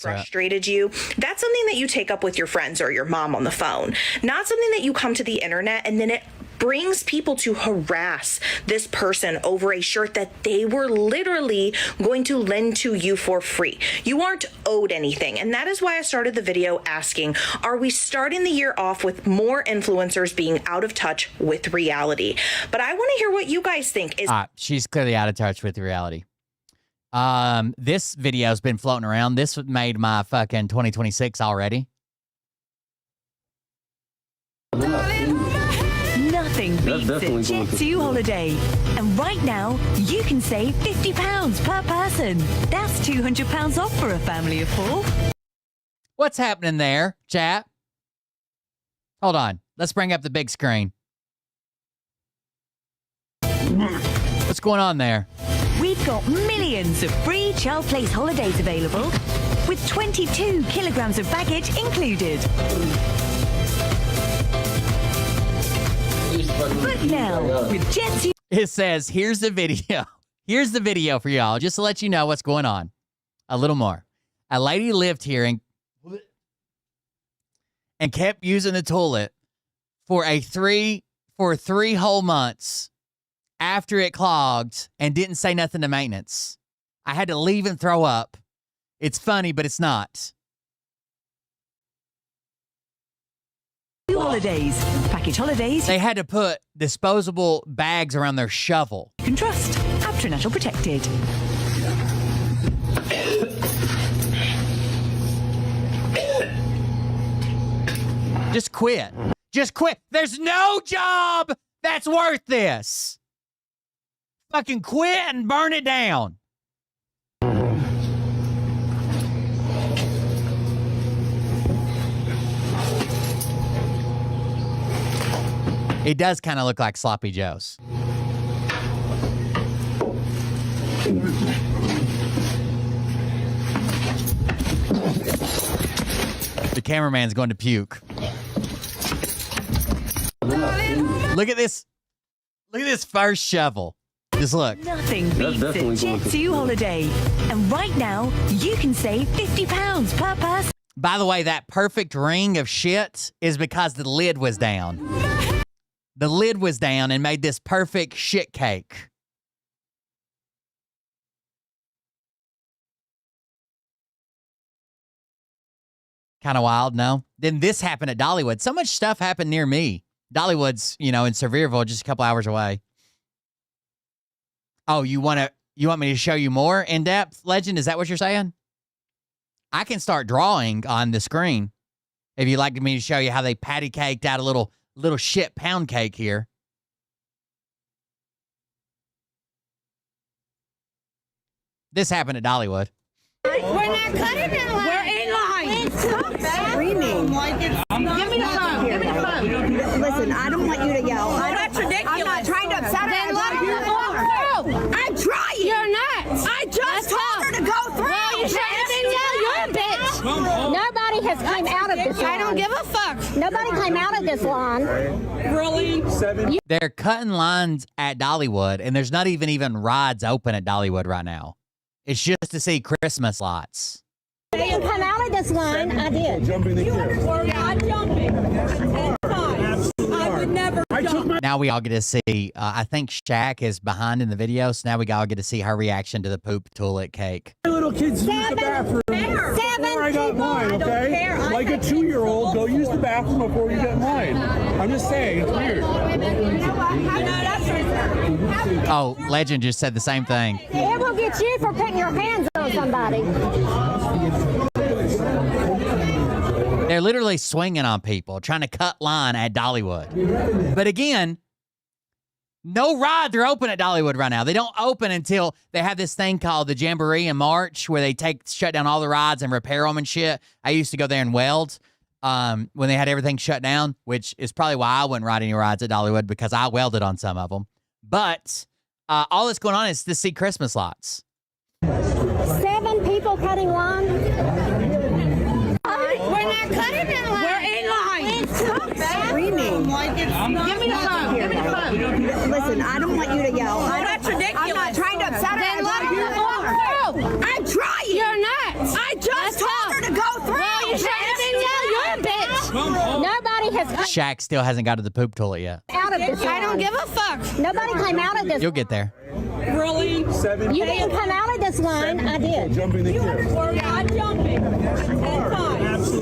frustrated you, that's something that you take up with your friends or your mom on the phone, not something that you come to the internet and then it brings people to harass this person over a shirt that they were literally going to lend to you for free. You aren't owed anything. And that is why I started the video asking, are we starting the year off with more influencers being out of touch with reality? But I want to hear what you guys think. She's clearly out of touch with reality. This video's been floating around. This made my fucking 2026 already. Nothing beats a Jet2 holiday. And right now, you can save £50 per person. That's £200 off for a family of 4. What's happening there, chat? Hold on. Let's bring up the big screen. What's going on there? We've got millions of free child place holidays available with 22 kilograms of baggage included. Book now with Jet2. It says, here's the video. Here's the video for y'all, just to let you know what's going on. A little more. A lady lived here and kept using the toilet for 3 whole months after it clogged and didn't say nothing to maintenance. I had to leave and throw up. It's funny, but it's not. Holidays. Package holidays. They had to put disposable bags around their shovel. You can trust. Abtranatal protected. Just quit. Just quit. There's no job that's worth this. Fucking quit and burn it down. It does kind of look like Sloppy Joe's. The cameraman's going to puke. Look at this. Look at this first shovel. Just look. Nothing beats a Jet2 holiday. And right now, you can save £50 per person. By the way, that perfect ring of shit is because the lid was down. The lid was down and made this perfect shit cake. Kind of wild, no? Then this happened at Dollywood. So much stuff happened near me. Dollywood's, in Sevierville, just a couple hours away. Oh, you want me to show you more in depth, Legend? Is that what you're saying? I can start drawing on the screen. If you'd like me to show you how they patty caked out a little shit pound cake here. This happened at Dollywood. We're not cutting in line. We're in line. Stop screaming. Give me the phone. Give me the phone. Listen, I don't want you to yell. That's ridiculous. I'm not trying to upset her. No, I'm trying. You're not. I just told her to go through. Well, you shouldn't yell. You're a bitch. Nobody has come out of this line. I don't give a fuck. Nobody came out of this line. Really? They're cutting lines at Dollywood, and there's not even rides open at Dollywood right now. It's just to see Christmas lights. I didn't come out of this line. I did. Jumping the queue. I'm jumping. I would never jump. Now we all get to see, I think Shaq is behind in the video, so now we all get to see her reaction to the poop toilet cake. My little kids use the bathroom before I got mine, okay? Like a 2-year-old, go use the bathroom before you get mine. I'm just saying, it's weird. Oh, Legend just said the same thing. It will get you for putting your hands on somebody. They're literally swinging on people, trying to cut line at Dollywood. But again, no rides are open at Dollywood right now. They don't open until they have this thing called the Jamboree in March, where they shut down all the rides and repair them and shit. I used to go there in Weld when they had everything shut down, which is probably why I wouldn't ride any rides at Dollywood, because I welded on some of them. But all that's going on is to see Christmas lights. 7 people cutting line. We're not cutting in line. We're in line. Stop screaming. Give me the phone. Give me the phone. Listen, I don't want you to yell. That's ridiculous. I'm not trying to upset her. No, I'm trying. You're not. I just told her to go through. Well, you shouldn't yell. You're a bitch. Nobody has come Shaq still hasn't got to the poop toilet yet. out of this line. I don't give a fuck. Nobody came out of this. You'll get there. Really? You didn't come out of this line. I did. Jumping the queue. I'm jumping.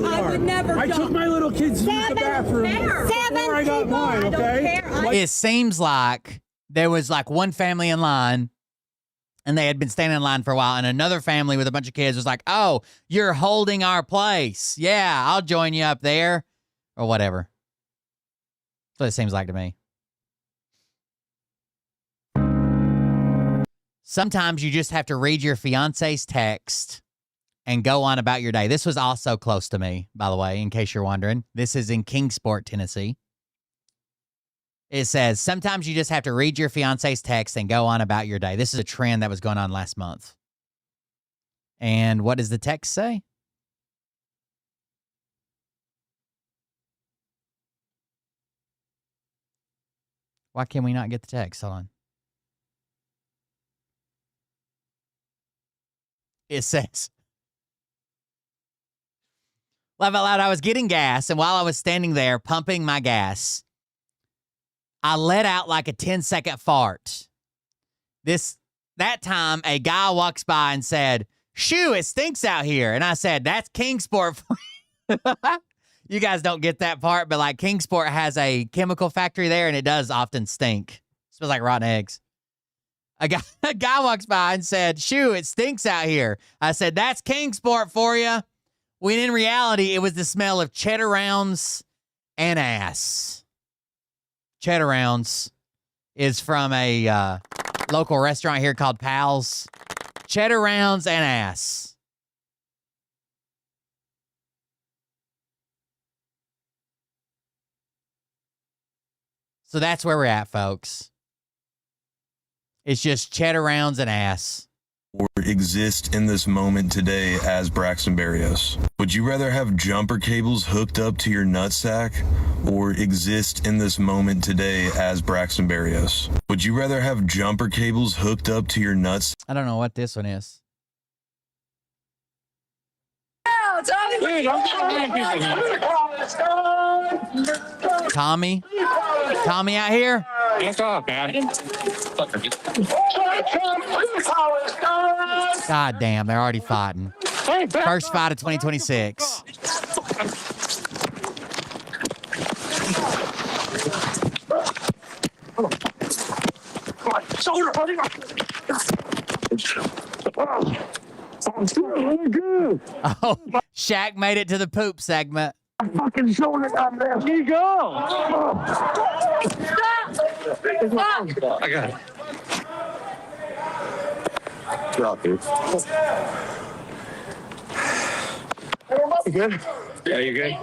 I would never jump. I took my little kids to use the bathroom before I got mine, okay? It seems like there was like one family in line, and they had been standing in line for a while, and another family with a bunch of kids was like, oh, you're holding our place. Yeah, I'll join you up there, or whatever. That's what it seems like to me. Sometimes you just have to read your fiance's text and go on about your day. This was also close to me, by the way, in case you're wondering. This is in Kingsport, Tennessee. It says, sometimes you just have to read your fiance's text and go on about your day. This is a trend that was going on last month. And what does the text say? Why can we not get the text? Hold on. It says, laugh out loud, I was getting gas, and while I was standing there pumping my gas, I let out like a 10-second fart. That time, a guy walks by and said, shoo, it stinks out here. And I said, that's Kingsport for you. You guys don't get that part, but like Kingsport has a chemical factory there, and it does often stink. It smells like rotten eggs. A guy walks by and said, shoo, it stinks out here. I said, that's Kingsport for you. When in reality, it was the smell of cheddar rounds and ass. Cheddar rounds is from a local restaurant here called Pal's. Cheddar rounds and ass. So that's where we're at, folks. It's just cheddar rounds and ass. Or exist in this moment today as Braxton Berrios? Would you rather have jumper cables hooked up to your nutsack or exist in this moment today as Braxton Berrios? Would you rather have jumper cables hooked up to your nuts? I don't know what this one is. Tommy? Tommy out here? Hands off, man. God damn, they're already fighting. First fight of 2026. Oh, Shaq made it to the poop segment. I'm fucking shoulder down there. Here you go. Stop! I got it. Drop, dude. You good? Yeah, you good?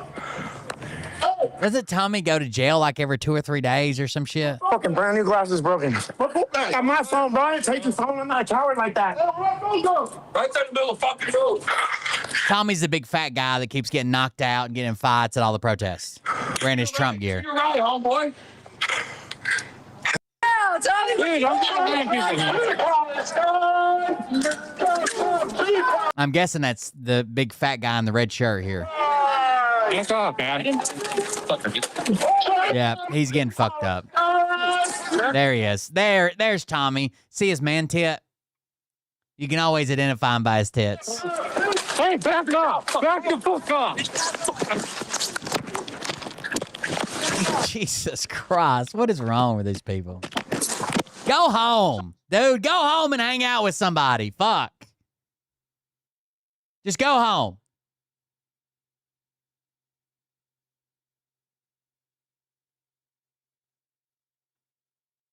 Doesn't Tommy go to jail like every 2 or 3 days or some shit? Fucking brand new glass is broken. I got my phone, Brian. Take your phone. I'm not a coward like that. Right there in the middle of fucking road. Tommy's the big fat guy that keeps getting knocked out and getting in fights at all the protests. Wearing his Trump gear. You're right, homeboy. I'm guessing that's the big fat guy in the red shirt here. Hands off, man. Yeah, he's getting fucked up. There he is. There's Tommy. See his man tit? You can always identify him by his tits. Hey, back off. Back the fuck off. Jesus Christ. What is wrong with these people? Go home. Dude, go home and hang out with somebody. Fuck. Just go home.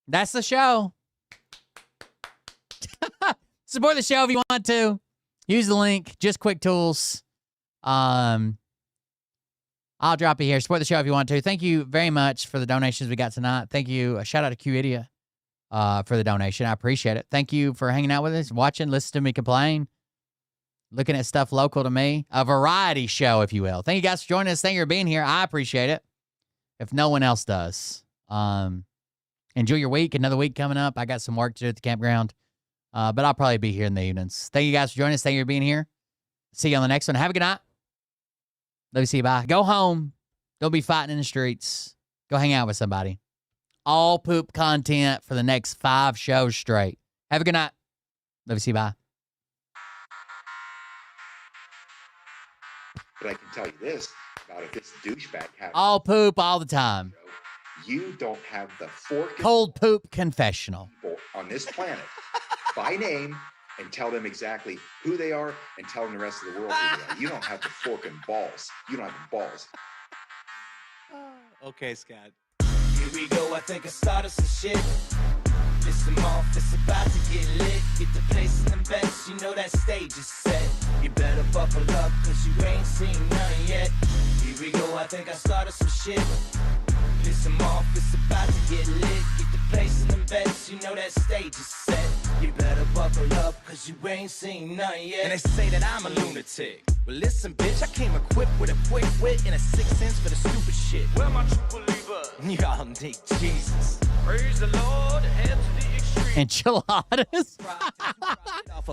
That's the show. Support the show if you want to. Use the link. Just Quick Tools. I'll drop it here. Support the show if you want to. Thank you very much for the donations we got tonight. Thank you. A shout out to Q Idiot for the donation. I appreciate it. Thank you for hanging out with us, watching, listening to me complain, looking at stuff local to me. A variety show, if you will. Thank you guys for joining us. Thank you for being here. I appreciate it. If no one else does. Enjoy your week. Another week coming up. I got some work to do at the campground. But I'll probably be here in the evenings. Thank you guys for joining us. Thank you for being here. See you on the next one. Have a good night. Let me see you. Bye. Go home. Don't be fighting in the streets. Go hang out with somebody. All poop content for the next 5 shows straight. Have a good night. Let me see you. Bye. But I can tell you this about if this douchebag has All poop all the time. You don't have the fork Cold poop confessional. on this planet by name and tell them exactly who they are and tell them the rest of the world who they are. You don't have the fork and balls. You don't have the balls. Okay, Scott. Here we go, I think I started some shit. Listen off, it's about to get lit. Get the place in the best, you know that stage is set. You better buckle up, cause you ain't seen none yet. Here we go, I think I started some shit. Listen off, it's about to get lit. Get the place in the best, you know that stage is set. You better buckle up, cause you ain't seen none yet. And they say that I'm a lunatic. Well, listen, bitch, I came equipped with a quick wit and a 6th sense for the stupid shit. Where my true believer? Y'all need Jesus. Praise the Lord, head to the extreme. Enchiladas?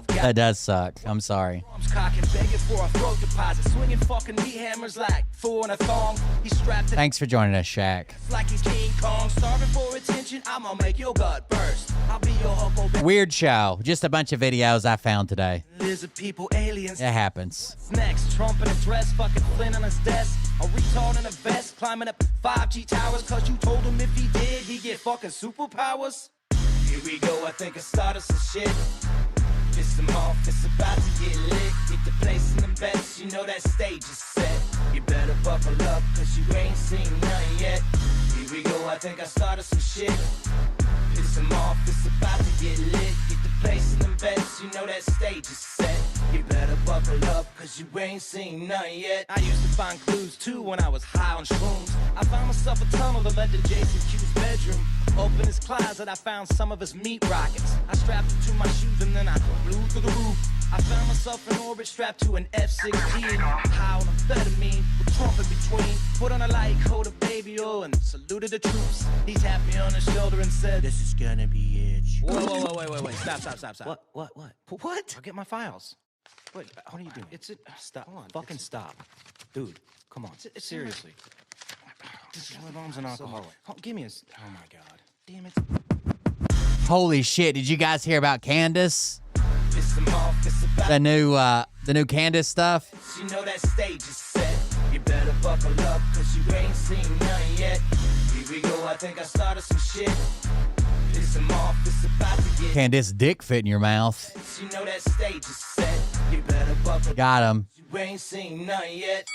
That does suck. I'm sorry. Cocking, begging for a throat deposit, swinging fucking meat hammers like four in a thong. He's strapped. Thanks for joining us, Shaq. Like he's King Kong, starving for attention. I'm gonna make your gut burst. I'll be your Huckleberry. Weird show. Just a bunch of videos I found today. Lizard people, aliens. It happens. Next, Trump in a dress, fucking Flynn on his desk. A retard in a vest, climbing up 5G towers. Cause you told him if he did, he'd get fucking superpowers. Here we go, I think I started some shit. Listen off, it's about to get lit. Get the place in the best, you know that stage is set. You better buckle up, cause you ain't seen none yet. Here we go, I think I started some shit. Listen off, it's about to get lit. Get the place in the best, you know that stage is set. You better buckle up, cause you ain't seen none yet. I used to find clues too when I was high on shrooms. I found myself a tunnel that led to Jason Q's bedroom. Open his closet, I found some of his meat rockets. I strapped it to my shoes and then I flew through the roof. I found myself in orbit strapped to an F-16. High on amphetamine, with Trump in between. Put on a light coat of baby oil and saluted the troops. He tapped me on the shoulder and said, "This is gonna be it." Whoa, wait. Stop. What? What? I'll get my files. What are you doing? It's it. Stop. Hold on. Fucking stop. Dude, come on. Seriously. My mom's an alcoholic. Give me a... Oh, my God. Damn it. Holy shit. Did you guys hear about Candace? The new Candace stuff? You know that stage is set. You better buckle up, cause you ain't seen none yet. Here we go, I think I started some shit. Listen off, it's about to get... Candace dick fit in your mouth. You know that stage is set. You better buckle up. Got him. You ain't seen none yet.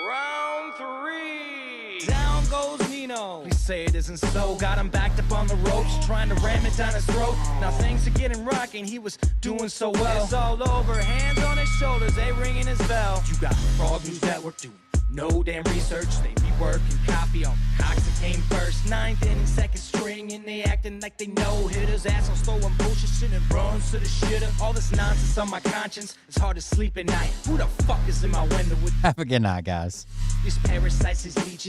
Round 3. Down goes Nino. Please say it isn't so. Got him backed up on the ropes, trying to ram it down his throat. Now things are getting rocking. He was doing so well. It's all over. Hands on his shoulders, they ringing his bell. You got Frog News Network doing no damn research. They be working copy on cocks that came first. Ninth inning, second string, and they acting like they know hitters. Assholes throwing bullshit shit and runs to the shitter. All this nonsense on my conscience. It's hard to sleep at night. Who the fuck is in my window with Have a good night, guys. these parasites, these leeches?